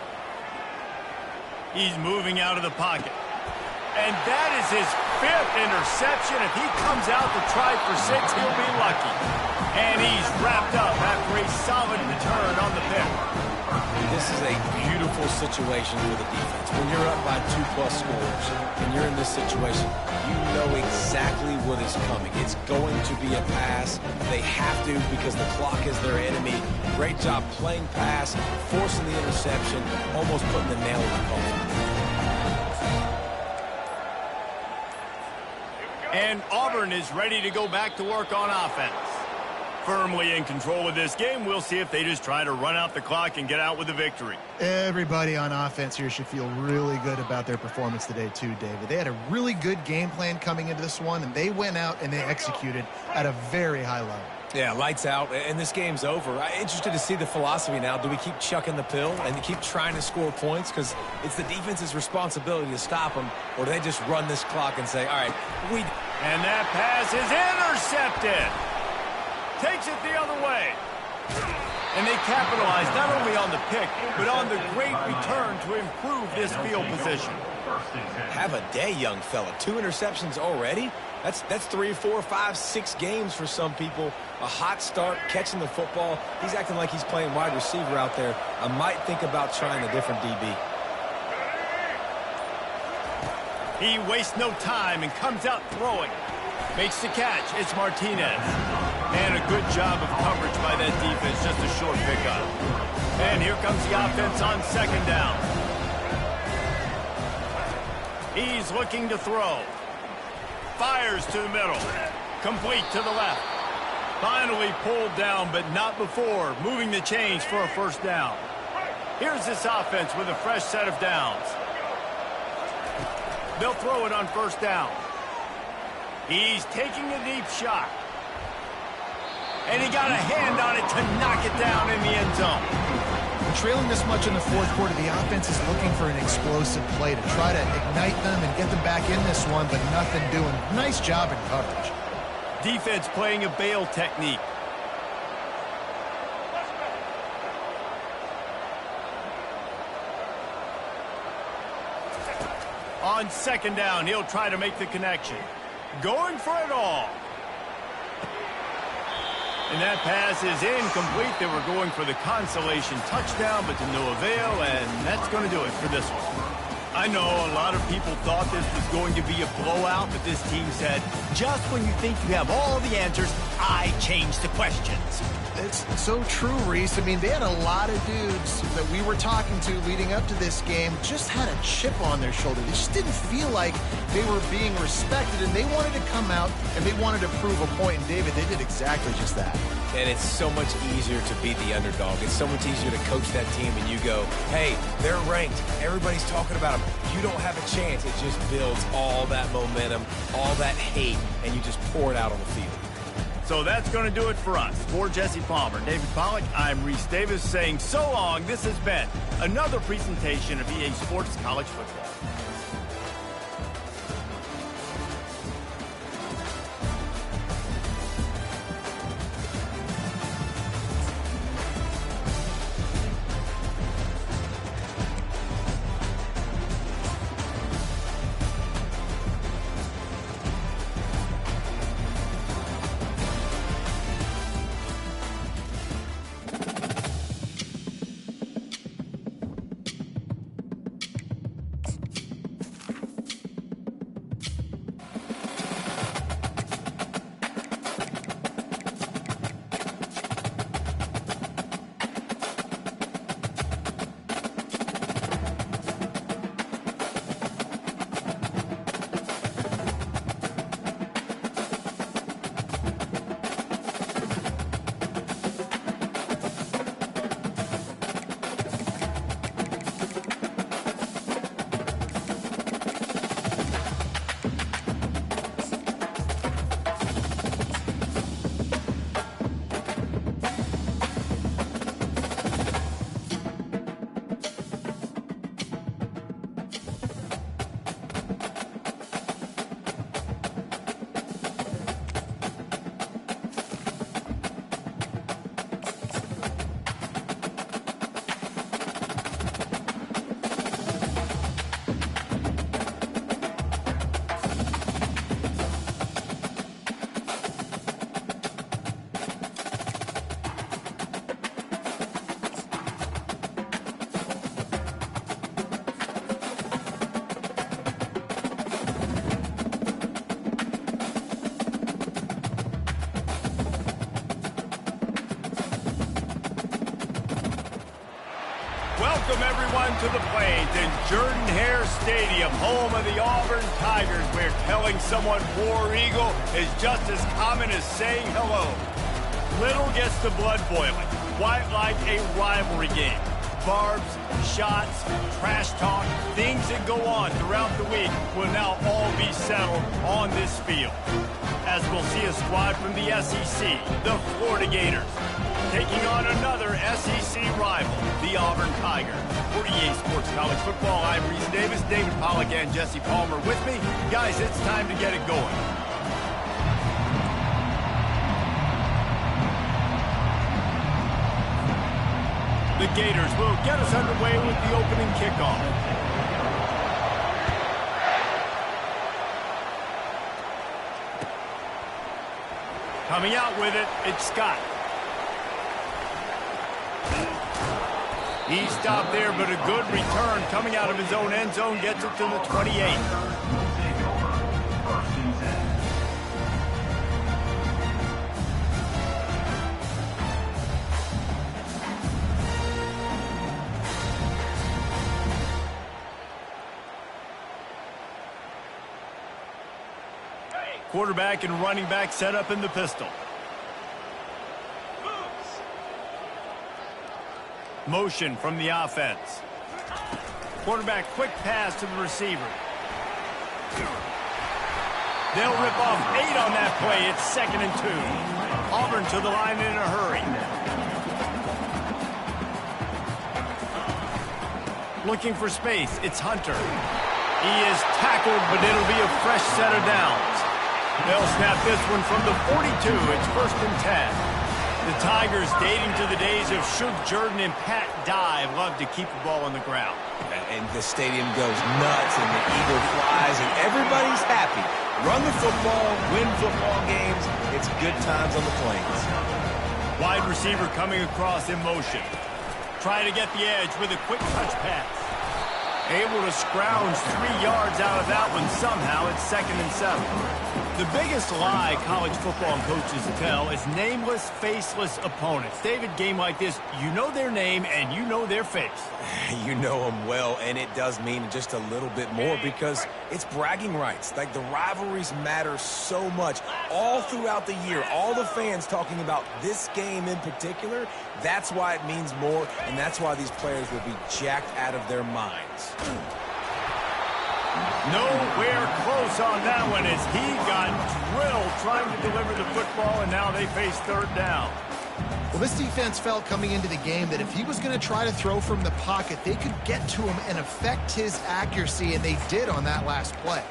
He's moving out of the pocket. And that is his 5th interception. If he comes out to try for 6, he'll be lucky. And he's wrapped up after a solid return on the pick. This is a beautiful situation for the defense. When you're up by 2+ scores and you're in this situation, you know exactly what is coming. It's going to be a pass. They have to because the clock is their enemy. Great job playing pass, forcing the interception, almost putting the nail in the coffin. And Auburn is ready to go back to work on offense. Firmly in control of this game. We'll see if they just try to run out the clock and get out with a victory. Everybody on offense here should feel really good about their performance today too, David. They had a really good game plan coming into this one, and they went out and they executed at a very high level. Yeah, lights out, and this game's over. I'm interested to see the philosophy now. Do we keep chucking the pill and keep trying to score points because it's the defense's responsibility to stop them, or do they just run this clock and say, all right, And that pass is intercepted. Takes it the other way. And they capitalize not only on the pick, but on the great return to improve this field position. Have a day, young fella. 2 interceptions already? That's 3, 4, 5, 6 games for some people. A hot start, catching the football. He's acting like he's playing wide receiver out there. I might think about trying a different DB. He wastes no time and comes out throwing. Makes the catch. It's Martinez. And a good job of coverage by that defense. Just a short pickup. And here comes the offense on second down. He's looking to throw. Fires to the middle. Complete to the left. Finally pulled down, but not before. Moving the chains for a first down. Here's this offense with a fresh set of downs. They'll throw it on first down. He's taking a deep shot. And he got a hand on it to knock it down in the end zone. Trailing this much in the fourth quarter, the offense is looking for an explosive play to try to ignite them and get them back in this one, but nothing doing. Nice job in coverage. Defense playing a bail technique. On second down, he'll try to make the connection. Going for it all. And that pass is incomplete. They were going for the consolation touchdown, but to no avail, and that's going to do it for this one. I know a lot of people thought this was going to be a blowout, but this team said, just when you think you have all the answers, I change the questions. It's so true, Reese. I mean, they had a lot of dudes that we were talking to leading up to this game just had a chip on their shoulder. They just didn't feel like they were being respected, and they wanted to come out and they wanted to prove a point. And David, they did exactly just that. And it's so much easier to beat the underdog. It's so much easier to coach that team and you go, hey, they're ranked. Everybody's talking about them. You don't have a chance. It just builds all that momentum, all that hate, and you just pour it out on the field. So that's going to do it for us. For Jesse Palmer, David Pollack, I'm Reese Davis saying so long. This has been another presentation of EA Sports College Football. Welcome, everyone, to the Plains in Jordan-Hare Stadium, home of the Auburn Tigers, where telling someone War Eagle is just as common as saying hello. Little gets the blood boiling, quite like a rivalry game. Barbs, shots, trash talk, things that go on throughout the week will now all be settled on this field. As we'll see a squad from the SEC, the Florida Gators, taking on another SEC rival, the Auburn Tigers. For EA Sports College Football, I'm Reese Davis, David Pollack, and Jesse Palmer with me. Guys, it's time to get it going. The Gators will get us underway with the opening kickoff. Coming out with it, it's Scott. He stopped there, but a good return coming out of his own end zone gets it to the 28. Quarterback and running back set up in the pistol. Motion from the offense. Quarterback, quick pass to the receiver. They'll rip off 8 on that play. It's 2nd and 2. Auburn to the line in a hurry. Looking for space. It's Hunter. He is tackled, but it'll be a fresh set of downs. They'll snap this one from the 42. It's 1st and 10. The Tigers, dating to the days of Shug Jordan and Pat Dye, love to keep the ball on the ground. And the stadium goes nuts, and the eagle flies, and everybody's happy. Run the football, win football games. It's good times on the Plains. Wide receiver coming across in motion. Trying to get the edge with a quick touch pass. Able to scrounge 3 yards out of that one somehow. It's 2nd and 7. The biggest lie college football coaches tell is nameless, faceless opponents. David, game like this, you know their name and you know their face. You know them well, and it does mean just a little bit more because it's bragging rights. Like, the rivalries matter so much all throughout the year. All the fans talking about this game in particular, that's why it means more, and that's why these players will be jacked out of their minds. Nowhere close on that one as he got drilled trying to deliver the football, and now they face 3rd down. Well, this defense felt coming into the game that if he was going to try to throw from the pocket, they could get to him and affect his accuracy, and they did on that last play.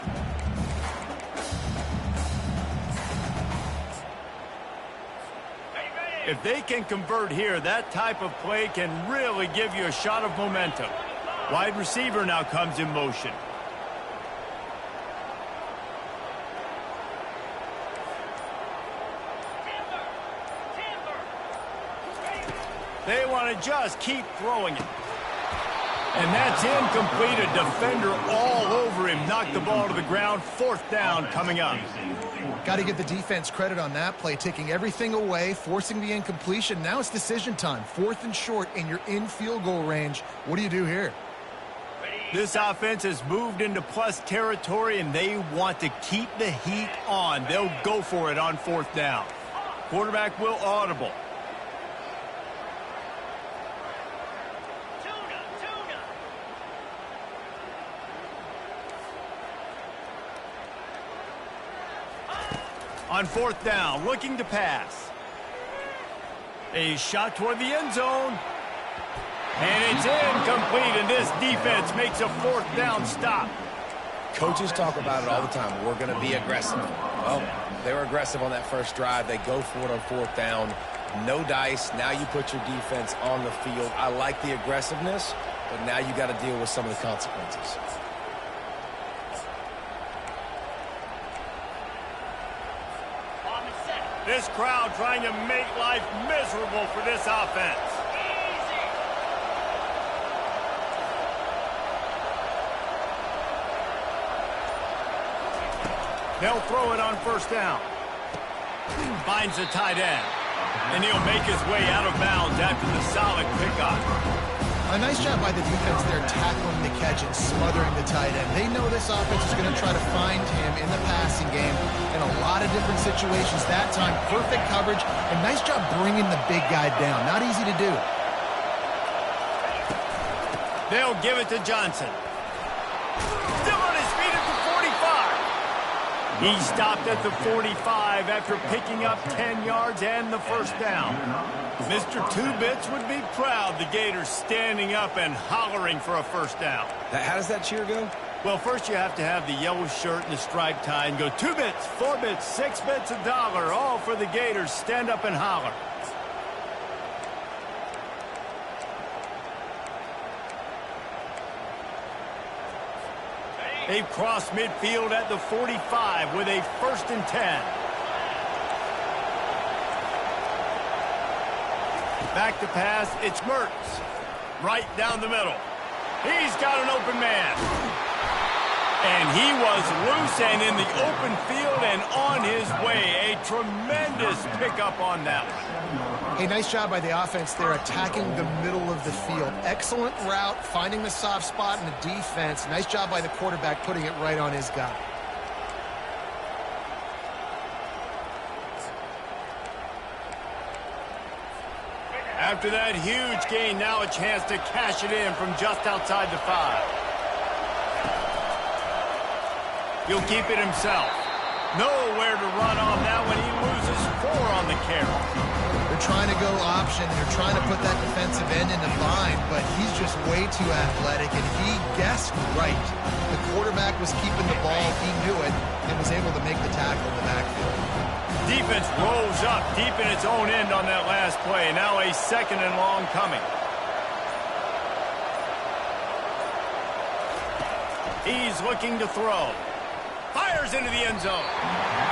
If they can convert here, that type of play can really give you a shot of momentum. Wide receiver now comes in motion. They want to just keep throwing it. And that's incomplete. A defender all over him. Knocked the ball to the ground. 4th down coming up. Got to give the defense credit on that play, taking everything away, forcing the incompletion. Now it's decision time. 4th and short, and you're in field goal range. What do you do here? This offense has moved into plus territory, and they want to keep the heat on. They'll go for it on 4th down. Quarterback will audible. On 4th down, looking to pass. A shot toward the end zone. And it's incomplete, and this defense makes a 4th down stop. Coaches talk about it all the time. We're going to be aggressive. Well, they were aggressive on that first drive. They go for it on 4th down. No dice. Now you put your defense on the field. I like the aggressiveness, but now you got to deal with some of the consequences. This crowd trying to make life miserable for this offense. They'll throw it on 1st down. Finds the tight end. And he'll make his way out of bounds after the solid pickup. A nice job by the defense there, tackling the catch and smothering the tight end. They know this offense is going to try to find him in the passing game in a lot of different situations. That time, perfect coverage, and nice job bringing the big guy down. Not easy to do. They'll give it to Johnson. Still on his feet at the 45. He stopped at the 45 after picking up 10 yards and the 1st down. Mr. Two-Bits would be proud. The Gators standing up and hollering for a 1st down. How does that cheer go? Well, first you have to have the yellow shirt and the striped tie and go 2 bits, 4 bits, 6 bits, $1, all for the Gators. Stand up and holler. They've crossed midfield at the 45 with a 1st and 10. Back to pass, it's Mertz. Right down the middle. He's got an open man. And he was loose and in the open field and on his way. A tremendous pickup on that one. A nice job by the offense there, attacking the middle of the field. Excellent route, finding the soft spot in the defense. Nice job by the quarterback putting it right on his guy. After that huge gain, now a chance to cash it in from just outside the 5. He'll keep it himself. Nowhere to run on that one. He loses 4 on the carry. They're trying to go option. They're trying to put that defensive end in the bind, but he's just way too athletic, and he guessed right. The quarterback was keeping the ball. He knew it and was able to make the tackle in the backfield. Defense rolls up deep in its own end on that last play. Now a 2nd and long coming. He's looking to throw. Fires into the end zone.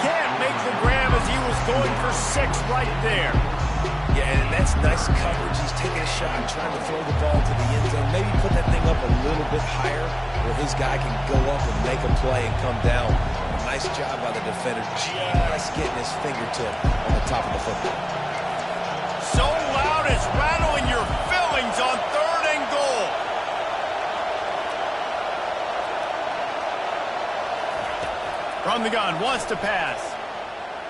Can't make the grab as he was going for 6 right there. Yeah, and that's nice coverage. He's taking a shot, trying to throw the ball to the end zone. Maybe put that thing up a little bit higher where his guy can go up and make a play and come down. Nice job by the defender, just getting his fingertip on the top of the football. So loud it's rattling your fillings on 3rd and goal. From the gun, wants to pass.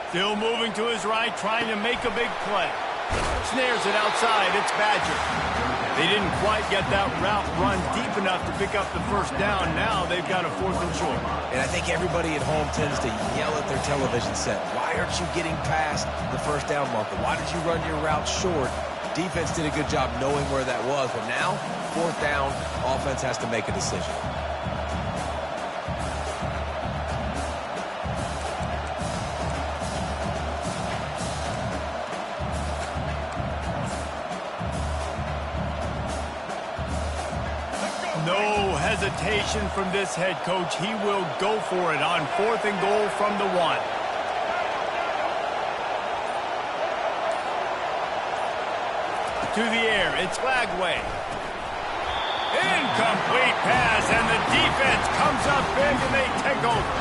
Still moving to his right, trying to make a big play. Snares it outside, it's Badger. They didn't quite get that route run deep enough to pick up the first down. Now they've got a 4th and short. And I think everybody at home tends to yell at their television set. Why aren't you getting past the first down marker? Why did you run your route short? Defense did a good job knowing where that was. But now, 4th down, offense has to make a decision. No hesitation from this head coach. He will go for it on 4th and goal from the 1. To the air, it's Lagway. Incomplete pass, and the defense comes up big, and they take over.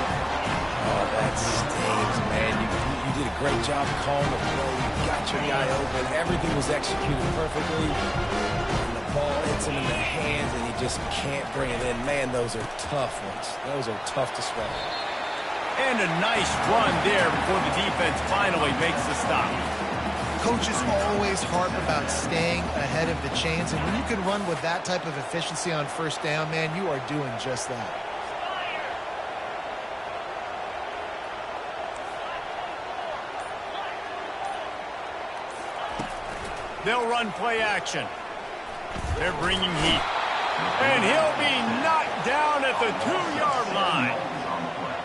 Oh, that stings, man. You did a great job calling the play. You got your guy open. Everything was executed perfectly. And the ball hits him in the hands, and he just can't bring it in. Man, those are tough ones. Those are tough to swallow. And a nice run there before the defense finally makes the stop. Coaches always harp about staying ahead of the chains, and when you can run with that type of efficiency on 1st down, man, you are doing just that. They'll run play action. They're bringing heat. And he'll be knocked down at the 2-yard line.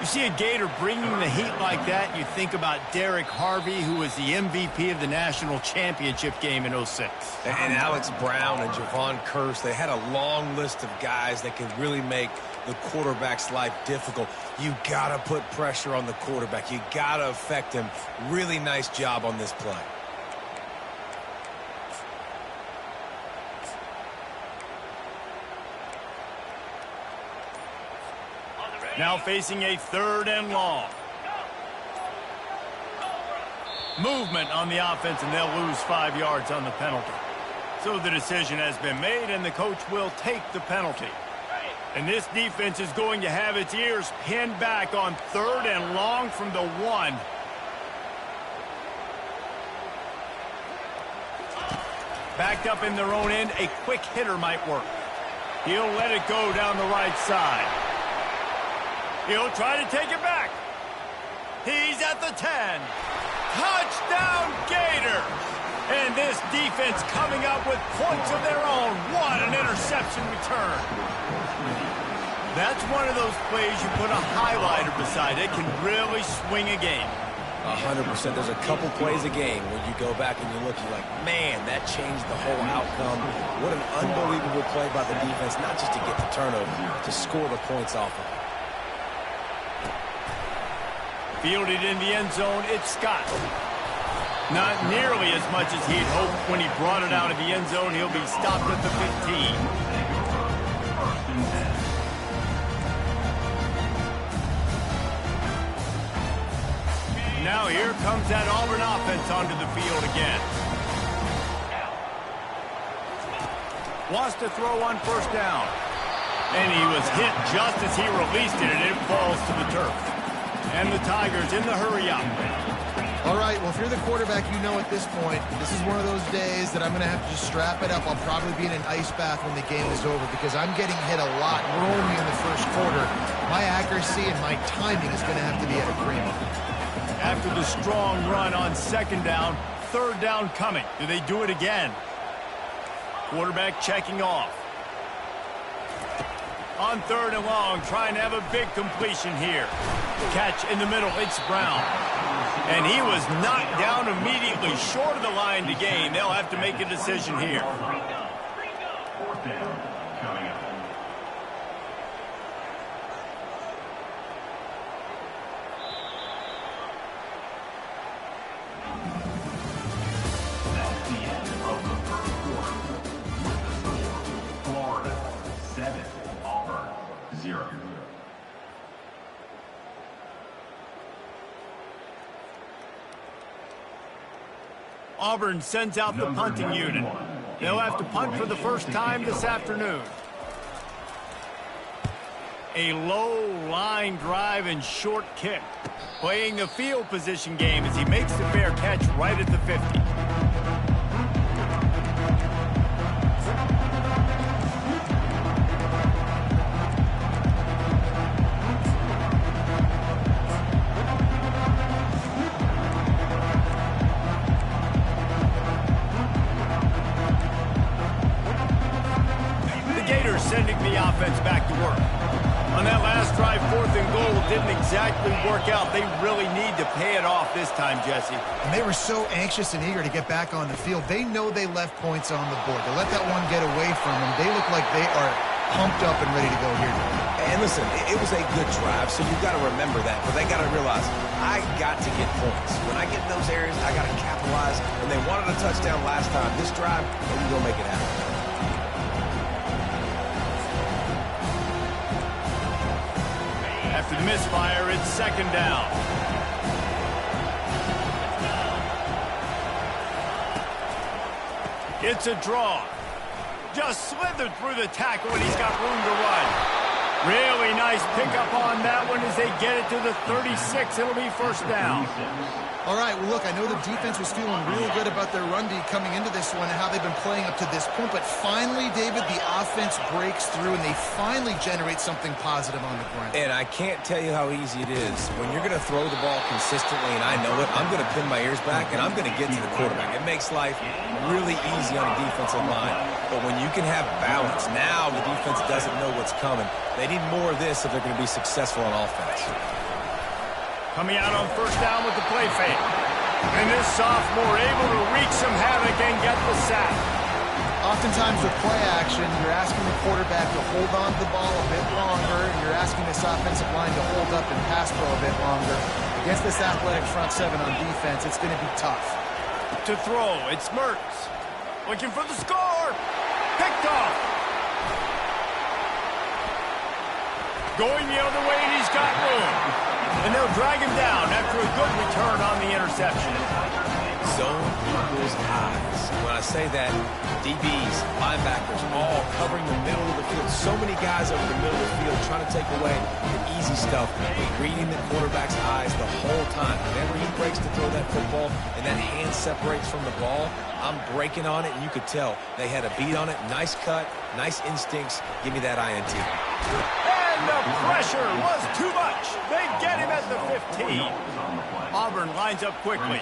You see a Gator bringing the heat like that, you think about Derek Harvey, who was the MVP of the national championship game in '06. And Alex Brown and Javon Curse, they had a long list of guys that could really make the quarterback's life difficult. You got to put pressure on the quarterback. You got to affect him. Really nice job on this play. Now facing a 3rd and long. Movement on the offense, and they'll lose 5 yards on the penalty. So the decision has been made, and the coach will take the penalty. And this defense is going to have its ears pinned back on 3rd and long from the 1. Backed up in their own end, a quick hitter might work. He'll let it go down the right side. He'll try to take it back. He's at the 10. Touchdown, Gators! And this defense coming up with points of their own. What an interception return. That's one of those plays you put a highlighter beside. It can really swing a game. 100%. There's a couple plays a game where you go back and you look, you're like, man, that changed the whole outcome. What an unbelievable play by the defense, not just to get the turnover, to score the points off of it. Fielded in the end zone, it's Scott. Not nearly as much as he'd hoped when he brought it out of the end zone. He'll be stopped at the 15. Now here comes that Auburn offense onto the field again. Wants to throw on 1st down. And he was hit just as he released it, and it falls to the turf. And the Tigers in the hurry-up. All right, well, if you're the quarterback, you know at this point, this is one of those days that I'm going to have to just strap it up. I'll probably be in an ice bath when the game is over because I'm getting hit a lot. We're only in the 1st quarter. My accuracy and my timing is going to have to be at a premium. After the strong run on 2nd down, 3rd down coming. Do they do it again? Quarterback checking off. On 3rd and long, trying to have a big completion here. Catch in the middle, it's Brown. And he was knocked down immediately short of the line to gain. They'll have to make a decision here. 4th down coming up. 0. Auburn sends out the punting unit. They'll have to punt for the first time this afternoon. A low line drive and short kick. Playing a field position game as he makes the fair catch right at the 50. Sending the offense back to work. On that last drive, 4th and goal didn't exactly work out. They really need to pay it off this time, Jesse. And they were so anxious and eager to get back on the field. They know they left points on the board. To let that one get away from them, they look like they are pumped up and ready to go here. And listen, it was a good drive, so you've got to remember that. But they got to realize, I got to get points. When I get in those areas, I got to capitalize. When they wanted a touchdown last time, this drive, maybe they'll make it happen. After the misfire, it's 2nd down. It's a draw. Just slithered through the tackle and he's got room to run. Really nice pickup on that one as they get it to the 36. It'll be 1st down. All right, well, look, I know the defense was feeling real good about their run D coming into this one and how they've been playing up to this point, but finally, David, the offense breaks through and they finally generate something positive on the ground. And I can't tell you how easy it is. When you're going to throw the ball consistently, and I know it, I'm going to pin my ears back, and I'm going to get to the quarterback. It makes life really easy on a defensive line. But when you can have balance, now the defense doesn't know what's coming. They need more of this if they're going to be successful on offense. Coming out on 1st down with the play fake. And this sophomore able to wreak some havoc and get the sack. Oftentimes with play action, you're asking the quarterback to hold on to the ball a bit longer, and you're asking this offensive line to hold up and pass pro a bit longer. Against this athletic front 7 on defense, it's going to be tough. To throw, it's Mertz. Looking for the score. Picked off. Going the other way, and he's got room. And they'll drag him down after a good return on the interception. Zone equals eyes. When I say that, DBs, linebackers, all covering the middle of the field. So many guys over the middle of the field trying to take away the easy stuff, but reading the quarterback's eyes the whole time. Whenever he breaks to throw that football and that hand separates from the ball, I'm breaking on it, and you could tell they had a beat on it. Nice cut, nice instincts. Give me that INT. And the pressure was too much. They get him at the 15. Auburn lines up quickly.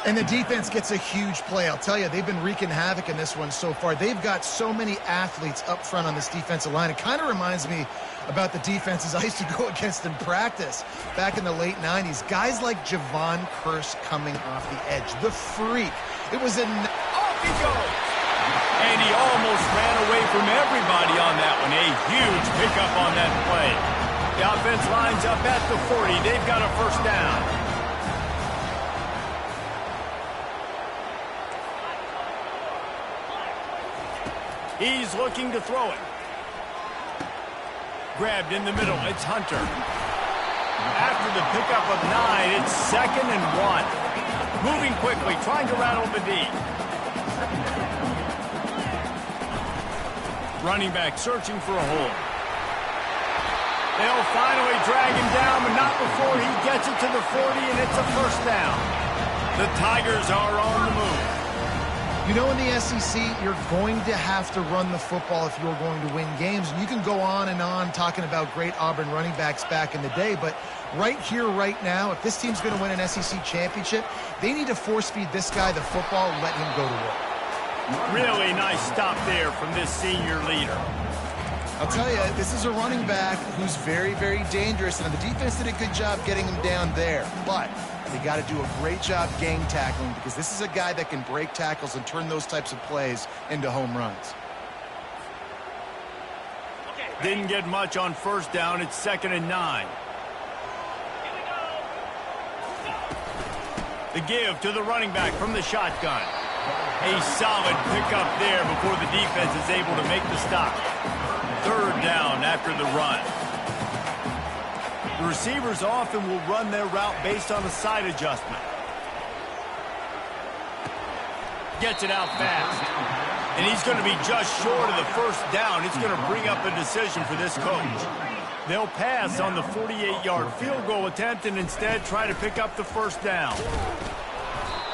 And the defense gets a huge play. I'll tell you, they've been wreaking havoc in this one so far. They've got so many athletes up front on this defensive line. It kind of reminds me about the defenses I used to go against in practice back in the late 90s. Guys like Javon Curse coming off the edge. The freak. It was an... Off he goes. And he almost ran away from everybody on that one. A huge pickup on that play. The offense lines up at the 40. They've got a 1st down. He's looking to throw it. Grabbed in the middle. It's Hunter. After the pickup of 9, it's 2nd and 1. Moving quickly, trying to rattle the D. Running back searching for a hole. They'll finally drag him down, but not before he gets it to the 40, and it's a 1st down. The Tigers are on the move. You know, in the SEC, you're going to have to run the football if you're going to win games. And you can go on and on talking about great Auburn running backs back in the day, but right here, right now, if this team's going to win an SEC championship, they need to force-feed this guy the football and let him go to work. Really nice stop there from this senior leader. I'll tell you, this is a running back who's very, very dangerous, and the defense did a good job getting him down there. But they got to do a great job gang tackling because this is a guy that can break tackles and turn those types of plays into home runs. Didn't get much on 1st down. It's 2nd and 9. The give to the running back from the shotgun. A solid pickup there before the defense is able to make the stop. third down after the run. The receivers often will run their route based on a side adjustment. Gets it out fast. And he's going to be just short of the first down. It's going to bring up a decision for this coach. They'll pass on the 48-yard field goal attempt and instead try to pick up the first down.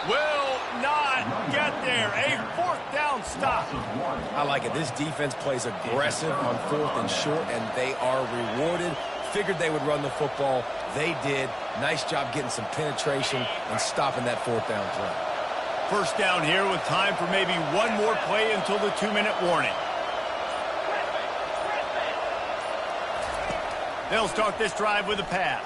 Will not get there. A fourth down stop. I like it. This defense plays aggressive on 4th and short, and they are rewarded. Figured they would run the football. They did. Nice job getting some penetration and stopping that 4th down play. First down here with time for maybe one more play until the 2-minute warning. They'll start this drive with a pass.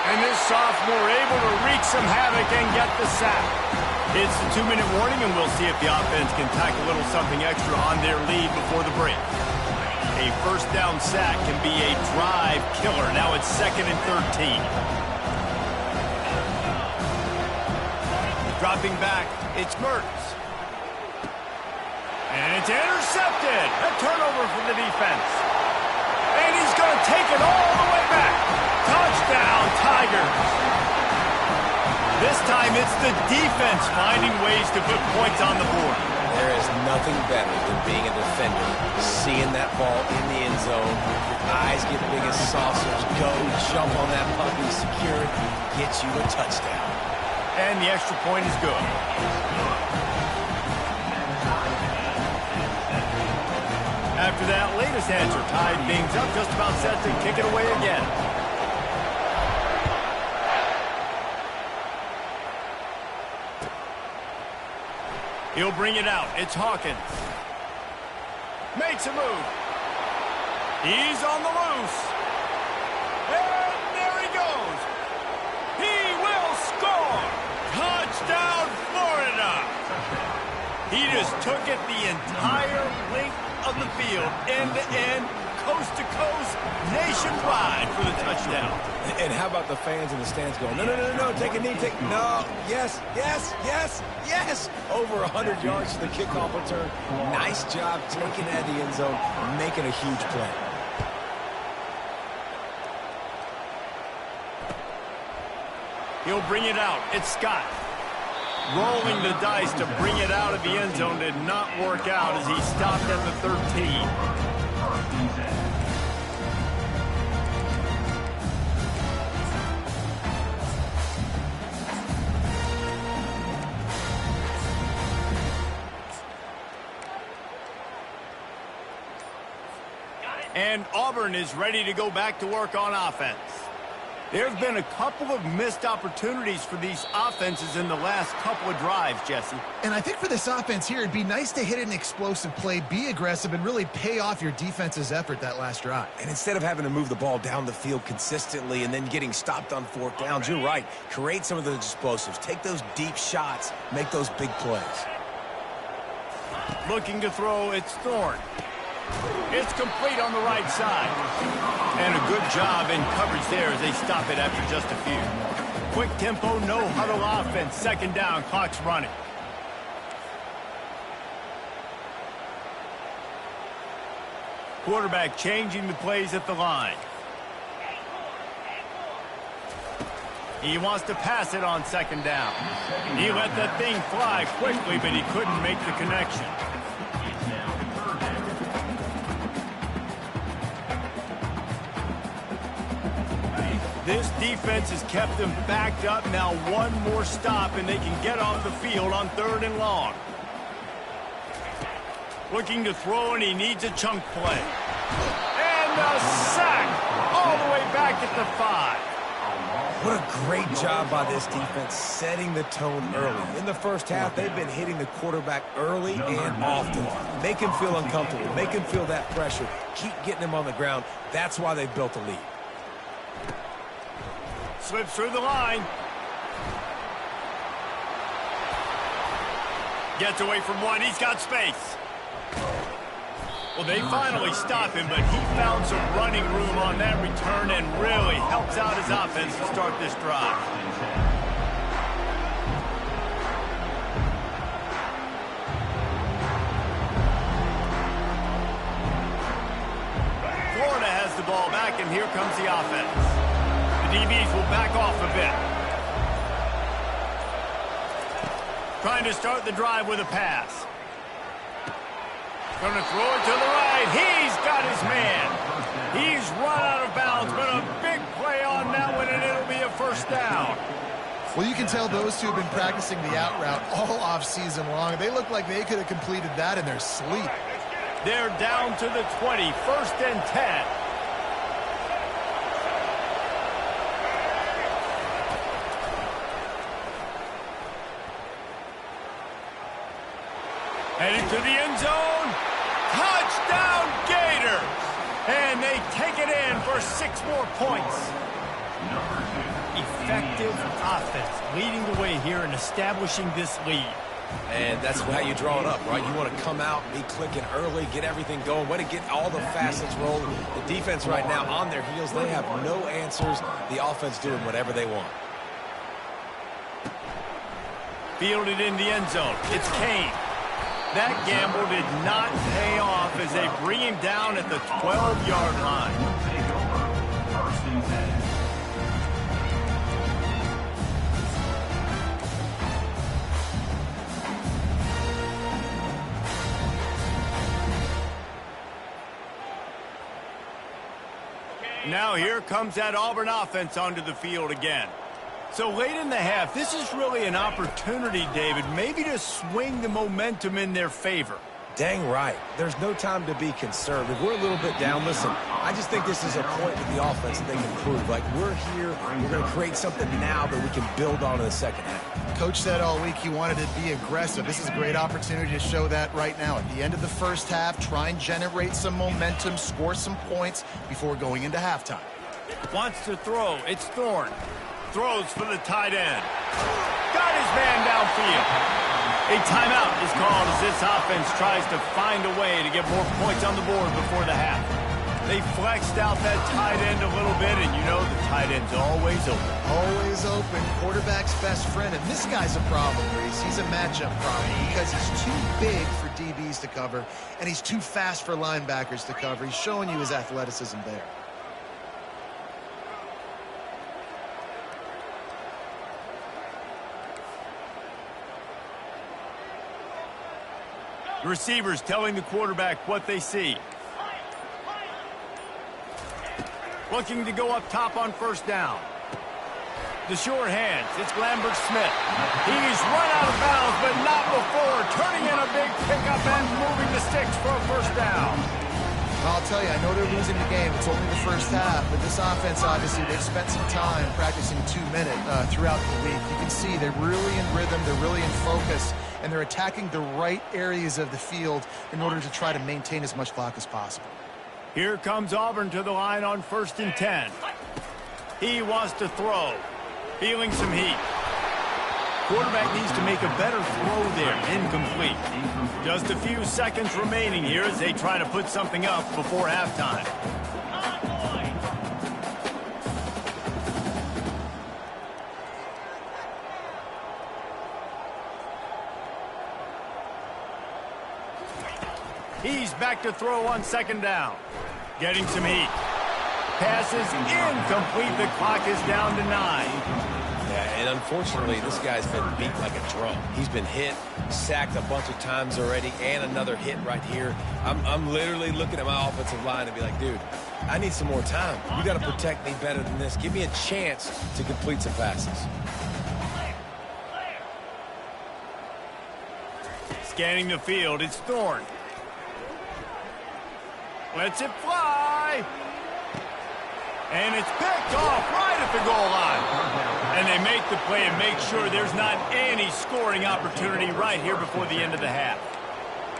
And this sophomore able to wreak some havoc and get the sack. It's the 2-minute warning, and we'll see if the offense can tack a little something extra on their lead before the break. A first down sack can be a drive killer. Now it's 2nd and 13. Dropping back, it's Mertens. And it's intercepted. A turnover for the defense. And he's going to take it all the way back. Touchdown, Tigers. This time it's the defense finding ways to put points on the board. There is nothing better than being a defender, seeing that ball in the end zone, your eyes get big as saucers, go, jump on that puppy, secure it, get you a touchdown. And the extra point is good. After that latest answer, tied things up, just about set to kick it away again. He'll bring it out. It's Hawkins. Makes a move. He's on the loose. And there he goes. He will score. Touchdown, Florida. He just took it the entire length of the field, end to end, coast to coast, nationwide for the touchdown. And how about the fans in the stands going, no, no, no, no, take a knee, no, yes, yes, yes, yes. Over 100 yards to the kickoff return. Nice job taking it out of the end zone, making a huge play. He'll bring it out. It's Scott. Rolling the dice to bring it out of the end zone did not work out as he stopped at the 13. And Auburn is ready to go back to work on offense. There's been a couple of missed opportunities for these offenses in the last couple of drives, Jesse. And I think for this offense here, it'd be nice to hit an explosive play, be aggressive, and really pay off your defense's effort that last drive. And instead of having to move the ball down the field consistently and then getting stopped on 4th downs, you're right. Create some of those explosives. Take those deep shots. Make those big plays. Looking to throw, it's Thorne. It's complete on the right side. And a good job in coverage there as they stop it after just a few. Quick tempo, no huddle offense. 2nd down, clock's running. Quarterback changing the plays at the line. He wants to pass it on 2nd down. He let that thing fly quickly, but he couldn't make the connection. This defense has kept them backed up. Now one more stop, and they can get off the field on 3rd and long. Looking to throw, and he needs a chunk play. And a sack all the way back at the 5. What a great job by this defense setting the tone early. In the first half, they've been hitting the quarterback early and often. Make him feel uncomfortable. Make him feel that pressure. Keep getting him on the ground. That's why they've built a lead. Slips through the line. Gets away from one. He's got space. Well, they finally stop him, but he found some running room on that return and really helps out his offense to start this drive. ball back, and here comes the offense. The DBs will back off a bit. Trying to start the drive with a pass. Going to throw it to the right. He's got his man. He's run out of bounds, but a big play on that one, and it'll be a first down. Well, you can tell those two have been practicing the out route all off-season long. They look like they could have completed that in their sleep. They're down to the 20, 1st and 10. Headed to the end zone. Touchdown Gators! And they take it in for 6 more points. Effective offense leading the way here and establishing this lead. And that's how you draw it up, right? You want to come out, be clicking early, get everything going, way to get all the facets rolling. The defense right now on their heels, they have no answers. The offense doing whatever they want. Fielded in the end zone. It's Kane. That gamble did not pay off as they bring him down at the 12-yard line. Take over. 1st and 10. Now here comes that Auburn offense onto the field again. So late in the half, this is really an opportunity, David, maybe to swing the momentum in their favor. Dang right. There's no time to be concerned. If we're a little bit down, listen, I just think this is a point with the offense that they can prove. Like, we're here, we're going to create something now that we can build on in the second half. Coach said all week he wanted to be aggressive. This is a great opportunity to show that right now. At the end of the first half, try and generate some momentum, score some points before going into halftime. Wants to throw. It's Thorne. Throws for the tight end. Got his man downfield. A timeout is called as this offense tries to find a way to get more points on the board before the half. They flexed out that tight end a little bit, and you know the tight end's always open. Always open. Quarterback's best friend. And this guy's a problem, Reese. He's a matchup problem because he's too big for DBs to cover, and he's too fast for linebackers to cover. He's showing you his athleticism there. The receivers telling the quarterback what they see. Looking to go up top on 1st down. The short hands. It's Lambert Smith. He's run out of bounds, but not before. Turning in a big pickup and moving the sticks for a 1st down. I'll tell you, I know they're losing the game. It's only the first half, but this offense, obviously, they've spent some time practicing 2-minute throughout the week. You can see they're really in rhythm, they're really in focus, and they're attacking the right areas of the field in order to try to maintain as much clock as possible. Here comes Auburn to the line on 1st and 10. He wants to throw. Feeling some heat. Quarterback needs to make a better throw there. Incomplete. Just a few seconds remaining here as they try to put something up before halftime. He's back to throw on 2nd down. Getting some heat. Pass is incomplete. The clock is down to 9. Yeah, and unfortunately, this guy's been beat like a drum. He's been hit, sacked a bunch of times already, and another hit right here. I'm literally looking at my offensive line and be like, dude, I need some more time. You got to protect me better than this. Give me a chance to complete some passes. Scanning the field, it's Thorne. Lets it fly. And it's picked off right at the goal line. And they make the play and make sure there's not any scoring opportunity right here before the end of the half.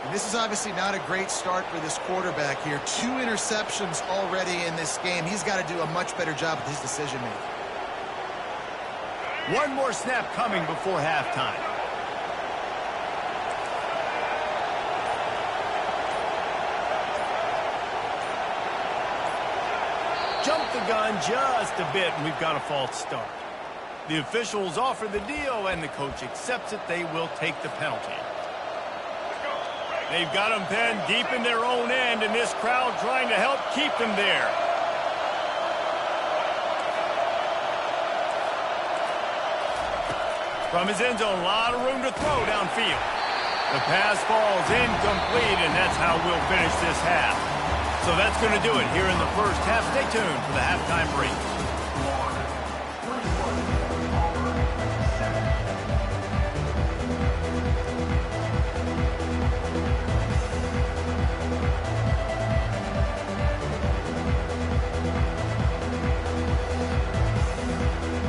And this is obviously not a great start for this quarterback here. 2 interceptions already in this game. He's got to do a much better job with his decision-making. One more snap coming before halftime. Jumped the gun just a bit, and we've got a false start. The officials offer the deal, and the coach accepts it. They will take the penalty. They've got them pinned deep in their own end, and this crowd trying to help keep them there. From his end zone, a lot of room to throw downfield. The pass falls incomplete, and that's how we'll finish this half. So that's going to do it here in the first half. Stay tuned for the halftime break.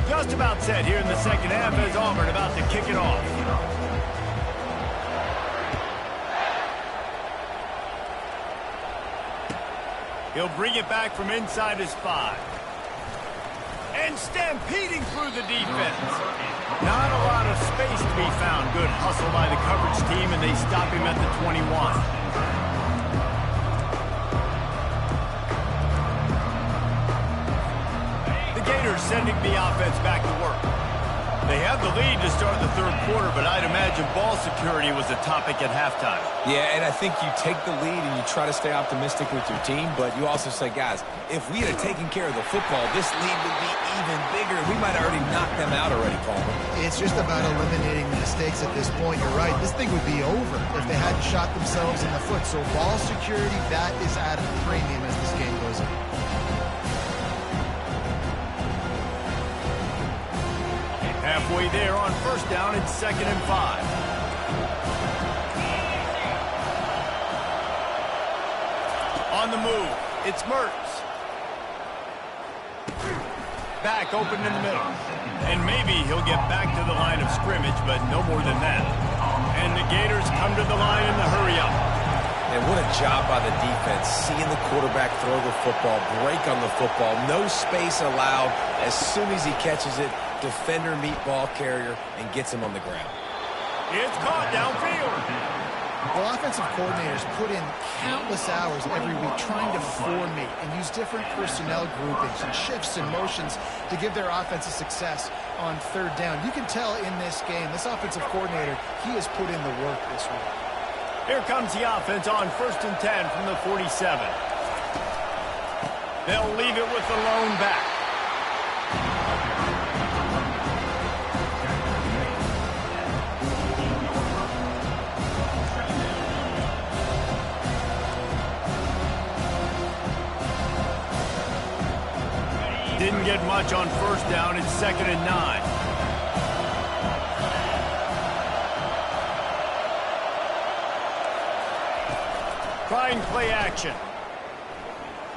Just about set here in the second half as Auburn about to kick it off. He'll bring it back from inside his 5. And stampeding through the defense. Not a lot of space to be found. Good hustle by the coverage team, and they stop him at the 21. Sending the offense back to work. They have the lead to start the third quarter, but I'd imagine ball security was a topic at halftime. Yeah, and I think you take the lead and you try to stay optimistic with your team, but you also say, guys, if we had taken care of the football, this lead would be even bigger. We might have already knocked them out already, Paul. It's just about eliminating the mistakes at this point. You're right. This thing would be over if they hadn't shot themselves in the foot. So ball security, that is at a premium as this game goes on. Halfway there on first down and 2nd and 5. On the move, it's Mertz. Back open in the middle. And maybe he'll get back to the line of scrimmage, but no more than that. And the Gators come to the line in the hurry-up. And what a job by the defense, seeing the quarterback throw the football, break on the football, no space allowed. As soon as he catches it, defender meet ball carrier and gets him on the ground. It's caught downfield. Well, offensive coordinators put in countless hours every week trying to formate and use different personnel groupings and shifts and motions to give their offense a success on third down. You can tell in this game, this offensive coordinator, he has put in the work this week. Here comes the offense on 1st and 10 from the 47. They'll leave it with the lone back. Didn't get much on first down. It's 2nd and 9. Trying play action.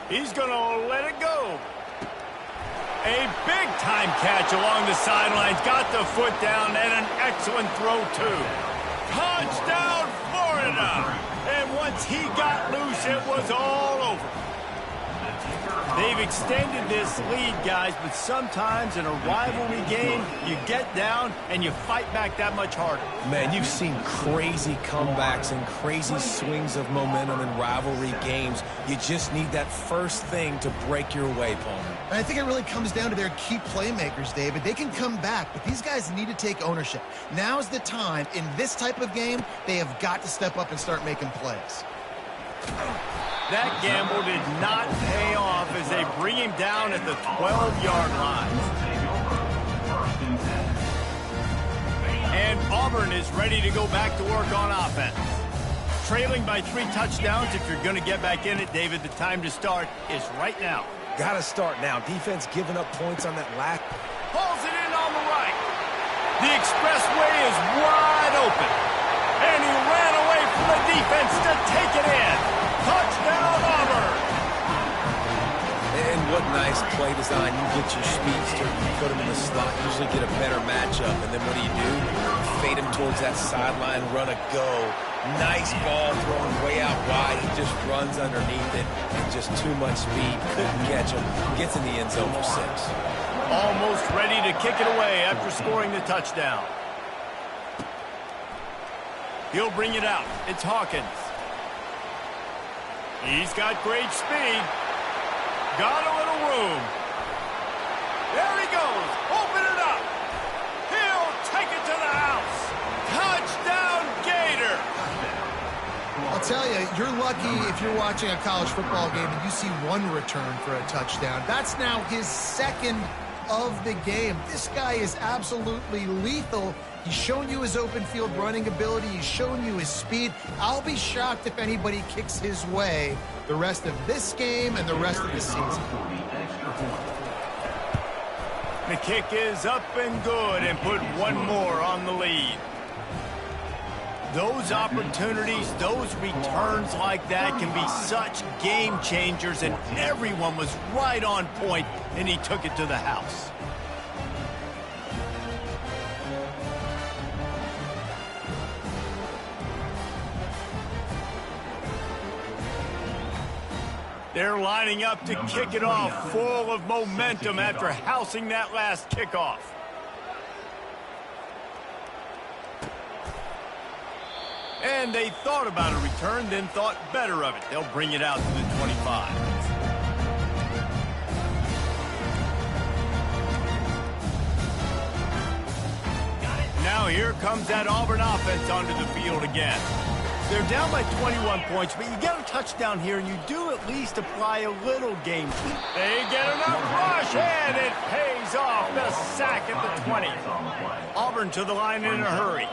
He's going to let it go. A big-time catch along the sidelines. Got the foot down and an excellent throw, too. Touchdown, Florida. And once he got loose, it was all over. They've extended this lead, guys, but sometimes in a rivalry game, you get down and you fight back that much harder. Man, you've seen crazy comebacks and crazy swings of momentum in rivalry games. You just need that first thing to break your way, Palmer. And I think it really comes down to their key playmakers, David. They can come back, but these guys need to take ownership. Now's the time. In this type of game, they have got to step up and start making plays. That gamble did not pay off as they bring him down at the 12-yard line. And Auburn is ready to go back to work on offense. Trailing by 3 touchdowns. If you're going to get back in it, David, the time to start is right now. Got to start now. Defense giving up points on that lack. Pulls it in on the right. The expressway is wide open. And he ran away from the defense to take it in. Touchdown, Auburn! And what nice play design. You get your speedster, you put him in the slot, usually get a better matchup. And then what do? You fade him towards that sideline, run a go. Nice ball thrown way out wide. He just runs underneath it and just too much speed. Couldn't catch him. Gets in the end zone for 6. Almost ready to kick it away after scoring the touchdown. He'll bring it out. It's Hawkins. He's got great speed. Got a little room. There he goes. Open it up. He'll take it to the house. Touchdown, Gator. I'll tell you, you're lucky if you're watching a college football game and you see one return for a touchdown. That's now his 2nd of the game. This guy is absolutely lethal. He's shown you his open field running ability. He's shown you his speed. I'll be shocked if anybody kicks his way the rest of this game and the rest of the season. The kick is up and good and put one more on the lead. Those opportunities, those returns like that can be such game changers, and everyone was right on point, and he took it to the house. They're lining up to kick it off, full of momentum after housing that last kickoff. And they thought about a return, then thought better of it. They'll bring it out to the 25. Now here comes that Auburn offense onto the field again. They're down by 21 points, but you get a touchdown here, and you do at least apply a little game. They get enough rush, and it pays off. The sack at the 20. Auburn to the line in a hurry.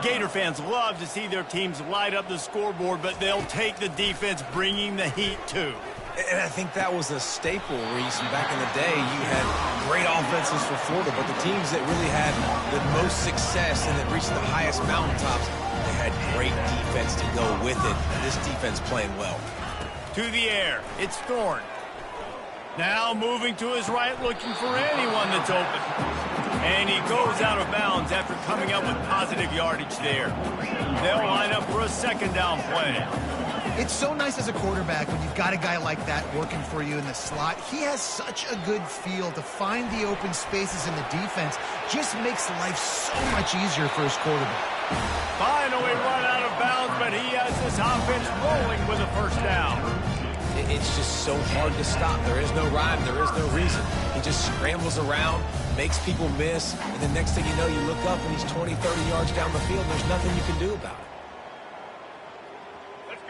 Gator fans love to see their teams light up the scoreboard, but they'll take the defense bringing the heat too. And I think that was a staple, Reese. Back in the day, you had great offenses for Florida, but the teams that really had the most success and that reached the highest mountaintops, they had great defense to go with it. This defense playing well. To the air, it's Thorne. Now moving to his right, looking for anyone that's open. And he goes out of bounds after coming up with positive yardage there. They'll line up for a second down play. It's so nice as a quarterback when you've got a guy like that working for you in the slot. He has such a good feel to find the open spaces in the defense. Just makes life so much easier for his quarterback. Finally run out of bounds, but he has this offense rolling with a first down. It's just so hard to stop. There is no rhyme. There is no reason. He just scrambles around, makes people miss, and the next thing you know, you look up and he's 20, 30 yards down the field. There's nothing you can do about it.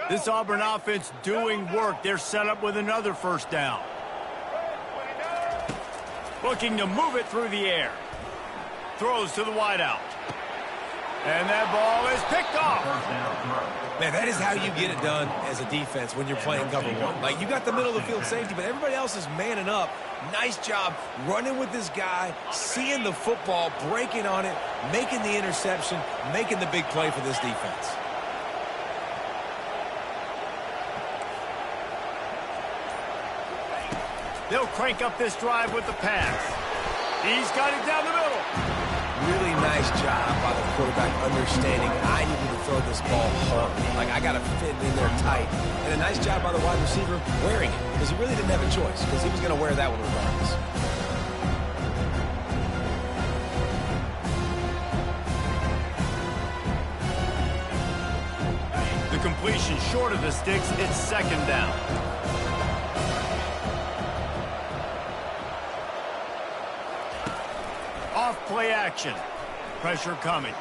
This Auburn offense doing work. They're set up with another first down. Looking to move it through the air. Throws to the wideout. And that ball is picked off. Man, that is how you get it done as a defense when you're playing cover one. Like, you got the middle of the field safety, but everybody else is manning up. Nice job running with this guy, seeing the football, breaking on it, making the interception, making the big play for this defense. They'll crank up this drive with the pass. He's got it down the middle. Really nice job by the quarterback understanding I need to throw this ball hard. Like, I got to fit in there tight. And a nice job by the wide receiver wearing it, because he really didn't have a choice, because he was going to wear that one regardless. The completion short of the sticks. It's second down. Off play action. Pressure coming.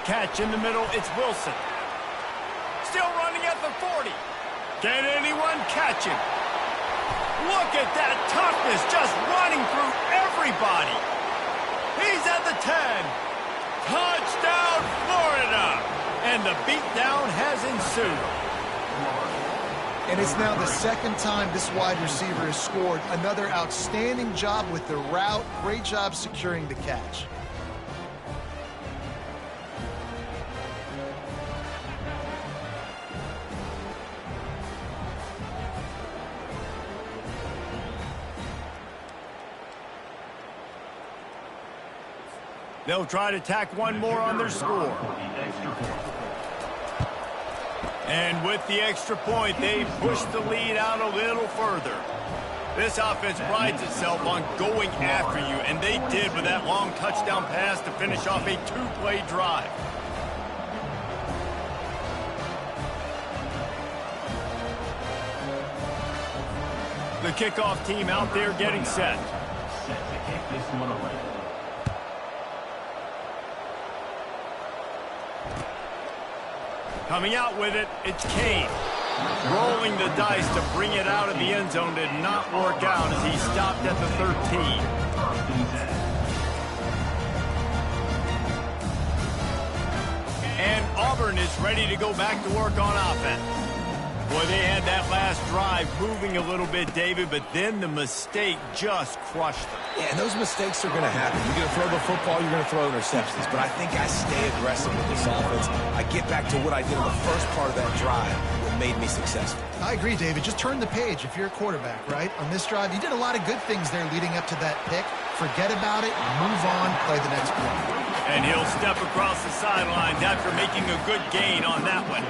Catch in the middle. It's Wilson. Still running at the 40. Can anyone catch him? Look at that toughness, just running through everybody. He's at the 10. Touchdown, Florida. And the beatdown has ensued. And it's now the second time this wide receiver has scored. Another outstanding job with the route. Great job securing the catch. They'll try to tack one more on their score. And with the extra point, they push the lead out a little further. This offense prides itself on going after you, and they did with that long touchdown pass to finish off a two-play drive. The kickoff team out there getting set. Set to kick this one away. Coming out with it, it's Kane. Rolling the dice to bring it out of the end zone did not work out as he stopped at the 13. And Auburn is ready to go back to work on offense. Boy, they had that last drive moving a little bit, David, but then the mistake just crushed them. Yeah, and those mistakes are going to happen. You're going to throw the football, you're going to throw interceptions. But I think I stay aggressive with this offense. I get back to what I did in the first part of that drive that made me successful. I agree, David. Just turn the page if you're a quarterback, right? On this drive, you did a lot of good things there leading up to that pick. Forget about it, move on, play the next play. And he'll step across the sidelines after making a good gain on that one.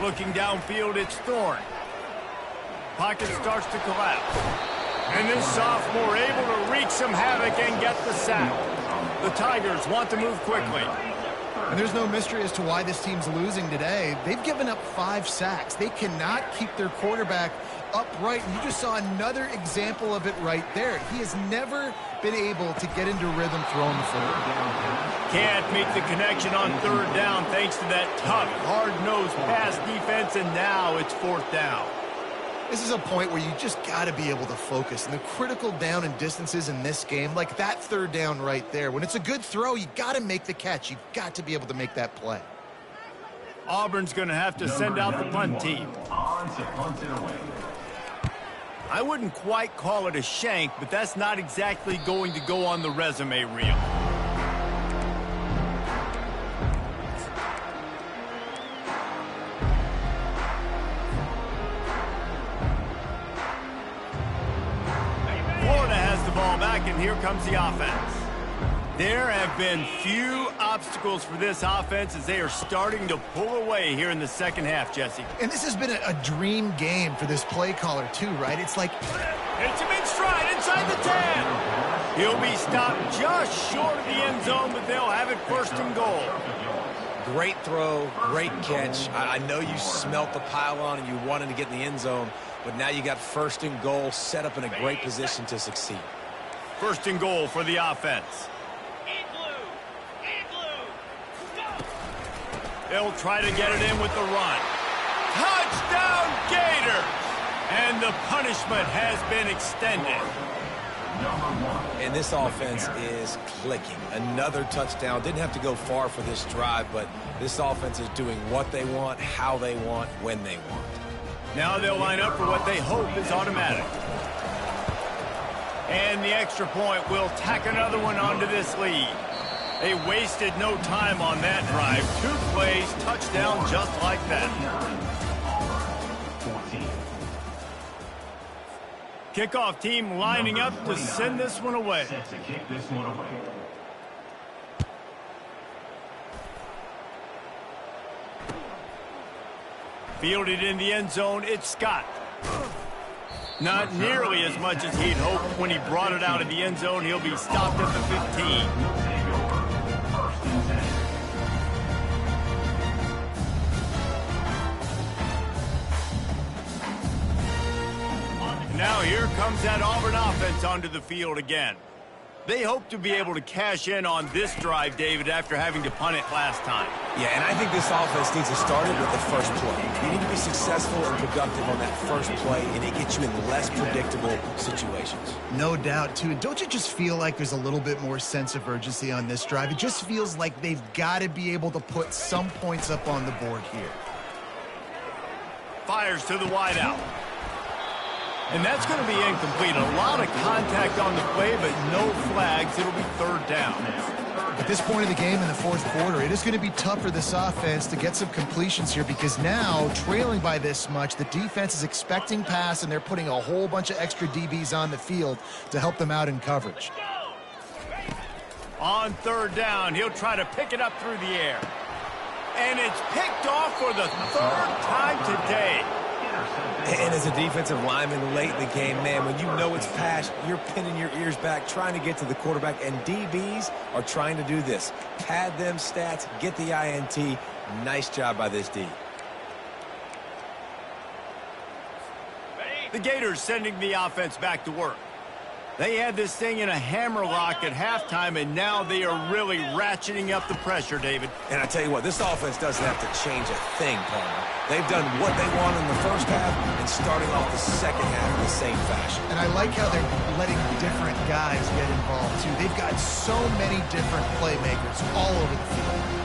Looking downfield, it's Thorne. Pocket starts to collapse. And this sophomore able to wreak some havoc and get the sack. The Tigers want to move quickly. And there's no mystery as to why this team's losing today. They've given up 5 sacks. They cannot keep their quarterback upright. And you just saw another example of it right there. He has never been able to get into rhythm throwing the football. Can't make the connection on 3rd down thanks to that tough, hard-nosed pass defense, and now it's 4th down. This is a point where you just got to be able to focus. And the critical down and distances in this game, like that 3rd down right there, when it's a good throw, you got to make the catch. You've got to be able to make that play. Auburn's going to have to send out the punt team. I wouldn't quite call it a shank, but that's not exactly going to go on the resume reel. Florida has the ball back, and here comes the offense. There have been few obstacles for this offense as they are starting to pull away here in the second half, Jesse. And this has been a dream game for this play caller too, right? It's like... It's him in stride inside the 10. He'll be stopped just short of the end zone, but they'll have it 1st and goal. Great throw, great catch. I know you smelt the pylon and you wanted to get in the end zone, but now you got 1st and goal set up in a great position to succeed. 1st and goal for the offense. They'll try to get it in with the run. Touchdown, Gators! And the punishment has been extended. And this offense is clicking. Another touchdown. Didn't have to go far for this drive, but this offense is doing what they want, how they want, when they want. Now they'll line up for what they hope is automatic. And the extra point will tack another one onto this lead. They wasted no time on that drive. 2 plays, touchdown just like that. Kickoff team lining up to send this one away. Fielded in the end zone, it's Scott. Not nearly as much as he'd hoped when he brought it out of the end zone. He'll be stopped at the 15. Now here comes that Auburn offense onto the field again. They hope to be able to cash in on this drive, David, after having to punt it last time. Yeah, and I think this offense needs to start it with the first play. You need to be successful and productive on that first play, and it gets you in less predictable situations. No doubt, too. Don't you just feel like there's a little bit more sense of urgency on this drive? It just feels like they've got to be able to put some points up on the board here. Fires to the wideout. And that's going to be incomplete. A lot of contact on the play, but no flags. It'll be 3rd down. At this point of the game in the 4th quarter, it is going to be tough for this offense to get some completions here because now, trailing by this much, the defense is expecting pass, and they're putting a whole bunch of extra DBs on the field to help them out in coverage. On 3rd down, he'll try to pick it up through the air. And it's picked off for the 3rd time today. And as a defensive lineman late in the game, man, when you know it's passed, you're pinning your ears back, trying to get to the quarterback, and DBs are trying to do this. Pad them stats, get the INT. Nice job by this D. The Gators sending the offense back to work. They had this thing in a hammerlock at halftime, and now they are really ratcheting up the pressure, David. And I tell you what, this offense doesn't have to change a thing, Palmer. They've done what they want in the first half and starting off the second half in the same fashion. And I like how they're letting different guys get involved, too. They've got so many different playmakers all over the field.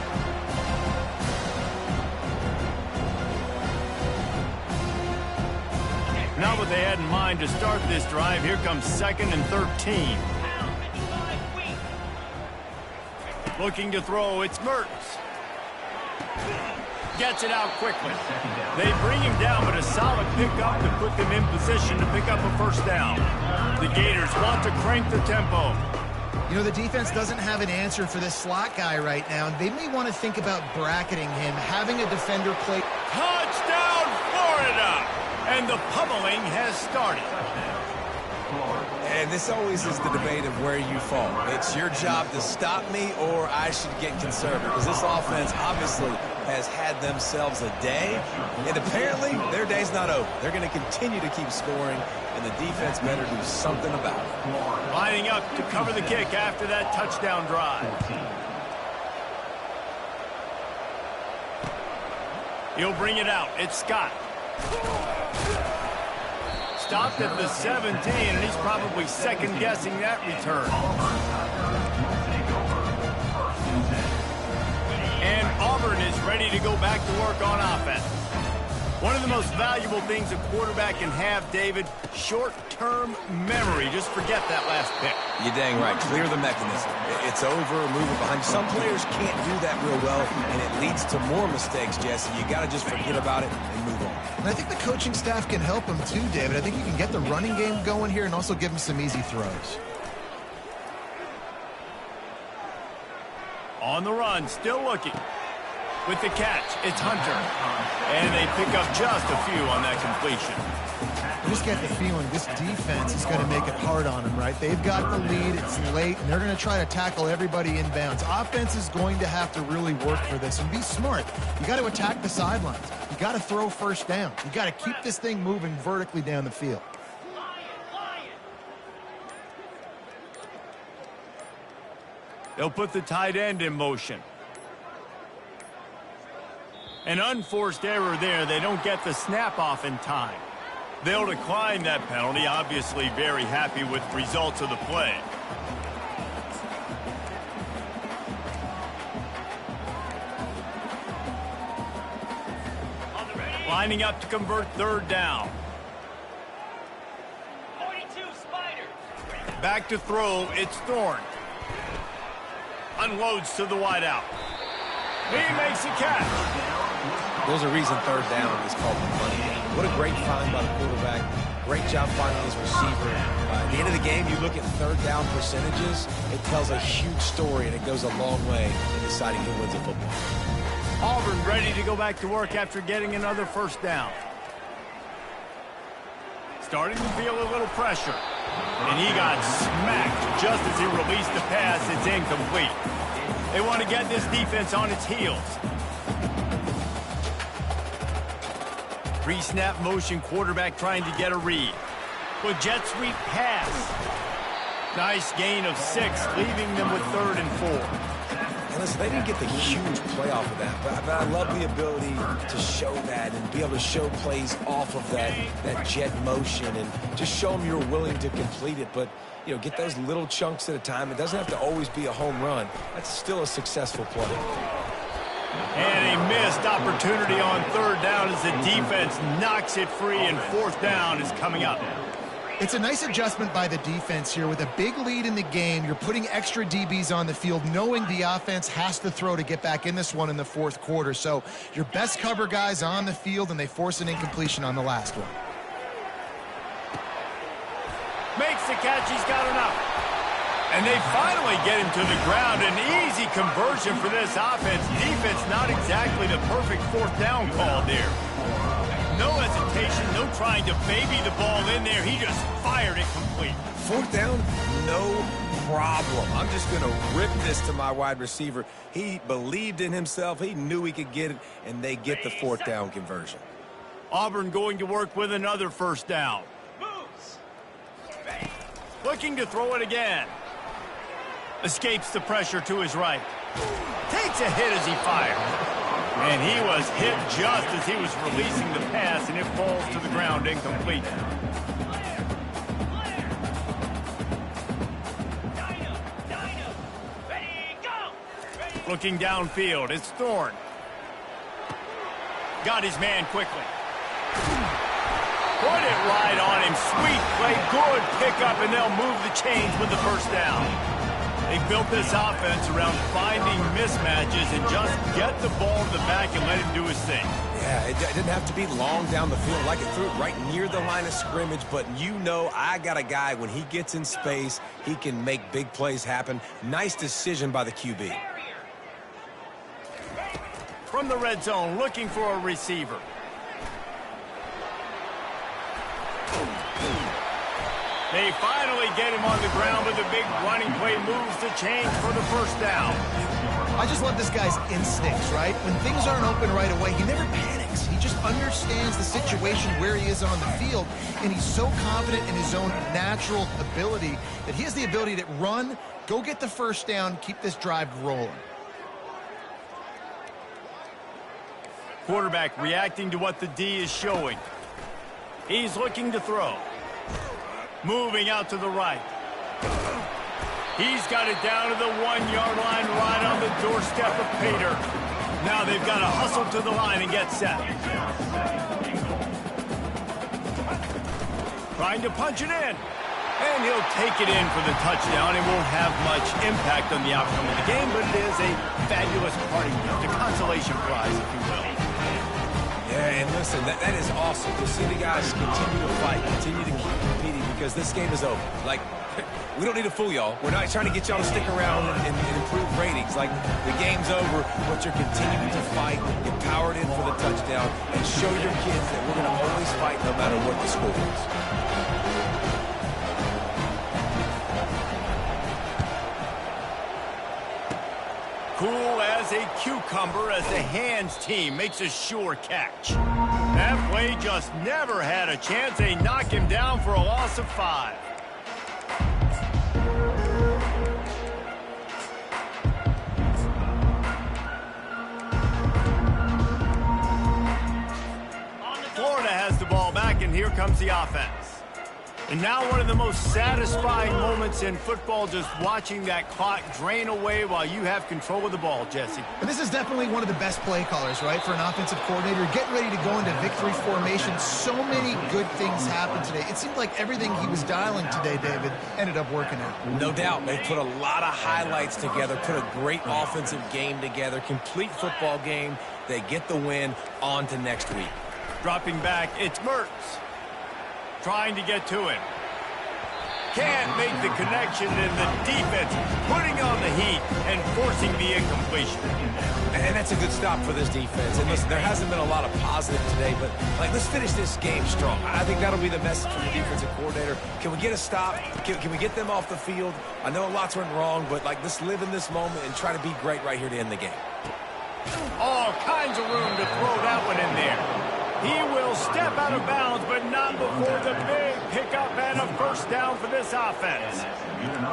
Not what they had in mind to start this drive. Here comes 2nd and 13. Looking to throw, it's Mertens. Gets it out quickly. They bring him down, but a solid pickup to put them in position to pick up a first down. The Gators want to crank the tempo. You know, the defense doesn't have an answer for this slot guy right now, and they may want to think about bracketing him, having a defender play. Touchdown, Florida! And the pummeling has started. And this always is the debate of where you fall. It's your job to stop me, or I should get conservative. Because this offense obviously has had themselves a day, and apparently their day's not over. They're going to continue to keep scoring, and the defense better do something about it. Lining up to cover the kick after that touchdown drive. He'll bring it out. It's Scott. Stopped at the 17, and he's probably second-guessing that return. And Auburn is ready to go back to work on offense. One of the most valuable things a quarterback can have, David, short-term memory. Just forget that last pick. You're dang right. Clear the mechanism. It's over, move it behind. Some players can't do that real well, and it leads to more mistakes, Jesse. You got to just forget about it and move on. And I think the coaching staff can help him too, David. I think you can get the running game going here and also give him some easy throws. On the run, still looking. With the catch, it's Hunter. And they pick up just a few on that completion. I just get the feeling this defense is going to make it hard on them, right? They've got the lead, it's late, and they're going to try to tackle everybody inbounds. Offense is going to have to really work for this and be smart. You got to attack the sidelines. You got to throw first down. You got to keep this thing moving vertically down the field. They'll put the tight end in motion. An unforced error there. They don't get the snap off in time. They'll decline that penalty. Obviously very happy with results of the play. Lining up to convert third down. 42 Spider. Back to throw. It's Thorne. Unloads to the wideout. He makes a catch. There's a reason third down is called the money down. What a great find by the quarterback. Great job finding his receiver. At the end of the game, you look at third down percentages, it tells a huge story, and it goes a long way in deciding who wins a football. Auburn ready to go back to work after getting another first down. Starting to feel a little pressure. And he got smacked just as he released the pass. It's incomplete. They want to get this defense on its heels. Pre-snap motion, quarterback trying to get a read. With jet sweep pass. Nice gain of 6, leaving them with 3rd and 4. And listen, they didn't get the huge play off of that, but I love the ability to show that and be able to show plays off of that jet motion and just show them you're willing to complete it. But, you know, get those little chunks at a time. It doesn't have to always be a home run. That's still a successful play. And a missed opportunity on third down as the defense knocks it free, and fourth down is coming up. It's a nice adjustment by the defense here. With a big lead in the game, you're putting extra DBs on the field, knowing the offense has to throw to get back in this one in the fourth quarter. So your best cover guys on the field, and they force an incompletion on the last one. Makes the catch. He's got enough. And they finally get him to the ground. An easy conversion for this offense. Defense not exactly the perfect fourth down call there. No hesitation, no trying to baby the ball in there. He just fired it complete. Fourth down, no problem. I'm just going to rip this to my wide receiver. He believed in himself. He knew he could get it, and they get the fourth down conversion. Auburn going to work with another first down. Looking to throw it again. Escapes the pressure to his right. Takes a hit as he fires. And he was hit just as he was releasing the pass, and it falls to the ground incomplete. Looking downfield, it's Thorne. Got his man quickly. Put it right on him. Sweet play, good pickup, and they'll move the chains with the first down. They built this offense around finding mismatches and just get the ball to the back and let him do his thing. Yeah, it didn't have to be long down the field. Like it threw it right near the line of scrimmage, but you know I got a guy, when he gets in space, he can make big plays happen. Nice decision by the QB. From the red zone, looking for a receiver. They finally get him on the ground, but the big running play moves the chains for the first down. I just love this guy's instincts, right? When things aren't open right away, he never panics. He just understands the situation where he is on the field, and he's so confident in his own natural ability that he has the ability to run, go get the first down, keep this drive rolling. Quarterback reacting to what the D is showing. He's looking to throw. Moving out to the right. He's got it down to the 1-yard line, right on the doorstep of Pater. Now they've got to hustle to the line and get set. Trying to punch it in. And he'll take it in for the touchdown. It won't have much impact on the outcome of the game, but it is a fabulous party gift, a consolation prize, if you will. Yeah, and listen, that is awesome to see the guys continue to fight, continue to keep competing, because this game is over. Like, we don't need to fool y'all. We're not trying to get y'all to stick around and improve ratings. Like, the game's over, but you're continuing to fight, get powered in for the touchdown, and show your kids that we're going to always fight no matter what the score is. Cool as a cucumber as the hands team makes a sure catch. That play just never had a chance. They knock him down for a loss of 5. Florida has the ball back, and here comes the offense. And now one of the most satisfying moments in football, just watching that clock drain away while you have control of the ball, Jesse. And this is definitely one of the best play callers, right, for an offensive coordinator. Getting ready to go into victory formation. So many good things happened today. It seemed like everything he was dialing today, David, ended up working out. No doubt. They put a lot of highlights together, put a great offensive game together, complete football game. They get the win. On to next week. Dropping back, it's Mertz. Trying to get to him. Can't make the connection, and the defense putting on the heat and forcing the incompletion. And that's a good stop for this defense. And listen, there hasn't been a lot of positive today, but like, let's finish this game strong. I think that'll be the message from the defensive coordinator. Can we get a stop? Can we get them off the field? I know lots went wrong, but like, let's live in this moment and try to be great right here to end the game. All kinds of room to throw that one in there. He will step out of bounds, but not before the big pickup and a first down for this offense.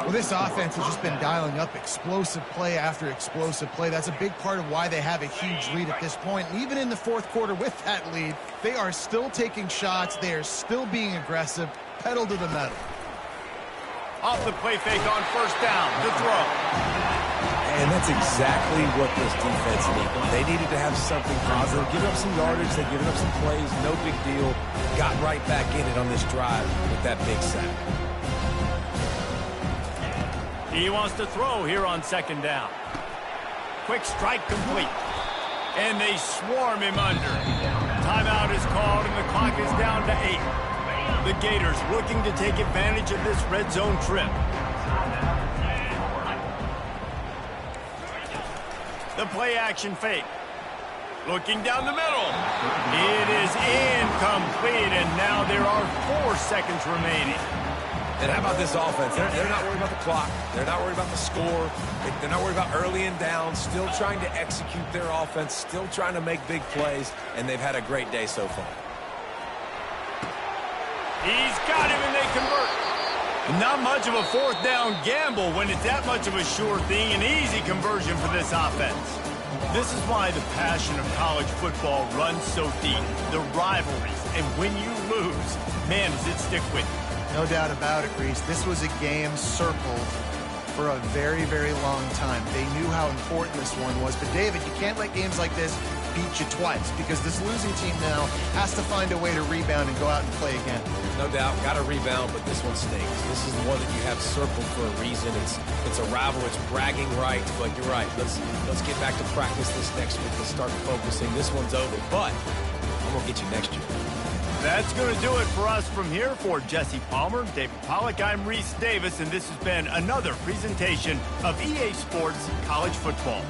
Well, this offense has just been dialing up explosive play after explosive play. That's a big part of why they have a huge lead at this point. And even in the fourth quarter with that lead, they are still taking shots. They are still being aggressive, pedal to the metal. Off the play fake on first down, the throw. And that's exactly what this defense needed. They needed to have something positive. Giving up some yardage, they've given up some plays, no big deal. Got right back in it on this drive with that big sack. He wants to throw here on second down. Quick strike complete. And they swarm him under. Timeout is called, and the clock is down to 8. The Gators looking to take advantage of this red zone trip. The play action fake. Looking down the middle. It is incomplete, and now there are 4 seconds remaining. And how about this offense? They're not worried about the clock. They're not worried about the score. They're not worried about early and down. Still trying to execute their offense. Still trying to make big plays, and they've had a great day so far. He's got him, and they convert. Not much of a fourth down gamble when it's that much of a sure thing, an easy conversion for this offense. This is why the passion of college football runs so deep, the rivalries, and when you lose, man, does it stick with you. No doubt about it, Reese. This was a game circled for a very, very long time. They knew how important this one was. But, David, you can't let games like this beat you twice because this losing team now has to find a way to rebound and go out and play again. No doubt, got to rebound, but this one stinks. This is the one that you have circled for a reason. It's a rival. It's bragging rights, but you're right. Let's get back to practice this next week. Let's start focusing. This one's over, but I'm going to get you next year. That's going to do it for us from here. For Jesse Palmer, David Pollack, I'm Reese Davis, and this has been another presentation of EA Sports College Football.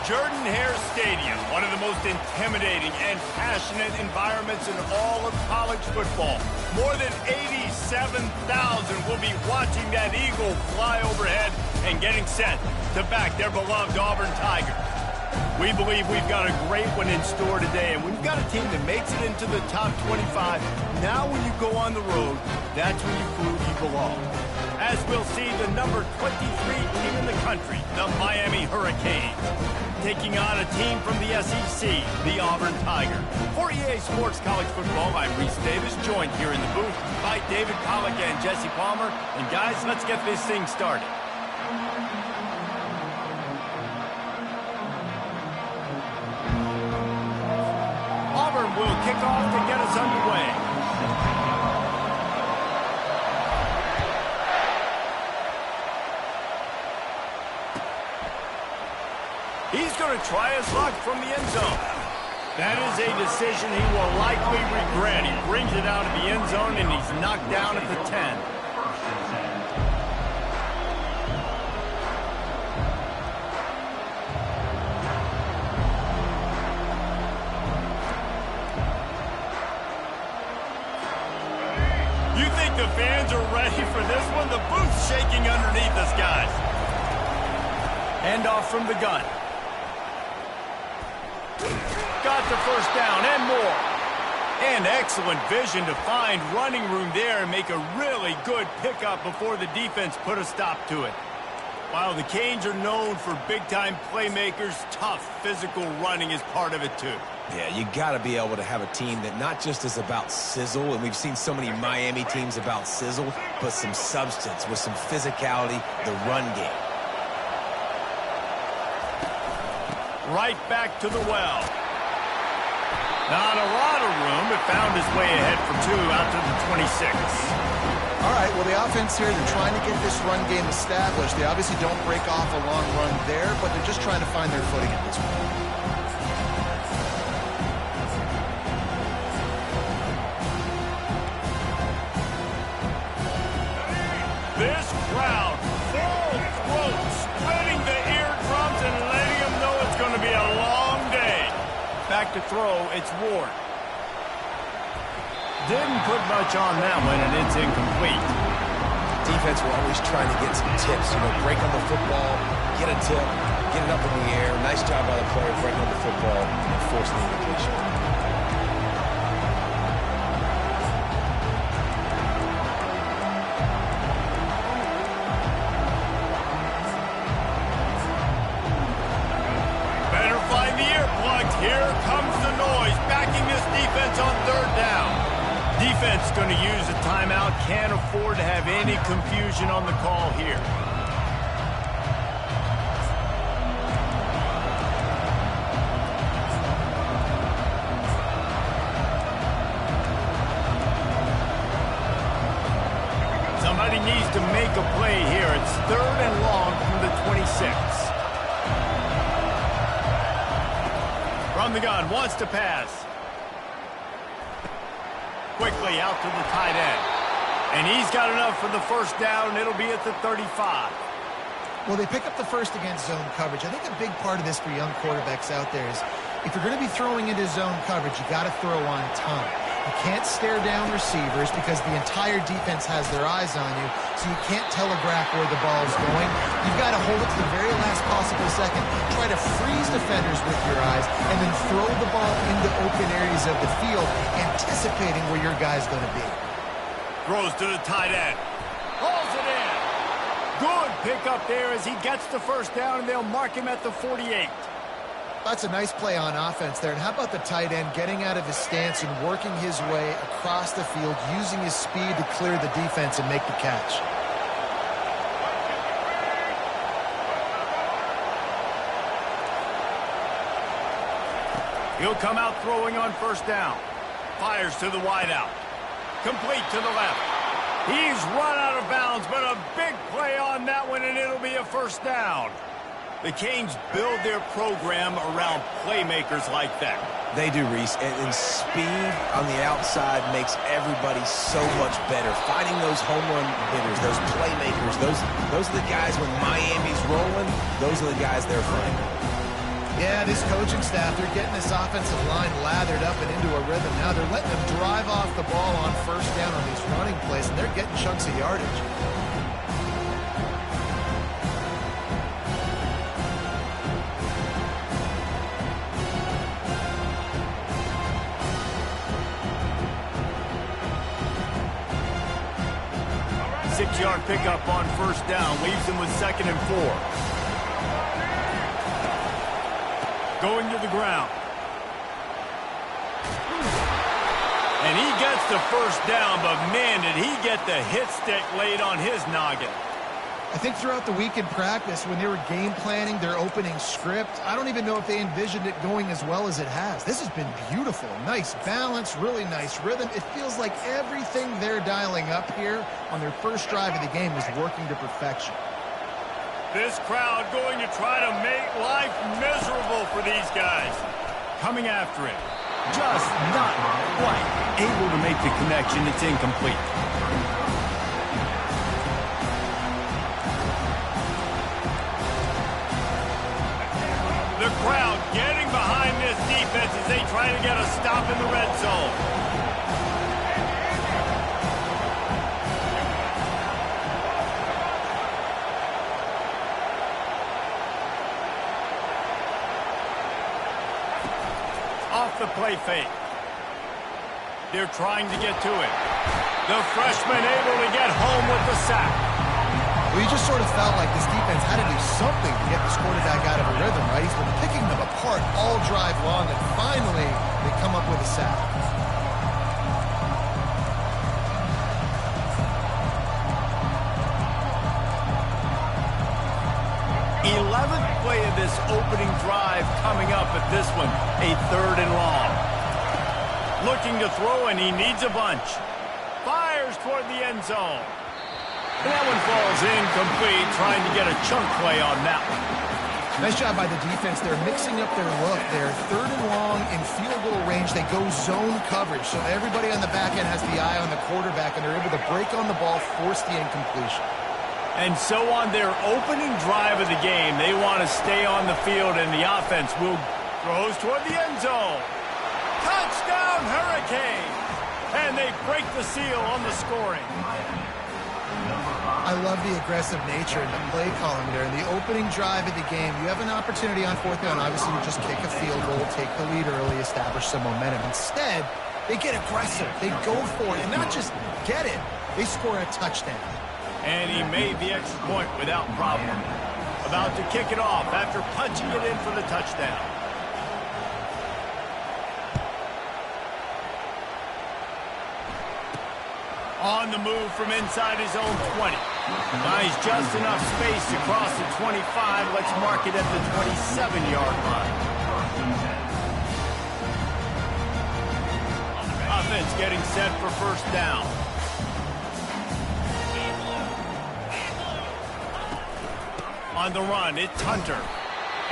Jordan-Hare Stadium, one of the most intimidating and passionate environments in all of college football. More than 87,000 will be watching that eagle fly overhead and getting set to back their beloved Auburn Tigers. We believe we've got a great one in store today, and we've got a team that makes it into the top 25. Now when you go on the road, that's when you prove you belong. As we'll see the number 23 team in the country, the Miami Hurricanes, taking on a team from the SEC, the Auburn Tigers. For EA Sports College Football, I'm Reese Davis, joined here in the booth by David Pollack and Jesse Palmer. And guys, let's get this thing started. Auburn will kick off to get us underway. He's going to try his luck from the end zone. That is a decision he will likely regret. He brings it out of the end zone, and he's knocked down at the 10. You think the fans are ready for this one? The booth's shaking underneath us, guys. Hand off from the gun. Got the first down and more. And excellent vision to find running room there and make a really good pickup before the defense put a stop to it. While the Canes are known for big-time playmakers, tough physical running is part of it too. Yeah, you got to be able to have a team that not just is about sizzle, and we've seen so many Miami teams about sizzle, but some substance with some physicality, the run game. Right back to the well. Not a lot of room, but found his way ahead for 2 out to the 26. All right, well, the offense here, they're trying to get this run game established. They obviously don't break off a long run there, but they're just trying to find their footing at this point. This crowd, full throat, splitting the eardrums and letting them know it's going to be a long day. Back to throw, it's Ward. Didn't put much on that one, and it's incomplete. Defense will always trying to get some tips, break on the football, get a tip, get it up in the air. Nice job by the player breaking on the football and forcing the incompletion. Here comes the noise, backing this defense on 3rd down. Defense going to use a timeout, can't afford to have any confusion on the call here. Somebody needs to make a play here. It's 3rd and long from the 26. From the gun, wants to pass. Quickly out to the tight end. And he's got enough for the first down. It'll be at the 35. Well, they pick up the first against zone coverage. I think a big part of this for young quarterbacks out there is if you're going to be throwing into zone coverage, you got to throw on time. You can't stare down receivers because the entire defense has their eyes on you, so you can't telegraph where the ball's going. You've got to hold it to the very last possible second, try to freeze defenders with your eyes, and then throw the ball into open areas of the field, anticipating where your guy's going to be. Throws to the tight end. Hauls it in. Good pickup there as he gets the first down, and they'll mark him at the 48. That's a nice play on offense there. And how about the tight end getting out of his stance and working his way across the field, using his speed to clear the defense and make the catch. He'll come out throwing on first down. Fires to the wideout. Complete to the left. He's run out of bounds, but a big play on that one, and it'll be a first down. The Canes build their program around playmakers like that. They do, Reese, and speed on the outside makes everybody so much better. Finding those home run hitters, those playmakers, those are the guys when Miami's rolling, those are the guys they're finding. Yeah, this coaching staff, they're getting this offensive line lathered up and into a rhythm. Now they're letting them drive off the ball on first down on these running plays, and they're getting chunks of yardage. Six-yard pickup on first down leaves them with 2nd and 4. Going to the ground. And he gets the first down, but man, did he get the hit stick laid on his noggin. I think throughout the week in practice, when they were game planning their opening script, I don't even know if they envisioned it going as well as it has. This has been beautiful. Nice balance, really nice rhythm. It feels like everything they're dialing up here on their first drive of the game is working to perfection. This crowd going to try to make life miserable for these guys. Coming after it. Just not quite able to make the connection. It's incomplete. The crowd getting behind this defense as they try to get a stop in the red zone. Off the play fake. They're trying to get to it. The freshman able to get home with the sack. Well, you just sort of felt like this defense had to do something to get this quarterback out of a rhythm, right? He's been picking them apart all drive long, and finally they come up with a sack. 11th play of this opening drive coming up at this one, a 3rd and long. Looking to throw, and he needs a bunch. Fires toward the end zone. And that one falls incomplete, trying to get a chunk play on that one. Nice job by the defense. They're mixing up their look. They're 3rd and long in field goal range. They go zone coverage, so everybody on the back end has the eye on the quarterback, and they're able to break on the ball, force the incompletion. And so on their opening drive of the game, they want to stay on the field, and the offense will throws toward the end zone. Touchdown, Hurricane! And they break the seal on the scoring. I love the aggressive nature in the play column there. In the opening drive of the game, you have an opportunity on 4th down, obviously, to just kick a field goal, take the lead early, establish some momentum. Instead, they get aggressive. They go for it, and not just get it, they score a touchdown. And he made the extra point without problem. About to kick it off after punching it in for the touchdown. On the move from inside his own 20. Nice, just enough space to cross the 25. Let's mark it at the 27-yard line. Offense getting set for first down. On the run, it's Hunter.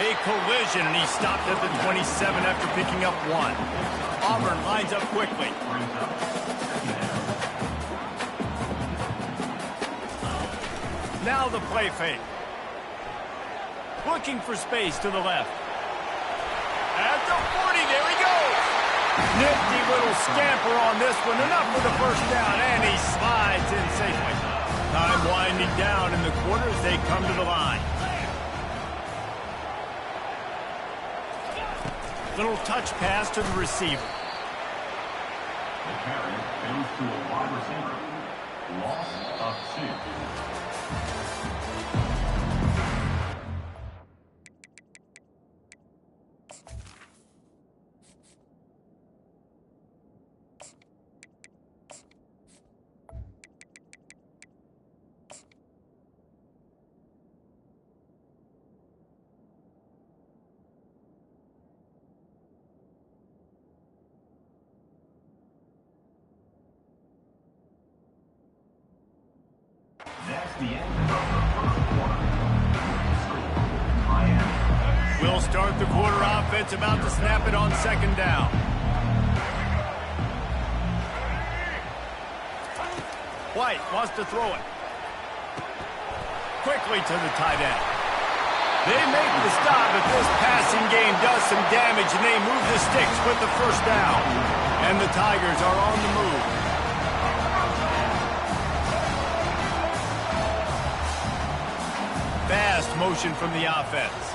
A collision, and he stopped at the 27 after picking up 1. Auburn lines up quickly. Now the play fake. Looking for space to the left. At the 40, there he goes. Nifty little scamper on this one. Enough for the first down, and he slides in safely. Time winding down in the quarter as they come to the line. Little touch pass to the receiver. The carry goes to a wide receiver. Loss of 2. That's the end of the first quarter. Miami. We'll start the quarter offense, about to snap it on 2nd down. White wants to throw it. Quickly to the tight end. They make the stop, but this passing game does some damage, and they move the sticks with the first down. And the Tigers are on the move. Fast motion from the offense.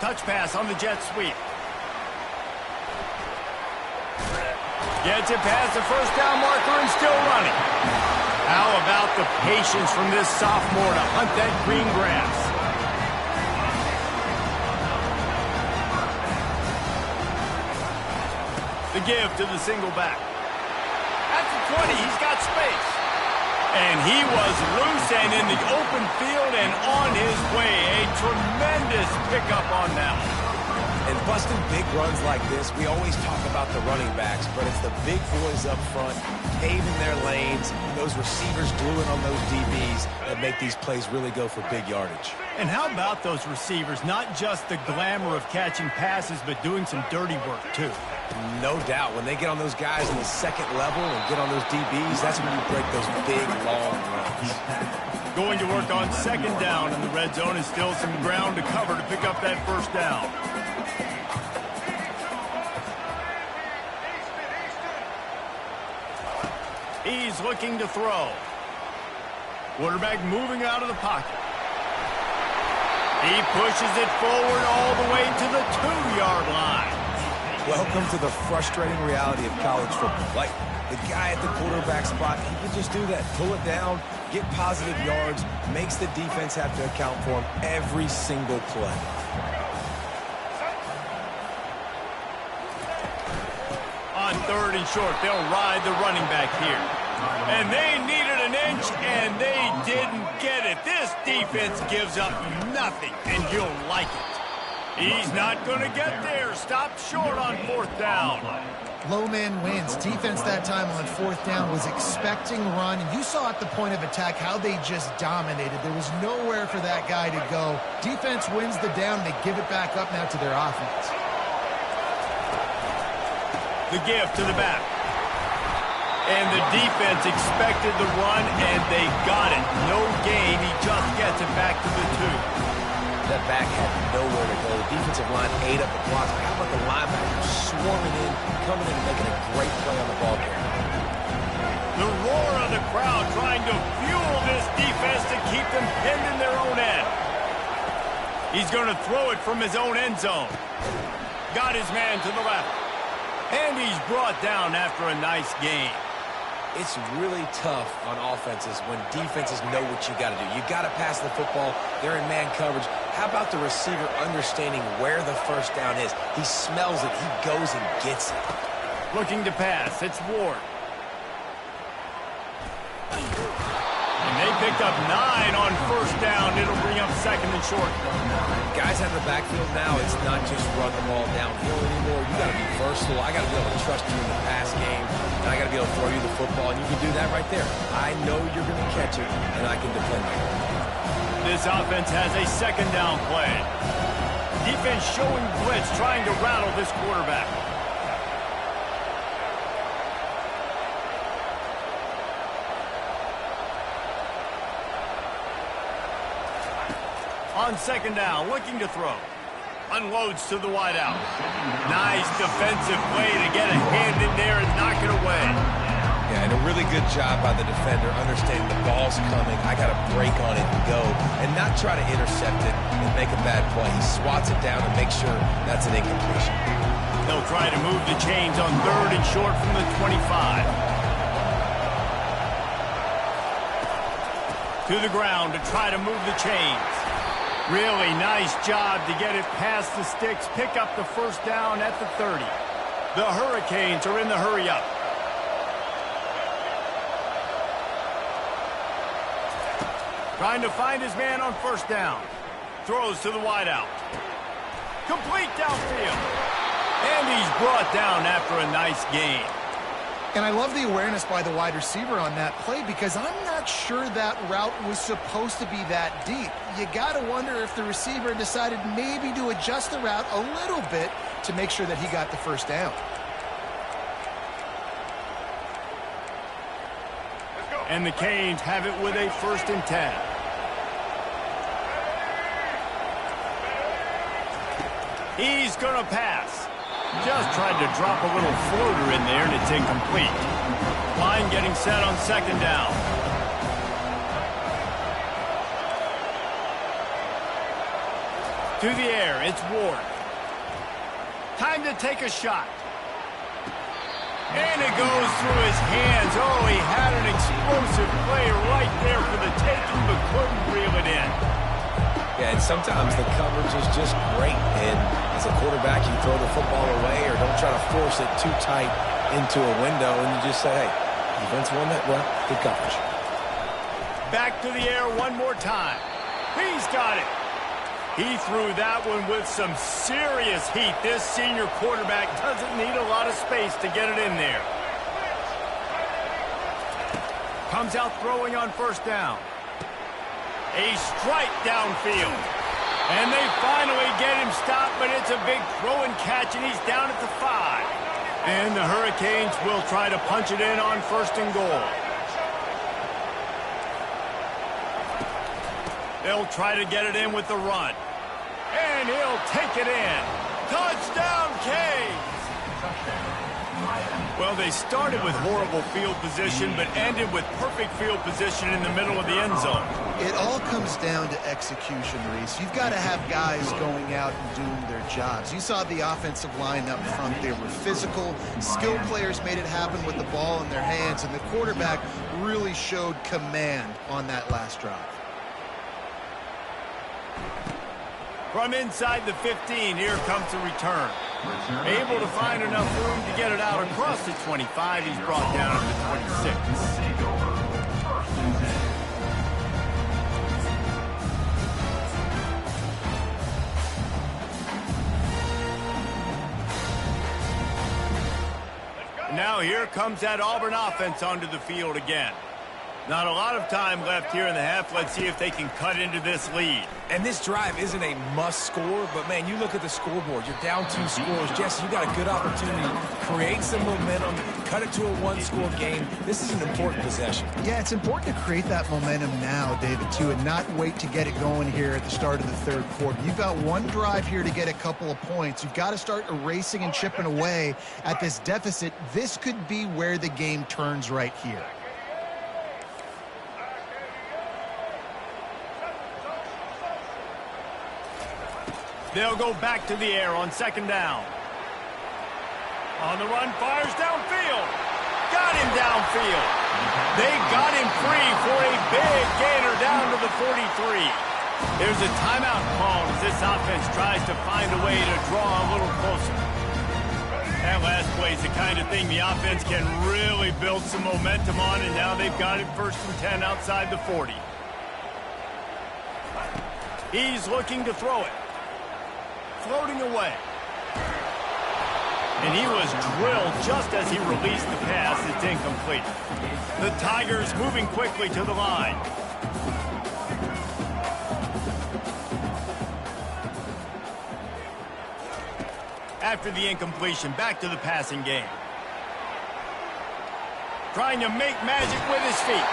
Touch pass on the jet sweep. Gets it past the first down marker and still running. How about the patience from this sophomore to hunt that green grass? The give to the single back. At the 20, he's got space. And he was loose and in the open field and on his way. A tremendous pickup on that one. And busting big runs like this, we always talk about the running backs, but it's the big boys up front, paving their lanes, those receivers gluing on those DBs that make these plays really go for big yardage. And how about those receivers? Not just the glamour of catching passes, but doing some dirty work, too. No doubt. When they get on those guys in the second level and get on those DBs, that's when you break those big, long runs. Going to work on second down, and the red zone is still some ground to cover to pick up that first down. He's looking to throw. Quarterback moving out of the pocket. He pushes it forward all the way to the 2-yard line. Welcome to the frustrating reality of college football. Like, the guy at the quarterback spot, he can just do that. Pull it down, get positive yards, makes the defense have to account for him every single play. On 3rd and short, they'll ride the running back here. And they needed an inch, and they didn't get it. This defense gives up nothing, and you'll like it. He's not going to get there. Stop short on 4th down. Low man wins. Defense that time on 4th down was expecting run. And you saw at the point of attack how they just dominated. There was nowhere for that guy to go. Defense wins the down. They give it back up now to their offense. The give to the back. And the defense expected the run, and they got it. No gain. He just gets it back to the 2. That back had nowhere to go. The defensive line ate up the blocks. But how about the linebackers swarming in, coming in and making a great play on the ball carrier? The roar of the crowd trying to fuel this defense to keep them pinned in their own end. He's going to throw it from his own end zone. Got his man to the left. And he's brought down after a nice gain. It's really tough on offenses when defenses know what you got to do. You got to pass the football. They're in man coverage. How about the receiver understanding where the first down is? He smells it. He goes and gets it. Looking to pass. It's Ward. And they picked up 9 on 1st down. It'll bring up 2nd and short. Guys out of the backfield now, it's not just run the ball downhill anymore. You got to be versatile. I got to be able to trust you in the pass game. And I got to be able to throw you the football, and you can do that right there. I know you're going to catch it, and I can depend on it. This offense has a 2nd down play. Defense showing blitz, trying to rattle this quarterback. On 2nd down, looking to throw. Unloads to the wideout. Nice defensive play to get a hand in there and knock it away. Yeah, and a really good job by the defender, understanding the ball's coming. I got to break on it and go, and not try to intercept it and make a bad play. He swats it down and makes sure that's an incompletion. They'll try to move the chains on 3rd and short from the 25. To the ground to try to move the chains. Really nice job to get it past the sticks, pick up the first down at the 30. The Hurricanes are in the hurry-up. Trying to find his man on 1st down. Throws to the wideout. Complete downfield. And he's brought down after a nice gain. And I love the awareness by the wide receiver on that play because I'm not sure that route was supposed to be that deep. You got to wonder if the receiver decided maybe to adjust the route a little bit to make sure that he got the first down. And the Canes have it with a 1st and 10. He's going to pass. Just tried to drop a little floater in there, and it's incomplete. Line getting set on second down. To the air, it's Ward. Time to take a shot. And it goes through his hands. Oh, he had an explosive play right there for the taking, but couldn't reel it in. Yeah, and sometimes the coverage is just great. And as a quarterback, you throw the football away or don't try to force it too tight into a window, and you just say, hey, defense won that. Well, good coverage. Back to the air one more time. He's got it. He threw that one with some serious heat. This senior quarterback doesn't need a lot of space to get it in there. Comes out throwing on first down. A strike downfield. And they finally get him stopped, but it's a big throw and catch, and he's down at the 5. And the Hurricanes will try to punch it in on first and goal. They'll try to get it in with the run. And he'll take it in. Touchdown, Canes! Well, they started with horrible field position, but ended with perfect field position in the middle of the end zone. It all comes down to execution, Reese. You've got to have guys going out and doing their jobs. You saw the offensive line up front. They were physical. Skilled players made it happen with the ball in their hands, and the quarterback really showed command on that last drive. From inside the 15, here comes the return. Able to find enough room to get it out across the 25. He's brought down to the 26. Now here comes that Auburn offense onto the field again. Not a lot of time left here in the half. Let's see if they can cut into this lead. And this drive isn't a must score, but, man, you look at the scoreboard. You're down 2 scores. Jesse, you got a good opportunity to create some momentum, cut it to a one-score game. This is an important possession. Yeah, it's important to create that momentum now, David, too, and not wait to get it going here at the start of the third quarter. You've got one drive here to get a couple of points. You've got to start erasing and chipping away at this deficit. This could be where the game turns right here. They'll go back to the air on second down. On the run, fires downfield. Got him downfield. They got him free for a big gainer down to the 43. There's a timeout called as this offense tries to find a way to draw a little closer. That last play is the kind of thing the offense can really build some momentum on, and now they've got it 1st and 10 outside the 40. He's looking to throw it. Floating away. And he was drilled just as he released the pass. It's incomplete. The Tigers moving quickly to the line. After the incompletion, back to the passing game. Trying to make magic with his feet.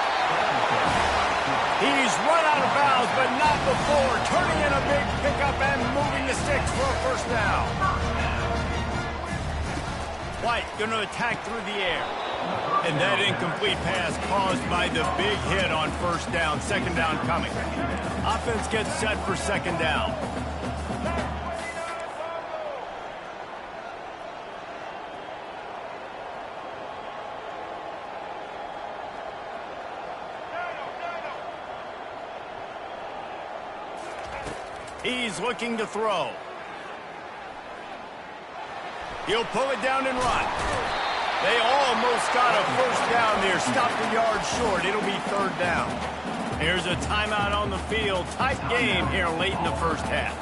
He's run out of bounds, but not before. Turning in a big pickup and moving the sticks for a first down. White going to attack through the air. And that incomplete pass caused by the big hit on first down. Second down coming. Offense gets set for second down. He's looking to throw. He'll pull it down and run. They almost got a first down there. Stopped the yard short. It'll be third down. Here's a timeout on the field. Tight game here late in the first half.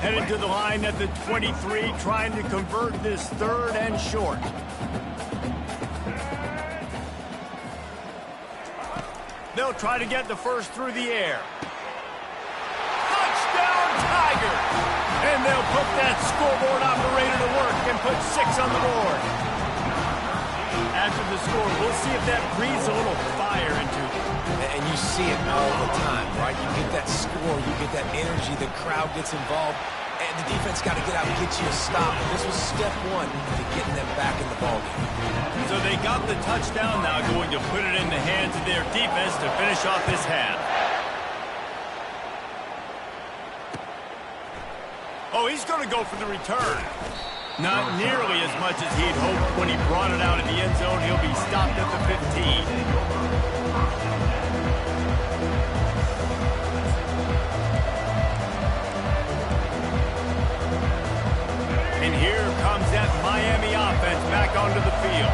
Headed to the line at the 23, trying to convert this third and short. They'll try to get the first through the air. Touchdown, Tigers! And they'll put that scoreboard operator to work and put 6 on the board. after the score. We'll see if that breathes a little fire into them. And you see it all the time, right? You get that score, you get that energy, the crowd gets involved, and the defense got to get out and get you a stop. And this was step one to getting them back in the ballgame. So they got the touchdown, now going to put it in the hands of their defense to finish off this half. Oh, he's going to go for the return. Not nearly as much as he'd hoped when he brought it out of the end zone. He'll be stopped at the 15. And here comes that Miami offense back onto the field.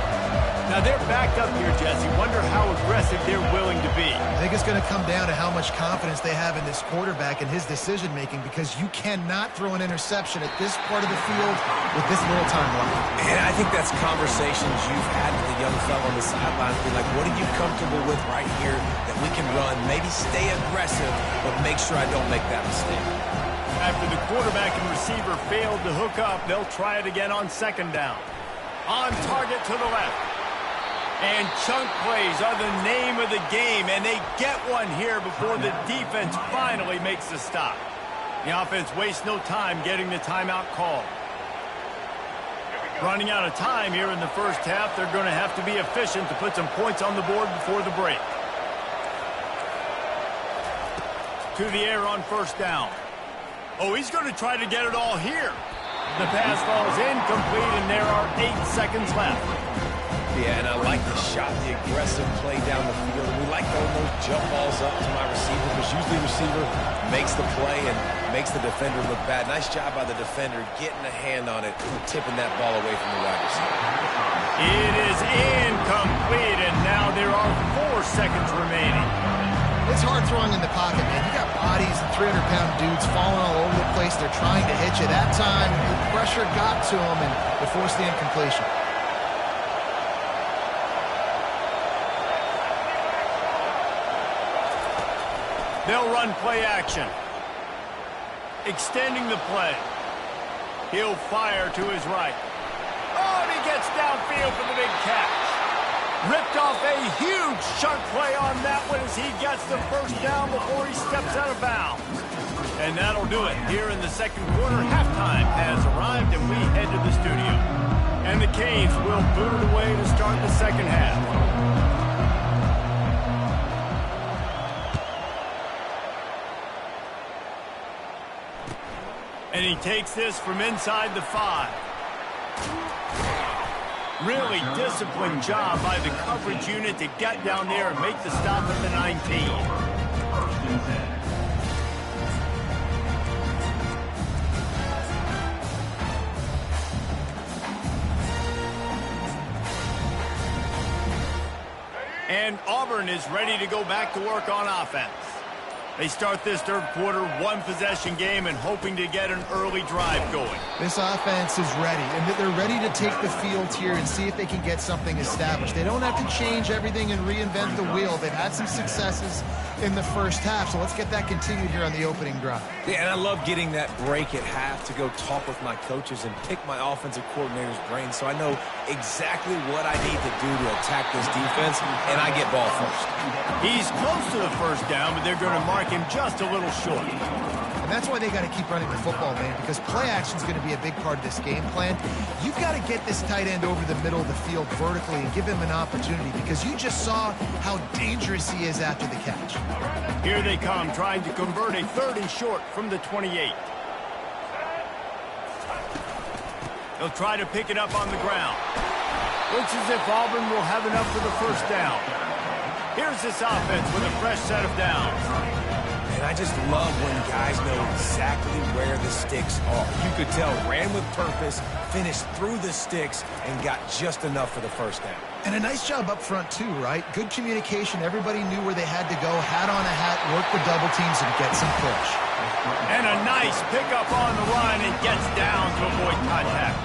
Now they're backed up here, Jesse. Wonder how aggressive they're willing to be. I think it's going to come down to how much confidence they have in this quarterback and his decision-making, because you cannot throw an interception at this part of the field with this little time left. And I think that's conversations you've had with the young fellow on the sidelines. Be like, what are you comfortable with right here that we can run? Maybe stay aggressive, but make sure I don't make that mistake. After the quarterback and receiver failed to hook up, they'll try it again on second down. On target to the left. And chunk plays are the name of the game, and they get one here before the defense finally makes the stop. The offense wastes no time getting the timeout call. Running out of time here in the first half, they're going to have to be efficient to put some points on the board before the break. To the air on first down. Oh, he's going to try to get it all here. The pass falls incomplete, and there are 8 seconds left. Yeah, and I like the shot, the aggressive play down the field. We like throwing those jump balls up to my receiver, because usually the receiver makes the play and makes the defender look bad. Nice job by the defender getting a hand on it, tipping that ball away from the wide receiver. It is incomplete, and now there are 4 seconds remaining. It's hard throwing in the pocket, man. You got bodies and 300-pound dudes falling all over the place. They're trying to hit you. That time, the pressure got to them, and they forced the incompletion. They'll run play action. Extending the play. He'll fire to his right. Oh, and he gets downfield for the big catch. Ripped off a huge chunk play on that one as he gets the first down before he steps out of bounds. And that'll do it here in the second quarter. Halftime has arrived, and we head to the studio. And the Canes will boot it away to start the second half. And he takes this from inside the 5. Really disciplined job by the coverage unit to get down there and make the stop at the 19. And Auburn is ready to go back to work on offense. They start this third quarter, 1-possession game, and hoping to get an early drive going. This offense is ready, and they're ready to take the field here and see if they can get something established. They don't have to change everything and reinvent the wheel. They've had some successes in the first half, so let's get that continued here on the opening drive. Yeah, and I love getting that break at half to go talk with my coaches and pick my offensive coordinator's brain so I know exactly what I need to do to attack this defense, and I get ball first. He's close to the first down, but they're going to mark him just a little short. And that's why they got to keep running the football, man, because play action is going to be a big part of this game plan. You've got to get this tight end over the middle of the field vertically and give him an opportunity, because you just saw how dangerous he is after the catch. Here they come, trying to convert a 30 short from the 28. They'll try to pick it up on the ground. Looks as if Auburn will have enough for the first down. Here's this offense with a fresh set of downs. And I just love when guys know exactly where the sticks are. You could tell, ran with purpose, finished through the sticks, and got just enough for the first down. And a nice job up front, too, right? Good communication. Everybody knew where they had to go. Hat on a hat, work the double teams, and get some push. And a nice pickup on the run, and gets down to avoid contact.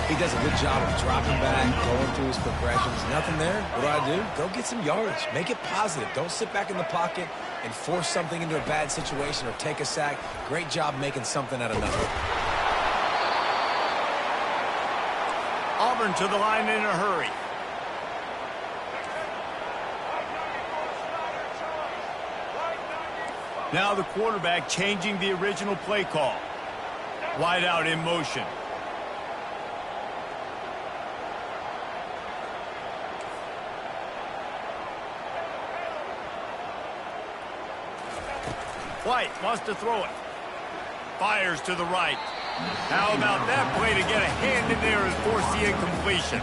He does a good job of dropping back, going through his progressions. Nothing there. What do? Go get some yardage. Make it positive. Don't sit back in the pocket and force something into a bad situation or take a sack. Great job making something out of nothing. Auburn to the line in a hurry. Now the quarterback changing the original play call. Wide out in motion. White wants to throw it. Fires to the right. How about that play to get a hand in there and force the incompletion?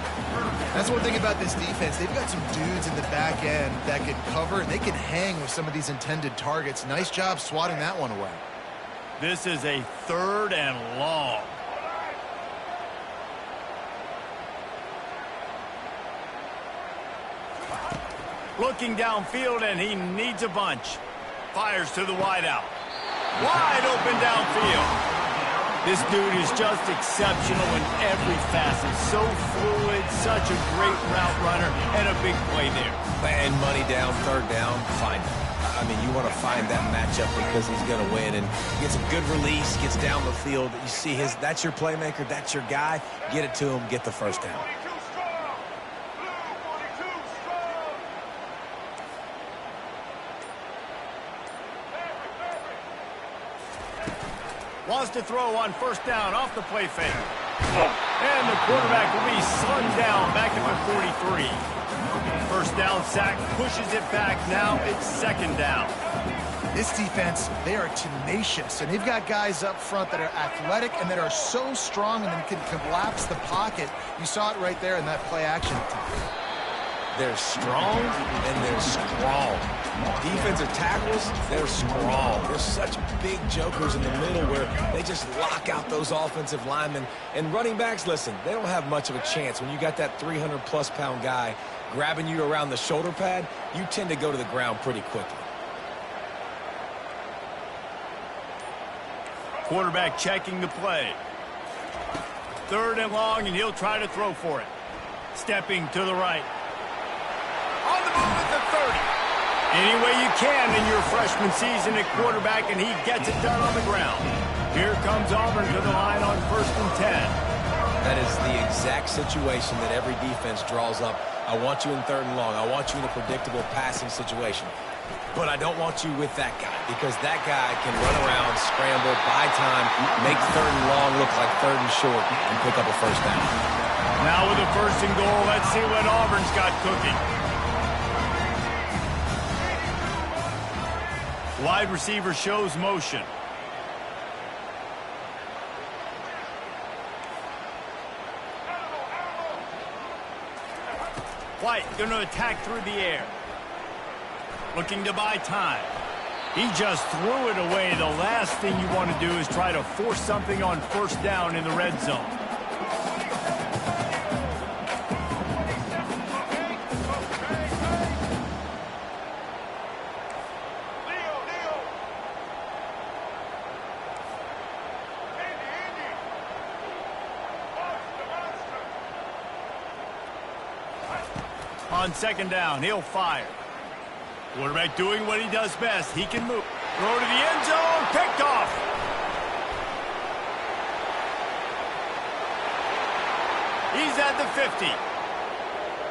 That's one thing about this defense. They've got some dudes in the back end that can cover, and they can hang with some of these intended targets. Nice job swatting that one away. This is a 3rd and long. Looking downfield, and he needs a bunch. Fires to the wideout. Wide open downfield. This dude is just exceptional in every facet. So fluid, such a great route runner, and a big play there. And money down, 3rd down, find him. I mean, you want to find that matchup because he's going to win. And gets a good release, gets down the field. You see that's your playmaker, that's your guy. Get it to him, get the 1st down. Wants to throw on 1st down off the play fake. And the quarterback will be slung down back at the 43. 1st down sack, pushes it back. Now it's 2nd down. This defense, they are tenacious, and they've got guys up front that are athletic and that are so strong and then can collapse the pocket. You saw it right there in that play action attempt. They're strong and they're strong. Defensive tackles, they're strong. They're such big jokers in the middle where they just lock out those offensive linemen. And running backs, listen, they don't have much of a chance. When you got that 300-plus pound guy grabbing you around the shoulder pad, you tend to go to the ground pretty quickly. Quarterback checking the play. 3rd and long, and he'll try to throw for it. Stepping to the right. On the move at the 30. Any way you can in your freshman season at quarterback, and he gets it done on the ground. Here comes Auburn to the line on 1st and 10. That is the exact situation that every defense draws up. I want you in 3rd and long. I want you in a predictable passing situation. But I don't want you with that guy, because that guy can run around, scramble, buy time, make 3rd and long look like 3rd and short, and pick up a 1st down. Now with a 1st and goal, let's see what Auburn's got cooking. Wide receiver shows motion. White going to attack through the air. Looking to buy time. He just threw it away. The last thing you want to do is try to force something on 1st down in the red zone. On 2nd down, he'll fire. Quarterback doing what he does best. He can move. Throw to the end zone. Picked off. He's at the 50.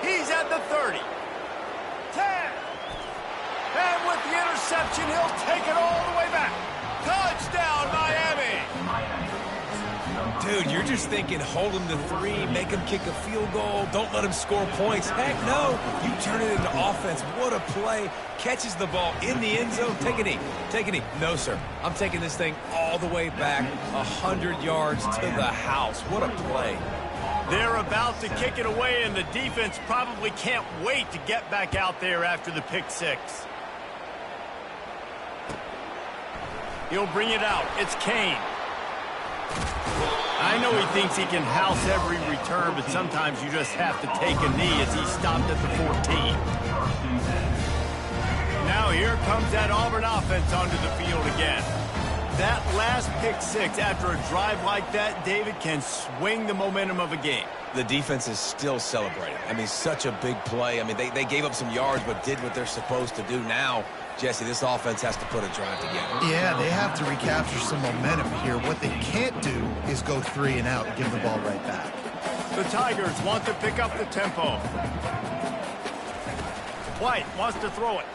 He's at the 30. 10. And with the interception, he'll take it all the way back. Touchdown, Miami. Dude, you're just thinking, hold him to 3, make him kick a field goal, don't let him score points. Heck no, you turn it into offense. What a play. Catches the ball in the end zone. Take a knee. Take a knee. No, sir. I'm taking this thing all the way back 100 yards to the house. What a play. They're about to kick it away, and the defense probably can't wait to get back out there after the pick 6. He'll bring it out. It's Kane. I know he thinks he can house every return, but sometimes you just have to take a knee as he stopped at the 14. Now here comes that Auburn offense onto the field again. That last pick 6 after a drive like that, David, can swing the momentum of a game. The defense is still celebrating. I mean, such a big play. I mean, they gave up some yards but did what they're supposed to do. Now, Jesse, this offense has to put a drive together. Yeah, they have to recapture some momentum here. What they can't do is go 3 and out and give the ball right back. The Tigers want to pick up the tempo. White wants to throw it.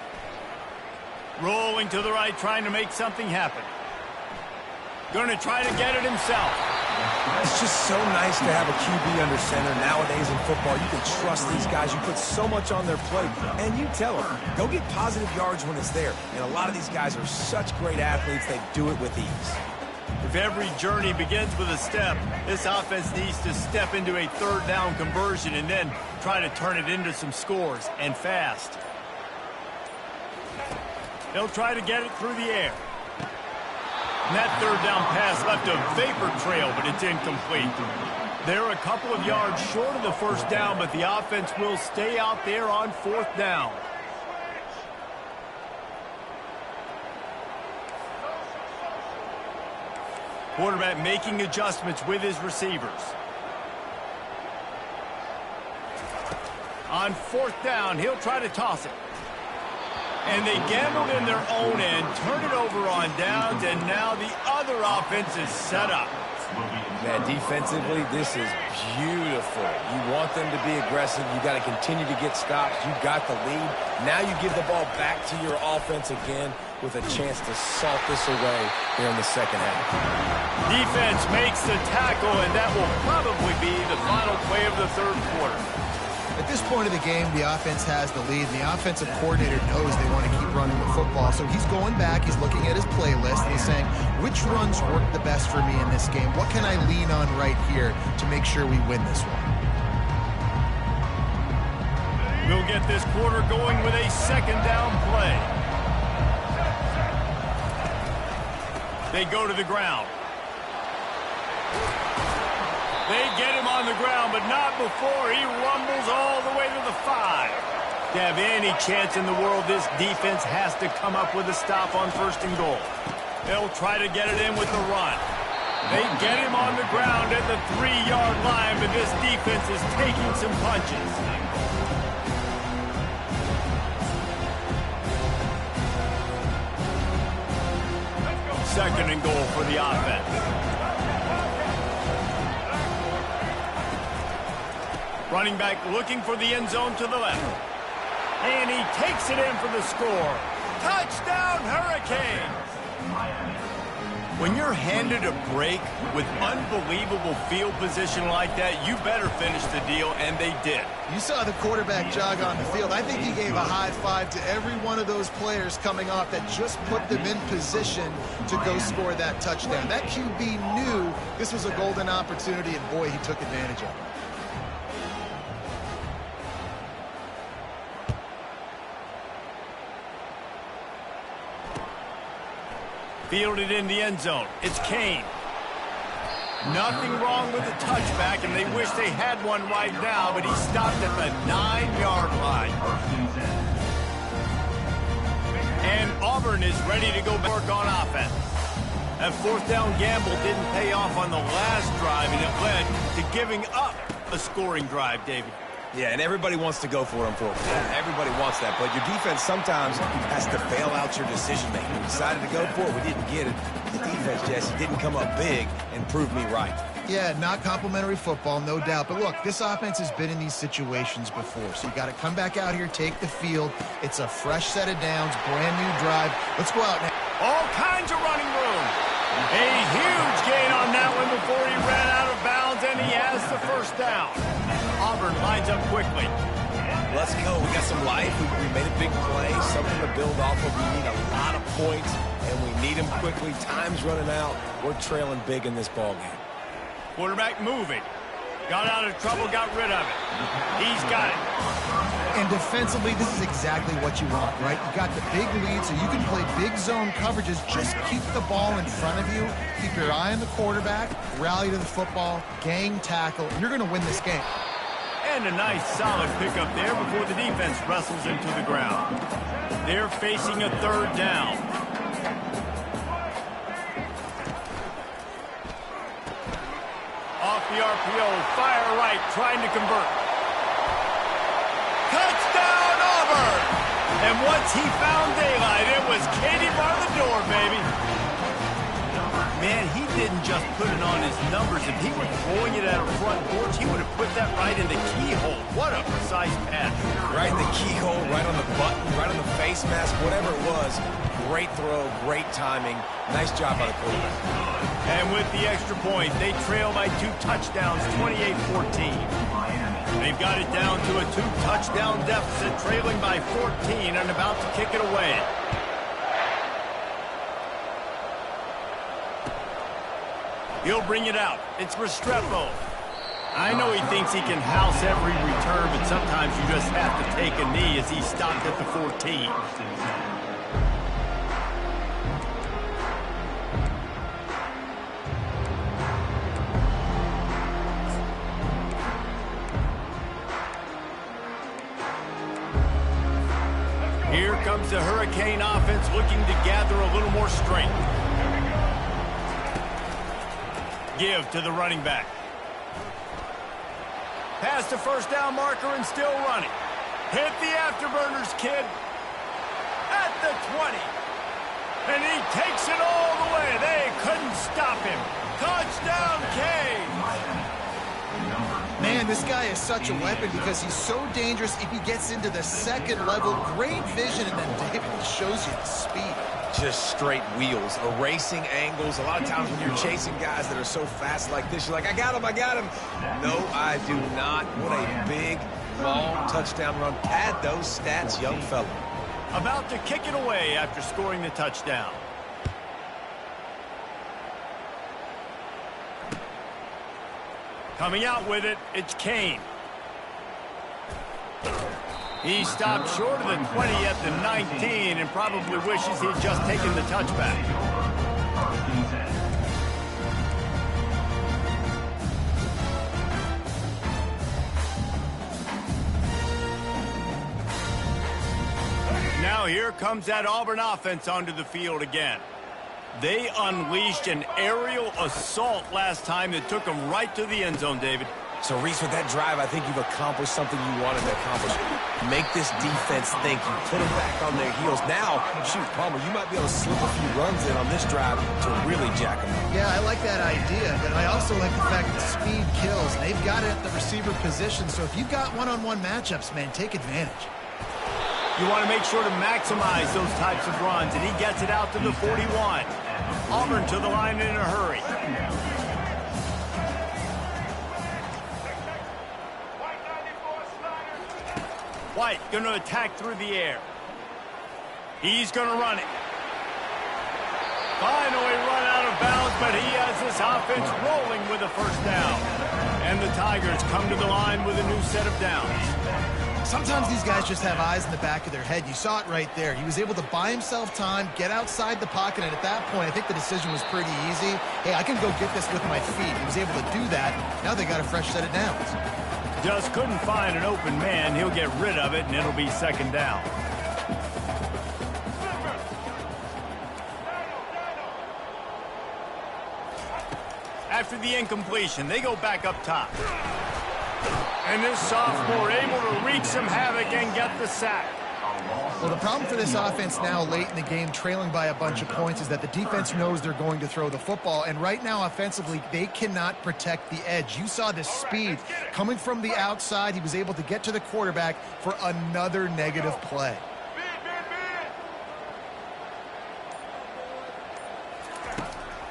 Rolling to the right, trying to make something happen. Going to try to get it himself. It's just so nice to have a QB under center. Nowadays in football, you can trust these guys. You put so much on their plate, and you tell them, go get positive yards when it's there. And a lot of these guys are such great athletes, they do it with ease. If every journey begins with a step, this offense needs to step into a third down conversion and then try to turn it into some scores, and fast. They'll try to get it through the air. And that third down pass left a vapor trail, but it's incomplete. They're a couple of yards short of the first down, but the offense will stay out there on fourth down. Quarterback making adjustments with his receivers. On fourth down, he'll try to toss it. And they gambled in their own end, turn it over on downs, and now the other offense is set up. Man, defensively, this is beautiful. You want them to be aggressive. You got to continue to get stops. You got the lead. Now you give the ball back to your offense again with a chance to salt this away here in the second half. Defense makes the tackle, and that will probably be the final play of the third quarter. At this point of the game, the offense has the lead, and the offensive coordinator knows they want to keep running the football. So he's going back, he's looking at his playlist, and he's saying, which runs work the best for me in this game? What can I lean on right here to make sure we win this one? We'll get this quarter going with a second down play. They go to the ground. They get him on the ground, but not before he rumbles all the way to the 5. To have any chance in the world, this defense has to come up with a stop on first and goal. They'll try to get it in with the run. They get him on the ground at the 3-yard line, but this defense is taking some punches. Second and goal for the offense. Running back looking for the end zone to the left. And he takes it in for the score. Touchdown, Hurricanes! When you're handed a break with unbelievable field position like that, you better finish the deal, and they did. You saw the quarterback jog on the field. I think he gave a high five to every one of those players coming off that just put them in position to go score that touchdown. That QB knew this was a golden opportunity, and boy, he took advantage of it. Fielded in the end zone. It's Kane. Nothing wrong with the touchback, and they wish they had one right now, but he stopped at the 9-yard line. And Auburn is ready to go work on offense. That fourth down gamble didn't pay off on the last drive, and it led to giving up a scoring drive, David. Yeah, and everybody wants to go for him for it. Yeah, everybody wants that, but your defense sometimes has to bail out your decision-making. We decided to go for it. We didn't get it. The defense, Jesse, didn't come up big and prove me right. Yeah, not complimentary football, no doubt. But look, this offense has been in these situations before, so you got to come back out here, take the field. It's a fresh set of downs, brand new drive. Let's go out now. All kinds of running room. A huge gain on that one before he ran out of bounds, and he has the first down. Auburn lines up quickly. Let's go. We got some life. We made a big play, something to build off of. We need a lot of points, and we need them quickly. Time's running out. We're trailing big in this ballgame. Quarterback moving. Got out of trouble, got rid of it. He's got it. And defensively, this is exactly what you want, right? You got the big lead, so you can play big zone coverages. Just keep the ball in front of you. Keep your eye on the quarterback. Rally to the football. Gang tackle. You're going to win this game. And a nice solid pickup there before the defense wrestles into the ground. They're facing a third down. Off the RPO, fire right, trying to convert. Touchdown, Auburn! And once he found daylight, it was Katie bar the door, baby. Man, he didn't just put it on his numbers. If he were throwing it at a front porch, he would have put that right in the keyhole. What a precise pass. Right in the keyhole, right on the button, right on the face mask, whatever it was. Great throw, great timing. Nice job by the quarterback. And with the extra point, they trail by 2 touchdowns, 28-14. They've got it down to a 2-touchdown deficit, trailing by 14 and about to kick it away. He'll bring it out. It's Restrepo. I know he thinks he can house every return, but sometimes you just have to take a knee as he stopped at the 14. Here comes the Hurricane offense looking to gather a little more strength. Give to the running back. Past the first down marker and still running. Hit the afterburners, kid. At the 20. And he takes it all the way. They couldn't stop him. Touchdown, K. Man, this guy is such a weapon because he's so dangerous if he gets into the second level. Great vision, and then David shows you the speed. Just straight wheels, erasing angles. A lot of times when you're chasing guys that are so fast like this, you're like, I got him, I got him. No, I do not. What a big, long touchdown run. Pad those stats, young fella. About to kick it away after scoring the touchdown. Coming out with it, it's Kane. He stopped short of the 20 at the 19 and probably wishes he'd just taken the touchback. Now here comes that Auburn offense onto the field again. They unleashed an aerial assault last time that took them right to the end zone, David. So, Reese, with that drive, I think you've accomplished something you wanted to accomplish. Make this defense think. You put them back on their heels. Now, shoot, Palmer, you might be able to slip a few runs in on this drive to really jack them up. Yeah, I like that idea, but I also like the fact that speed kills. They've got it at the receiver position, so if you've got one-on-one matchups, man, take advantage. You want to make sure to maximize those types of runs, and he gets it out to the 41. Auburn to the line in a hurry. White going to attack through the air. He's going to run it. Finally run out of bounds, but he has this offense rolling with a first down. And the Tigers come to the line with a new set of downs. Sometimes these guys just have eyes in the back of their head. You saw it right there. He was able to buy himself time, get outside the pocket, and at that point, I think the decision was pretty easy. Hey, I can go get this with my feet. He was able to do that. Now they got a fresh set of downs. Just couldn't find an open man. He'll get rid of it, and it'll be second down. After the incompletion, they go back up top. And this sophomore able to wreak some havoc and get the sack. Well, the problem for this offense now late in the game, trailing by a bunch of points, is that the defense knows they're going to throw the football. And right now, offensively, they cannot protect the edge. You saw the speed coming from the outside. He was able to get to the quarterback for another negative play.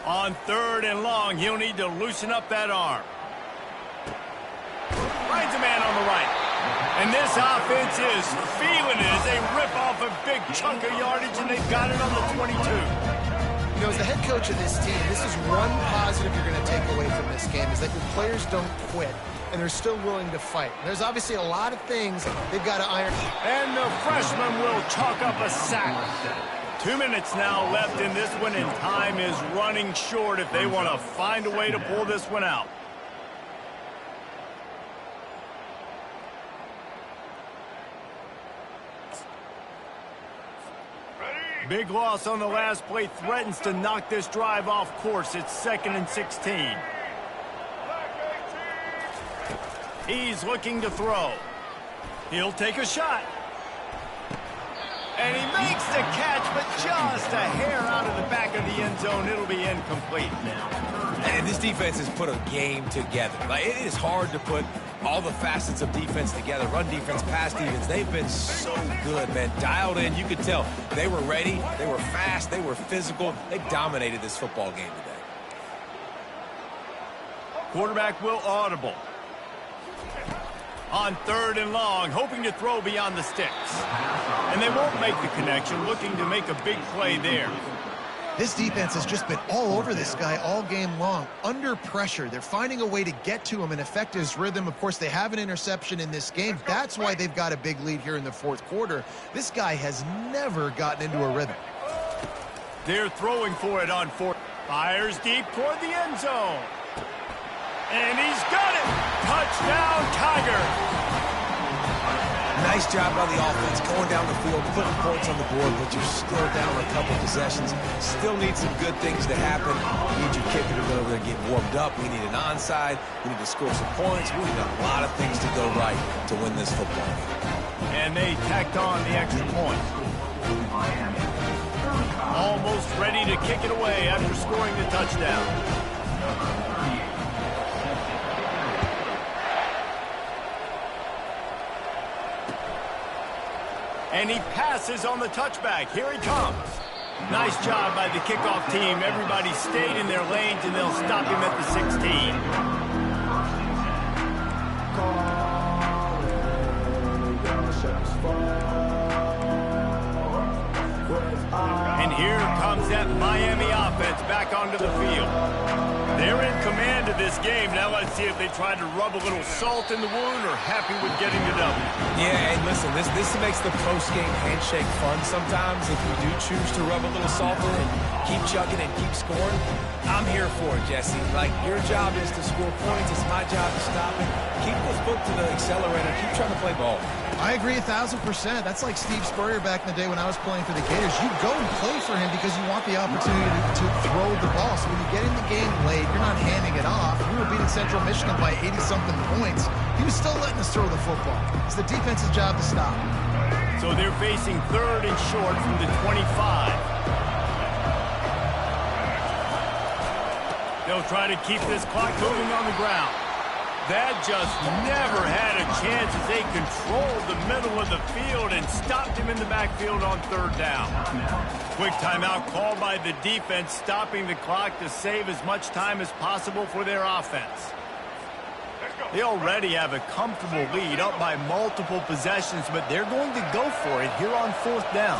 On 3rd and long, he'll need to loosen up that arm. Finds a man on the right. And this offense is feeling it as they rip off a big chunk of yardage, and they've got it on the 22. You know, as the head coach of this team, this is one positive you're going to take away from this game, is that your players don't quit, and they're still willing to fight. There's obviously a lot of things they've got to iron. And the freshman will chalk up a sack. 2 minutes now left in this one, and time is running short if they want to find a way to pull this one out. Big loss on the last play threatens to knock this drive off course. It's 2nd and 16. He's looking to throw. He'll take a shot. And he makes the catch, but just a hair out of the back of the end zone. It'll be incomplete. And this defense has put a game together. Like, it is hard to put all the facets of defense together. Run defense, pass defense. They've been so good, man. Dialed in. You could tell they were ready. They were fast. They were physical. They dominated this football game today. Quarterback will audible. On 3rd and long, hoping to throw beyond the sticks. And they won't make the connection, looking to make a big play there. This defense has just been all over this guy all game long. Under pressure, they're finding a way to get to him and affect his rhythm. Of course, they have an interception in this game. That's why they've got a big lead here in the 4th quarter. This guy has never gotten into a rhythm. They're throwing for it on 4th. Fires deep toward the end zone. And he's got it! Touchdown, Tiger! Nice job by the offense going down the field, putting points on the board, but you're still down a couple possessions. Still need some good things to happen. You need your kicker to go over there and get warmed up. We need an onside. We need to score some points. We need a lot of things to go right to win this football game. And they tacked on the extra point. Almost ready to kick it away after scoring the touchdown. And he passes on the touchback. Here he comes. Nice job by the kickoff team. Everybody stayed in their lanes, and they'll stop him at the 16. And here comes that Miami offense back onto the field. They're in command of this game. Now let's see if they try to rub a little salt in the wound or happy with getting the W. Yeah, and listen, this makes the post-game handshake fun sometimes. If you do choose to rub a little salt in and keep chugging and keep scoring, I'm here for it, Jesse. Like, your job is to score points. It's my job to stop it. Keep the foot to the accelerator. Keep trying to play ball. I agree 1,000%. That's like Steve Spurrier back in the day when I was playing for the Gators. You go and play for him because you want the opportunity to throw the ball. So when you get in the game late, you're not handing it off. We were beating Central Michigan by 80-something points. He was still letting us throw the football. It's the defense's job to stop. So they're facing 3rd and short from the 25. They'll try to keep this clock moving on the ground. That just never had a chance as they controlled the middle of the field and stopped him in the backfield on 3rd down. Quick timeout called by the defense, stopping the clock to save as much time as possible for their offense. They already have a comfortable lead, up by multiple possessions, but they're going to go for it here on 4th down.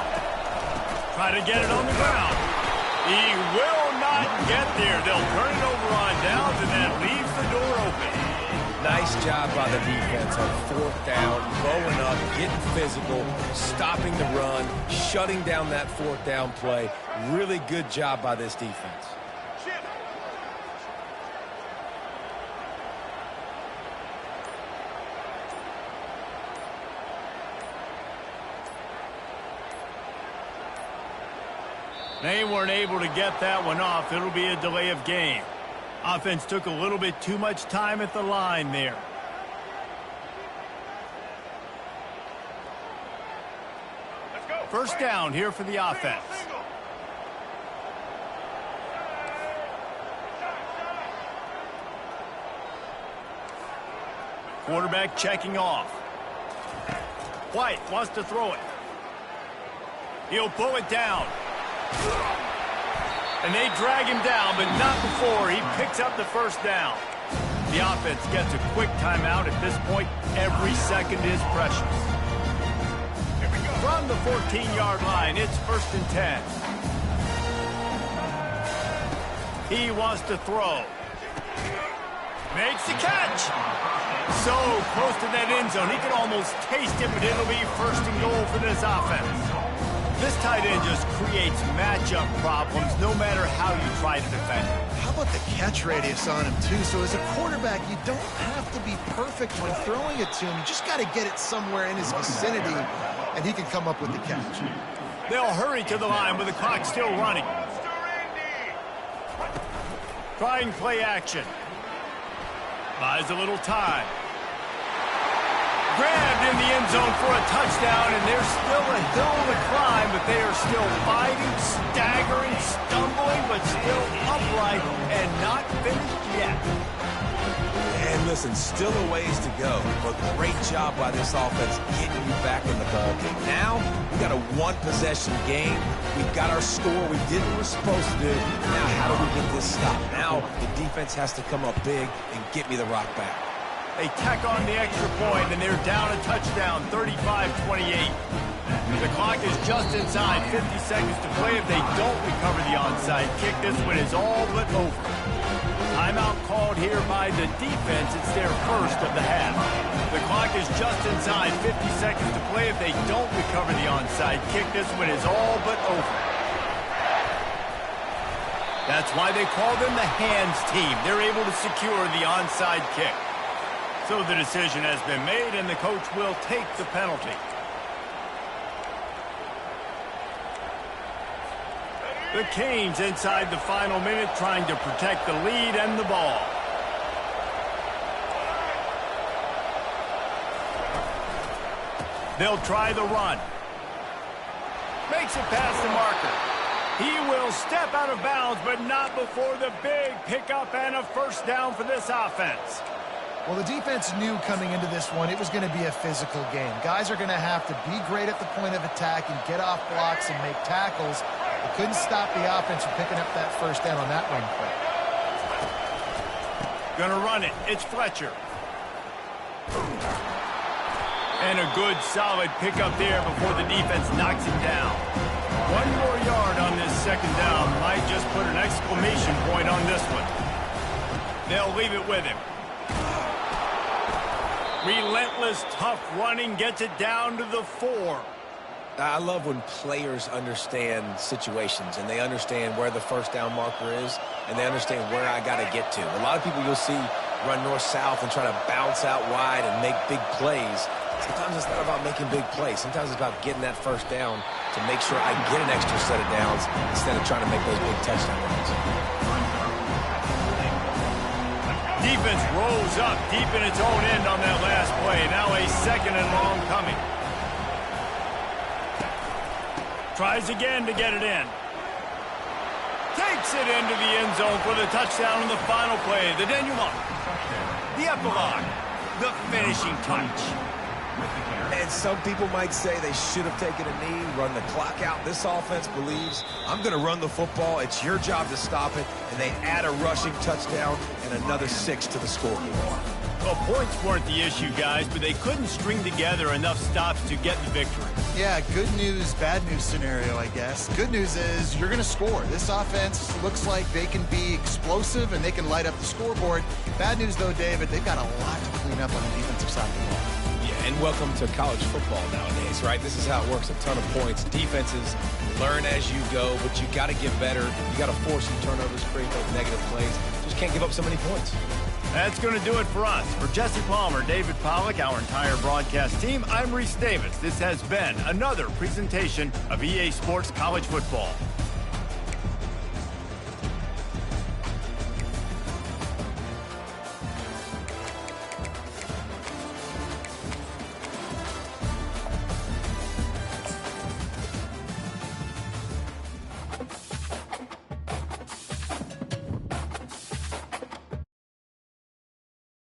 Try to get it on the ground. He will not get there. They'll turn it over on downs, and that leaves the door open. Nice job by the defense on 4th down, blowing up, getting physical, stopping the run, shutting down that 4th down play. Really good job by this defense. They weren't able to get that one off. It'll be a delay of game. Offense took a little bit too much time at the line there. First down here for the offense. Quarterback checking off. White wants to throw it. He'll pull it down. And they drag him down, but not before he picks up the first down. The offense gets a quick timeout. At this point, every second is precious. From the 14-yard line, it's 1st and 10. He wants to throw. Makes the catch. So close to that end zone. He could almost taste it, but it'll be 1st and goal for this offense. This tight end just creates matchup problems no matter how you try to defend him. How about the catch radius on him, too? So as a quarterback, you don't have to be perfect when throwing it to him. You just got to get it somewhere in his vicinity, and he can come up with the catch. They'll hurry to the line with the clock still running. Trying play action. Buys a little time. grabbed in the end zone for a touchdown, and there's still a hill to climb, but they are still fighting, staggering, stumbling, but still upright and not finished yet. And listen, still a ways to go, but great job by this offense getting you back in the ball game. Now, we got a one-possession game. We've got our score. We did what we're supposed to do. Now, how do we get this stopped? Now, the defense has to come up big and get me the rock back. They tack on the extra point, and they're down a touchdown, 35-28. The clock is just inside 50 seconds to play. If they don't recover the onside kick, this one is all but over. Timeout called here by the defense. It's their first of the half. The clock is just inside 50 seconds to play. If they don't recover the onside kick, this one is all but over. That's why they call them the hands team. They're able to secure the onside kick. So the decision has been made, and the coach will take the penalty. The Canes inside the final minute trying to protect the lead and the ball. They'll try the run. Makes it past the marker. He will step out of bounds, but not before the big pickup and a first down for this offense. Well, the defense knew coming into this one it was going to be a physical game. Guys are going to have to be great at the point of attack and get off blocks and make tackles. They couldn't stop the offense from picking up that first down on that run play. Gonna run it. It's Fletcher. And a good, solid pickup there before the defense knocks him down. One more yard on this second down might just put an exclamation point on this one. They'll leave it with him. Relentless, tough running gets it down to the 4. I love when players understand situations and they understand where the first down marker is and they understand where I got to get to. A lot of people you'll see run north-south and try to bounce out wide and make big plays. Sometimes it's not about making big plays. Sometimes it's about getting that first down to make sure I get an extra set of downs instead of trying to make those big touchdown runs. Defense rolls up deep in its own end on that last play. Now a second and long coming. Tries again to get it in. Takes it into the end zone for the touchdown on the final play. The denouement. The epilogue. The finishing touch. And some people might say they should have taken a knee, run the clock out. This offense believes, I'm going to run the football. It's your job to stop it. And they add a rushing touchdown and another 6 to the scoreboard. Well, points weren't the issue, guys, but they couldn't string together enough stops to get the victory. Yeah, good news, bad news scenario, I guess. Good news is you're going to score. This offense looks like they can be explosive and they can light up the scoreboard. Bad news, though, David, they've got a lot to clean up on the defensive side of the ball. Yeah, and welcome to college football nowadays, right? This is how it works, a ton of points. Defenses learn as you go, but you got to get better. You got to force some turnovers, create those negative plays. Just can't give up so many points. That's going to do it for us. For Jesse Palmer, David Pollack, our entire broadcast team, I'm Reese Davis. This has been another presentation of EA Sports College Football.